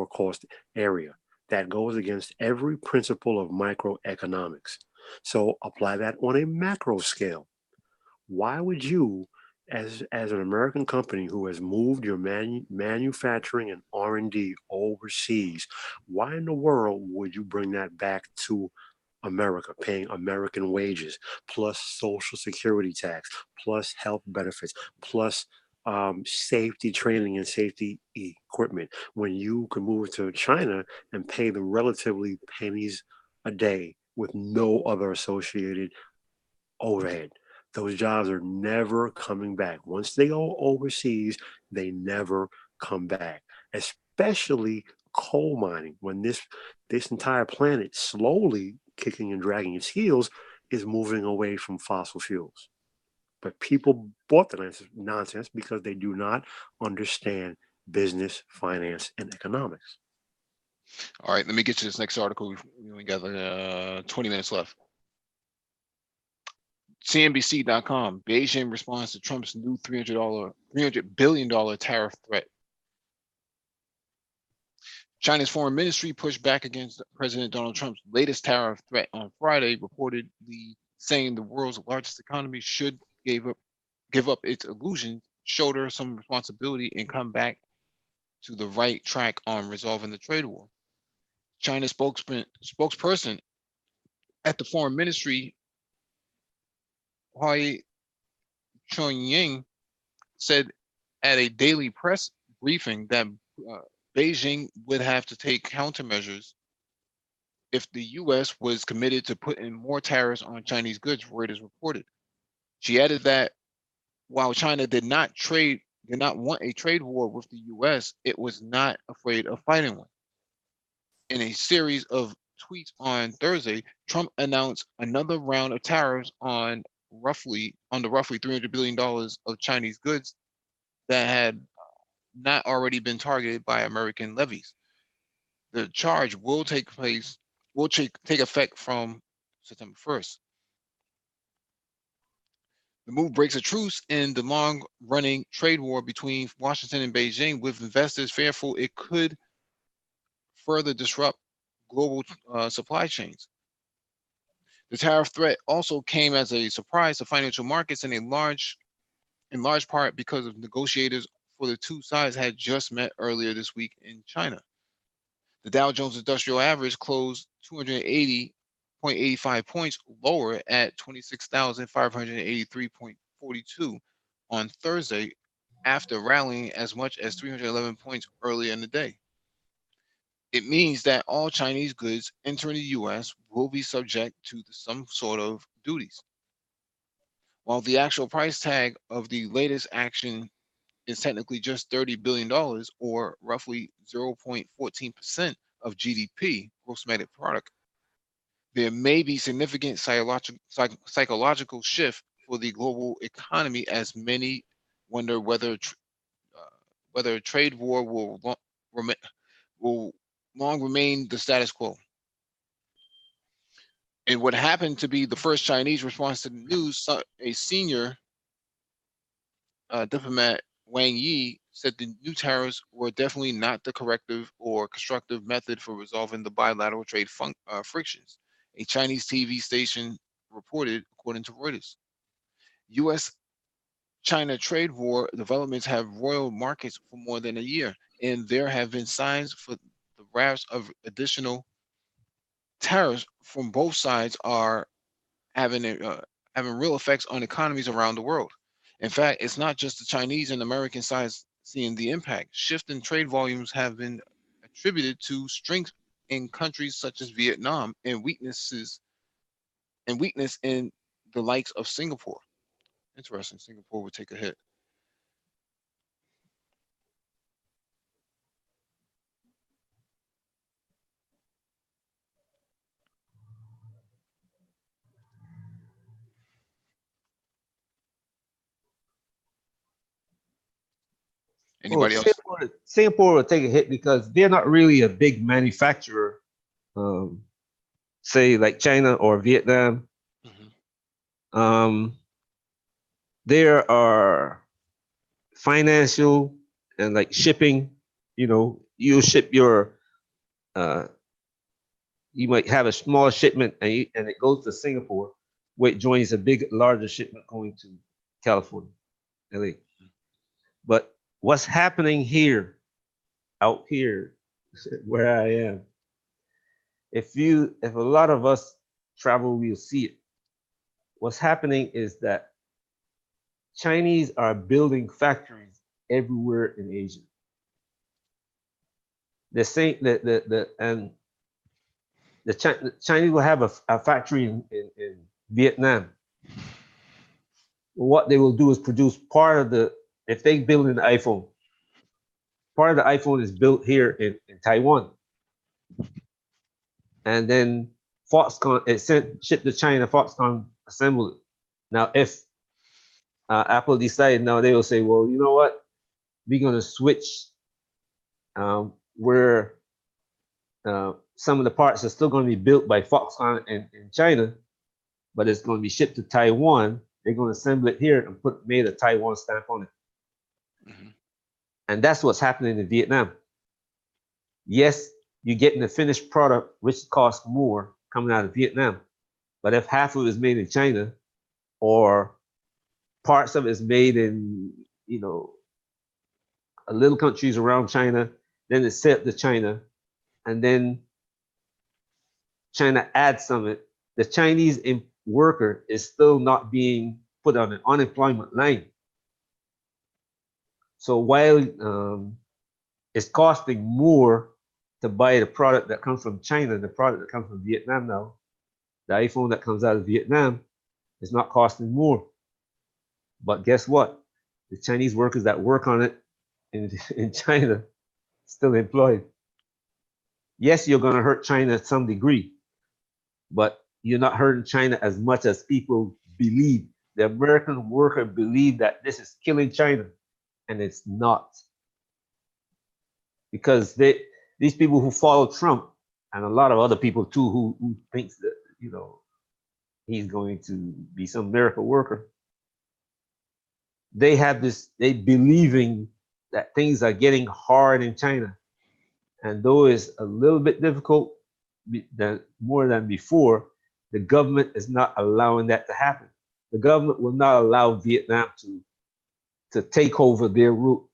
cost area. That goes against every principle of microeconomics. So apply that on a macro scale. Why would you, as an American company who has moved your manufacturing and R&D overseas, why in the world would you bring that back to America, paying American wages, plus Social Security tax, plus health benefits, plus safety training and safety equipment, when you could move to China and pay them relatively pennies a day with no other associated overhead? Those jobs are never coming back. Once they go overseas, they never come back. Especially coal mining, when this entire planet slowly kicking and dragging its heels is moving away from fossil fuels. But people bought the nonsense because they do not understand business, finance, and economics. All right, let me get to this next article. We only got 20 minutes left. CNBC.com, Beijing responds to Trump's new $300 billion tariff threat. China's foreign ministry pushed back against President Donald Trump's latest tariff threat on Friday, reportedly saying the world's largest economy should give up its illusions, shoulder some responsibility, and come back to the right track on resolving the trade war. China's spokesperson at the foreign ministry, Huai Chunying, said at a daily press briefing that Beijing would have to take countermeasures if the U.S. was committed to putting more tariffs on Chinese goods, Reuters reported. She added that while China did not want a trade war with the U.S., it was not afraid of fighting one. In a series of tweets on Thursday, Trump announced another round of tariffs on the roughly $300 billion of Chinese goods that had not already been targeted by American levies. The charge will take effect from September 1st. The move breaks a truce in the long-running trade war between Washington and Beijing, with investors fearful it could further disrupt global supply chains. The tariff threat also came as a surprise to financial markets in large part because of negotiators for the two sides had just met earlier this week in China. The Dow Jones Industrial Average closed 280.85 points lower at 26,583.42 on Thursday, after rallying as much as 311 points earlier in the day. It means that all Chinese goods entering the U.S. will be subject to some sort of duties. While the actual price tag of the latest action is technically just $30 billion, or roughly 0.14% of GDP, gross domestic product, there may be significant psychological shift for the global economy, as many wonder whether a trade war will long remain the status quo. And what happened to be the first Chinese response to the news, a senior diplomat, Wang Yi, said the new tariffs were definitely not the corrective or constructive method for resolving the bilateral trade frictions, a Chinese TV station reported, according to Reuters. U.S.-China trade war developments have roiled markets for more than a year, and there have been signs for the rafts of additional tariffs from both sides are having real effects on economies around the world. In fact, it's not just the Chinese and American sides seeing the impact. Shift in trade volumes have been attributed to strength in countries such as Vietnam and weaknesses and weakness in the likes of Singapore. Interesting. Singapore would take a hit. Well, Anybody else? Singapore will take a hit because they're not really a big manufacturer, um, say like China or Vietnam. Mhm. There are financial and like shipping. You know, you ship your, uh, you might have a small shipment and it goes to Singapore, where it joins a big, larger shipment going to California, LA. But what's happening here, out here, where I am, if a lot of us travel, we'll see it. What's happening is that Chinese are building factories everywhere in Asia. The same the and the Chinese will have a factory in Vietnam. What they will do is produce part of the, if they build an iPhone, part of the iPhone is built here in Taiwan. And then Foxconn, it sent shipped to China, Foxconn assembled it. Now, if Apple decided now, they will say, well, you know what? We're going to switch where some of the parts are still going to be built by Foxconn in China, but it's going to be shipped to Taiwan. They're going to assemble it here and made a Taiwan stamp on it. Mhm. And that's what's happening in Vietnam. Yes, you're getting a finished product, which costs more coming out of Vietnam. But if half of it is made in China, or parts of it is made in, little countries around China, then it's sent to China, and then China adds some of it, the Chinese worker is still not being put on an unemployment line. So while it's costing more to buy the product that comes from China, the product that comes from Vietnam now, the iPhone that comes out of Vietnam is not costing more. But guess what? The Chinese workers that work on it in China still employed. Yes, you're going to hurt China to some degree, but you're not hurting China as much as people believe. The American worker believe that this is killing China, and it's not. Because these people who follow Trump, and a lot of other people too, who thinks that he's going to be some miracle worker, they have this, they believing that things are getting hard in China, and though it's a little bit difficult more than before, the government is not allowing that to happen. The government will not allow Vietnam to take over their route.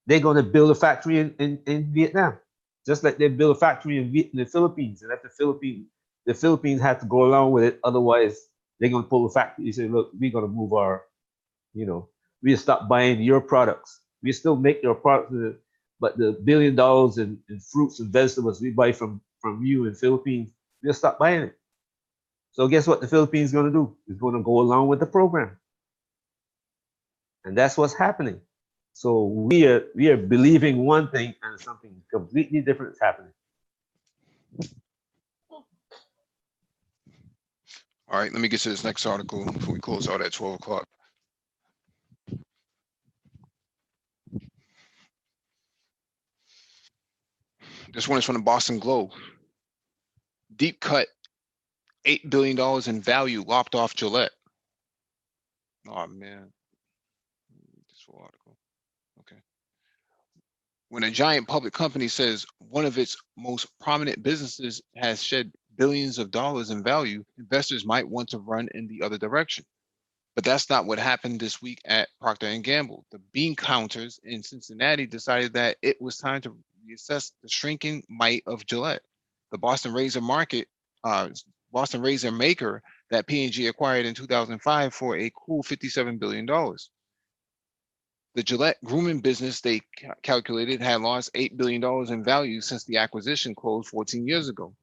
They're going to build a factory in Vietnam, just like they build a factory in the Philippines. And if the Philippines have to go along with it, otherwise they're going to pull the factory. You say, look, we're going to move our, we stop buying your products. We still make your products, but the $1 billion in fruits and vegetables we buy from you in Philippines, we'll stop buying it. So guess what the Philippines is going to do? It's going to go along with the program. And that's what's happening. So we are believing one thing and something completely different is happening. All right, let me get to this next article before we close out at 12 o'clock. This one is from the Boston Globe. Deep cut, $8 billion in value lopped off Gillette. Oh man, this full article. Okay. When a giant public company says one of its most prominent businesses has shed billions of dollars in value, investors might want to run in the other direction. But that's not what happened this week at Procter & Gamble. The bean counters in Cincinnati decided that it was time to reassess the shrinking might of Gillette, the Boston razor maker that P&G acquired in 2005 for a cool $57 billion. The Gillette grooming business, they calculated, had lost $8 billion in value since the acquisition closed 14 years ago.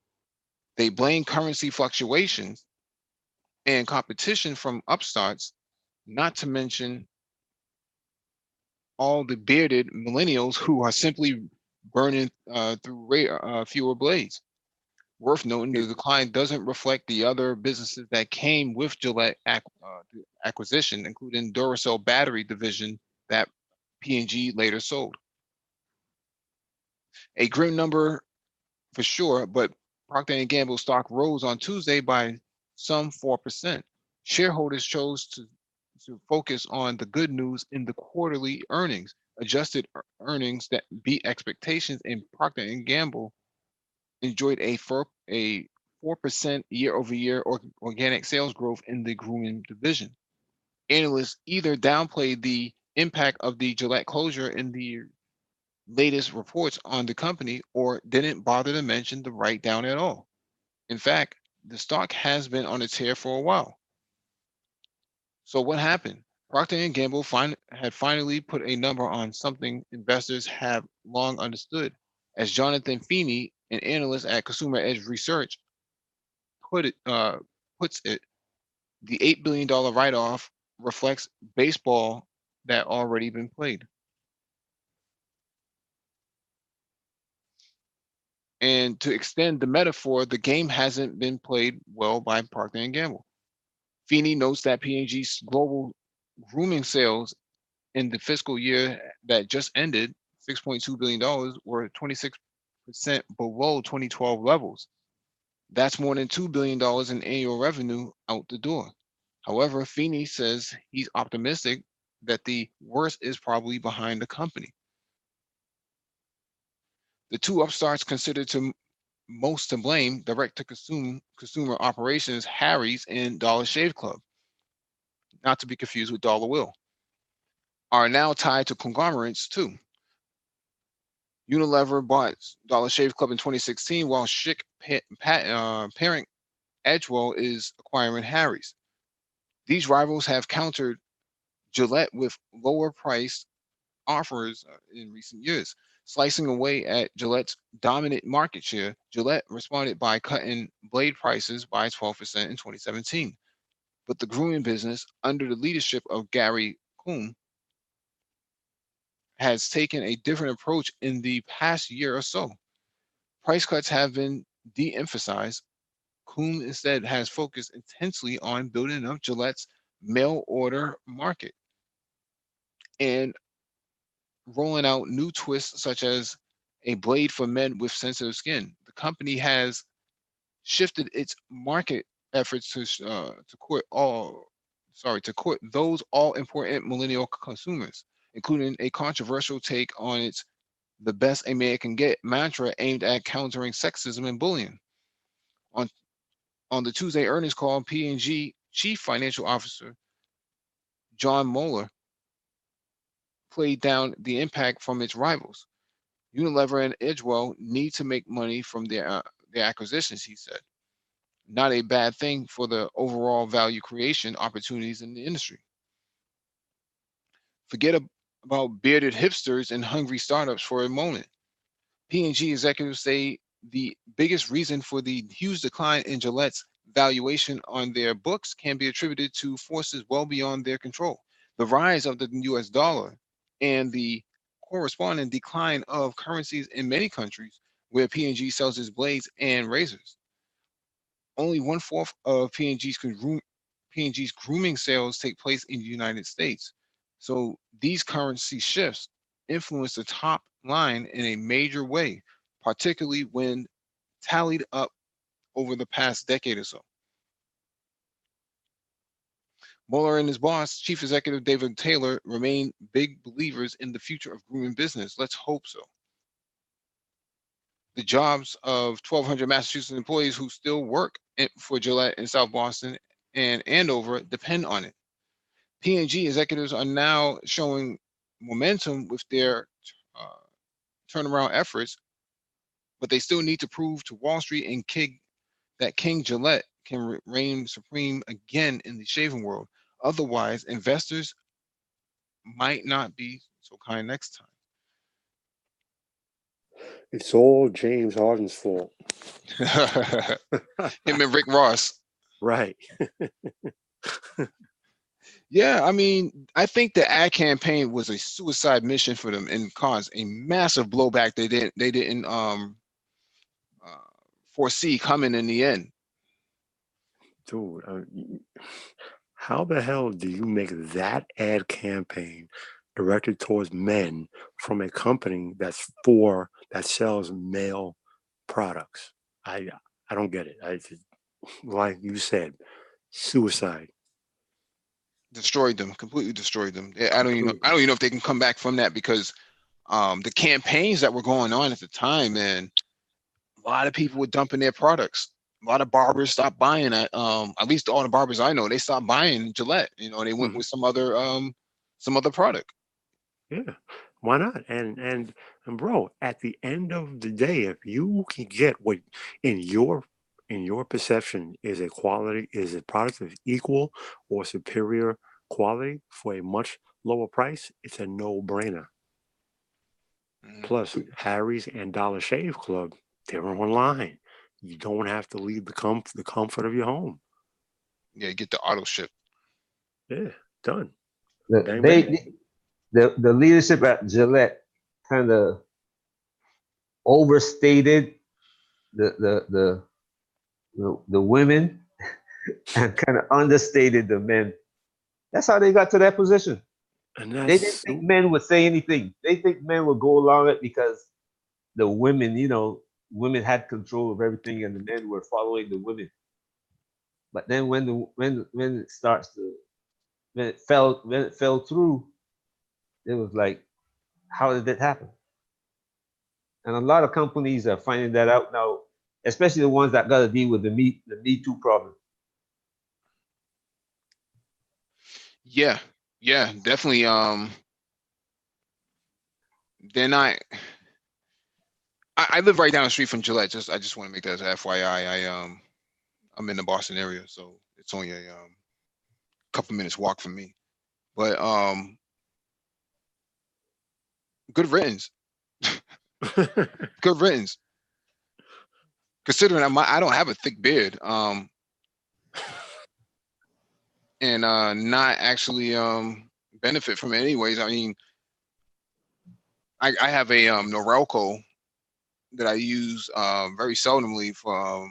They blame currency fluctuations and competition from upstarts, not to mention all the bearded millennials who are simply burning through fewer blades. Worth noting, the decline doesn't reflect the other businesses that came with Gillette acquisition, including Duracell battery division that P&G later sold. A grim number for sure, but Procter & Gamble stock rose on Tuesday by some 4%. Shareholders chose to focus on the good news in the quarterly earnings, adjusted earnings that beat expectations, and Procter & Gamble enjoyed a 4% year-over-year organic sales growth in the grooming division. Analysts either downplayed the impact of the Gillette closure in the latest reports on the company or didn't bother to mention the write down at all. In fact, the stock has been on a tear for a while. So what happened? Procter & Gamble had finally put a number on something investors have long understood. As Jonathan Feeney, an analyst at Consumer Edge Research, puts it, the $8 billion write-off reflects baseball that already been played. And to extend the metaphor, the game hasn't been played well by Procter & Gamble. Feeney notes that P&G's global grooming sales in the fiscal year that just ended, $6.2 billion, were 26% below 2012 levels. That's more than $2 billion in annual revenue out the door. However, Feeney says he's optimistic that the worst is probably behind the company. The two upstarts considered to most to blame, direct-to-consumer operations, Harry's and Dollar Shave Club, not to be confused with Dollar Will, are now tied to conglomerates too. Unilever bought Dollar Shave Club in 2016, while Schick parent Edgewell is acquiring Harry's. These rivals have countered Gillette with lower priced offers in recent years. Slicing away at Gillette's dominant market share, Gillette responded by cutting blade prices by 12% in 2017. But the grooming business, under the leadership of Gary Kuhn, has taken a different approach in the past year or so. Price cuts have been de-emphasized. Kuhn instead has focused intensely on building up Gillette's mail order market and rolling out new twists such as a blade for men with sensitive skin. The company has shifted its market efforts to court those all important millennial consumers, including a controversial take on its "the best a man can get" mantra aimed at countering sexism and bullying. On on the Tuesday earnings call, P&G Chief Financial Officer John Moeller played down the impact from its rivals. Unilever and Edgewell need to make money from their acquisitions, he said. Not a bad thing for the overall value creation opportunities in the industry. Forget about bearded hipsters and hungry startups for a moment. P&G executives say the biggest reason for the huge decline in Gillette's valuation on their books can be attributed to forces well beyond their control. The rise of the US dollar and the corresponding decline of currencies in many countries where P&G sells its blades and razors. Only 1/4 of P&G's grooming sales take place in the United States. So these currency shifts influence the top line in a major way, particularly when tallied up over the past decade or so. Mueller and his boss, Chief Executive David Taylor, remain big believers in the future of grooming business. Let's hope so. The jobs of 1,200 Massachusetts employees who still work for Gillette in South Boston and Andover depend on it. P&G executives are now showing momentum with their turnaround efforts, but they still need to prove to Wall Street and that King Gillette can reign supreme again in the shaving world. Otherwise, investors might not be so kind next time. It's all James Harden's fault. Him and Rick Ross. Right. Yeah, I mean, I think the ad campaign was a suicide mission for them and caused a massive blowback they didn't foresee coming in the end. Dude, how the hell do you make that ad campaign directed towards men from a company that sells male products? I don't get it. Like you said, suicide. Destroyed them, completely destroyed them. I don't even Completely. know if they can come back from that because the campaigns that were going on at the time, man, a lot of people were dumping their products. A lot of barbers stopped buying at least all the barbers I know, they stopped buying Gillette. They went with some other product. Yeah, why not? And bro, at the end of the day, if you can get what in your perception is a product of equal or superior quality for a much lower price, it's a no-brainer. Plus, Harry's and Dollar Shave Club, they're online. You don't have to leave the comfort of your home. Yeah, get the auto ship. Yeah, done. The, Bang, they, bang. the leadership at Gillette kind of overstated the women and kind of understated the men. That's how they got to that position. And They didn't that's think men would say anything. They think men would go along it because the women, women had control of everything, and the men were following the women. But then when it fell through, it was like, how did that happen? And a lot of companies are finding that out now, especially the ones that got to deal with the Me Too problem. Yeah, definitely. They're not. I live right down the street from Gillette. I just want to make that as an FYI. I'm in the Boston area, so it's only a couple minutes walk from me. But good riddance. Good riddance. Considering I don't have a thick beard, and not actually benefit from it anyways. I mean, I have a Norelco that I use very seldomly for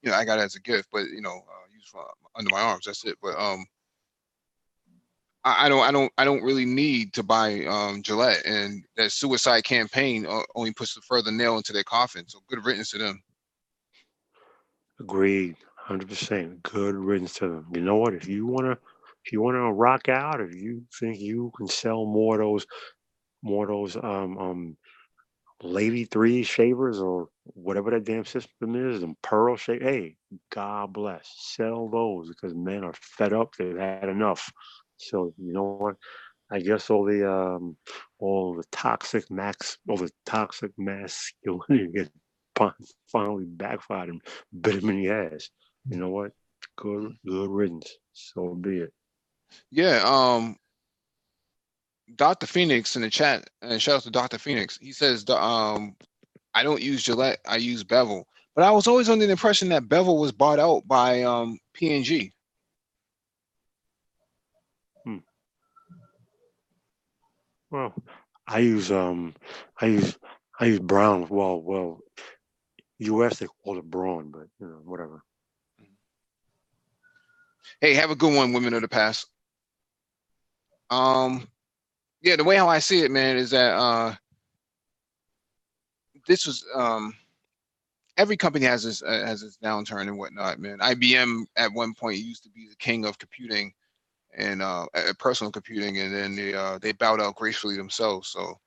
I got it as a gift, but use for under my arms. That's it. But I don't really need to buy Gillette, and that suicide campaign only puts the further nail into their coffin. So good riddance to them. Agreed, 100%. Good riddance to them. You know what? If you wanna rock out, if you think you can sell more of those Lady 3 shavers or whatever that damn system is, and pearl shave, hey, God bless. Sell those because men are fed up. They've had enough. So you know what? I guess all the toxic masculinity gets finally backfired and bit him in the ass. You know what? Good riddance. So be it. Yeah. Dr. Phoenix in the chat, and shout out to Dr. Phoenix. He says I don't use Gillette, I use Bevel. But I was always under the impression that Bevel was bought out by P&G. Well, I use brown. Well, US they call it brawn, but whatever. Hey, have a good one, women of the past. Yeah, the way how I see it, man, is that this was every company has this downturn and whatnot, man. IBM at one point used to be the king of computing and personal computing, and then they bowed out gracefully themselves. So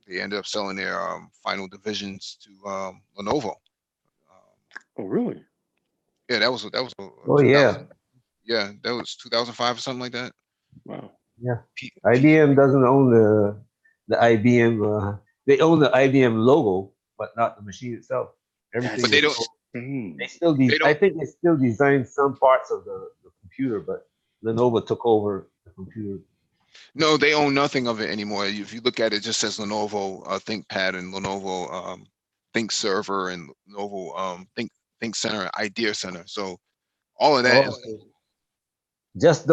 they ended up selling their final divisions to Lenovo. Oh, really? Yeah, that was Oh yeah, yeah, that was 2005 or something like that. Wow. yeah. IBM doesn't own the IBM. They own the IBM logo, but not the machine itself. Everything. But they is don't. They still I think they still design some parts of the computer, but Lenovo took over the computer. No, they own nothing of it anymore. If you look at it, it just says Lenovo ThinkPad and Lenovo Think Server and Lenovo Think Center, Idea Center. So all of that Oh, is okay. Just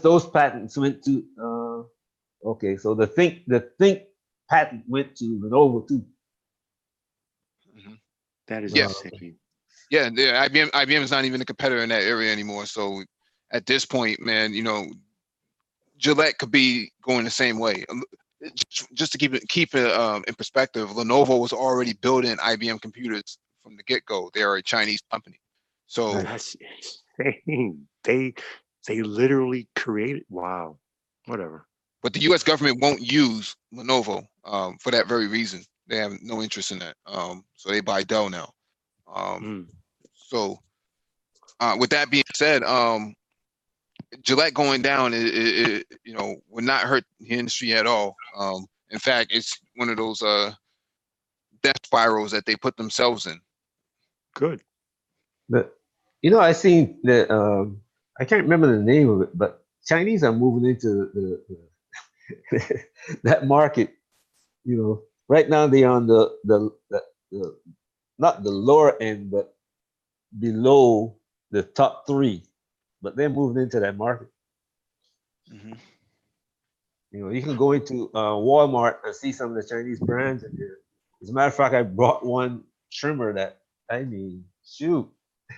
those patents went to okay, so the think patent went to Lenovo too. Mhm. That is Yeah. insane. Yeah, IBM is not even a competitor in that area anymore. So at this point, man, you know, Gillette could be going the same way. Just to keep it in perspective, Lenovo was already building IBM computers from the get-go. They are a Chinese company. So, Right. That's insane. They literally created. Wow. Whatever. but the U.S. government won't use Lenovo for that very reason. They have no interest in that. So they buy Dell now. Um, Mm. so with that being said, Gillette going down, you know, would not hurt the industry at all. In fact, it's one of those death spirals that they put themselves in. Good. But you know, I seen that I can't remember the name of it, but Chinese are moving into that market. You know, right now they're on the not the lower end, but below the top three. But they're moving into that market. Mm-hmm. You know, you can go into Walmart and see some of the Chinese brands in there. As a matter of fact, I brought one trimmer that I mean, shoot,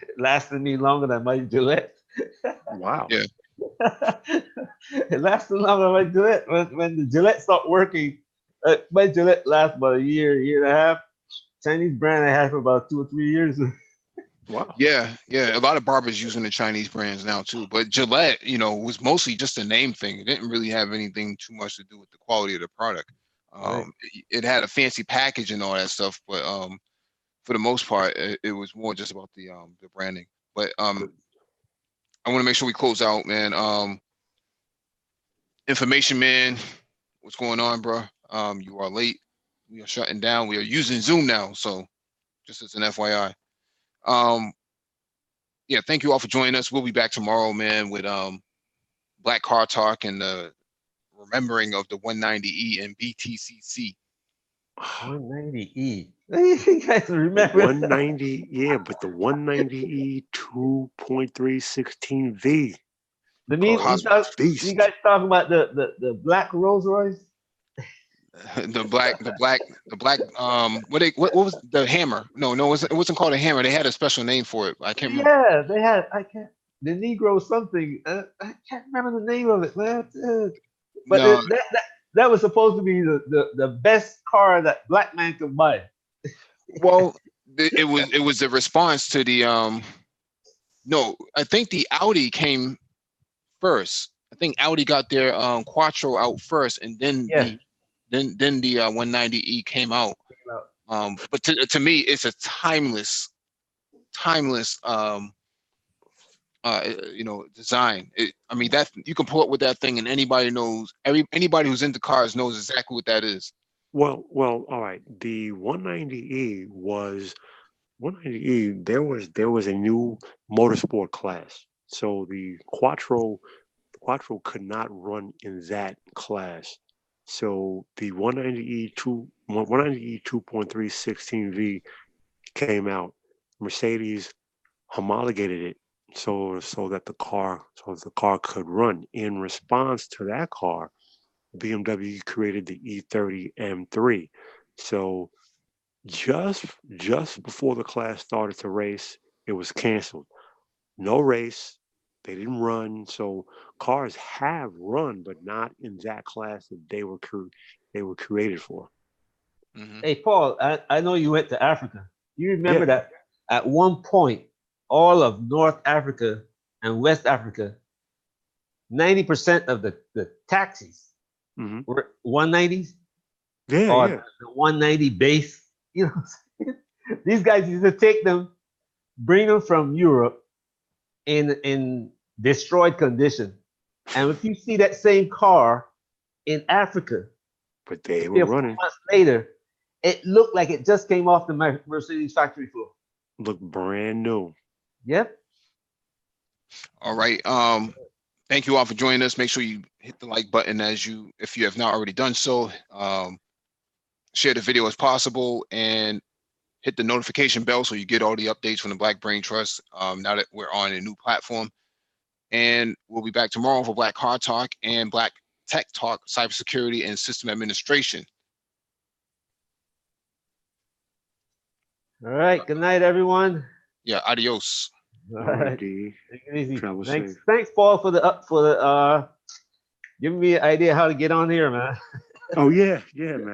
it lasted me longer than my Gillette. Wow. Yeah. It lasted longer than my Gillette. When the Gillette stopped working, my Gillette lasted about a year and a half. Chinese brand I had for about 2 or 3 years. Wow. Yeah, a lot of barbers using the Chinese brands now too. But Gillette, you know, was mostly just a name thing. It didn't really have anything too much to do with the quality of the product. Right. It had a fancy package and all that stuff, but for the most part, it was more just about the branding. But I want to make sure we close out, man. Information man, what's going on, bro? You are late. We are shutting down. We are using Zoom now, so just as an FYI. Yeah, thank you all for joining us. We'll be back tomorrow, man, with Black Car Talk and the remembering of the 190E and BTCC. 190E. You guys The remember? 190, yeah, but the 190E 2.316V. The mean, Cosmos. you Beast. guys talking about the black Rolls Royce? The black what was the hammer? No, it wasn't called a hammer. They had a special name for it. I can't remember. Yeah, they had. I can't. The Negro something. I can't remember the name of it, man. But No, that was supposed to be the best car that black man could buy. well, it was the response to the no, I think the Audi came first. I think Audi got their Quattro out first, and then Yeah. the 190E came out. But to me, it's a timeless you know, design. I mean, that you can pull up with that thing, and anybody knows. Anybody who's into cars knows exactly what that is. Well, all right. The 190E. There was a new motorsport class. So the Quattro could not run in that class. So the 190E 2.316V came out. Mercedes homologated it so that the car could run. In response to that car, BMW created the E30 M3. So just before the class started to race, it was canceled. No race. They didn't run. So cars have run, but not in that class that they were created for. Mm-hmm. Hey, Paul, I know you went to Africa. You remember Yeah. that at one point, all of North Africa and West Africa, 90% of the taxis Hmm. were 190s Yeah, or yeah. the 190 base. You know, these guys used to take them, bring them from Europe in destroyed condition. And if you see that same car in Africa, But they 3 were or 4 running. months later, it looked like it just came off the Mercedes factory floor. Look brand new. Yep. All right. Thank you all for joining us. Make sure you hit the like button if you have not already done so. Share the video as possible and hit the notification bell so you get all the updates from the Black Brain Trust now that we're on a new platform. And we'll be back tomorrow for Black Hard Talk and Black Tech Talk, Cybersecurity and System Administration. All right. Good night, everyone. Yeah, adios. All All right, right. D. Take it easy. Travel Thanks, safe. thanks, Paul, for the giving me an idea how to get on here, man. Oh yeah, man.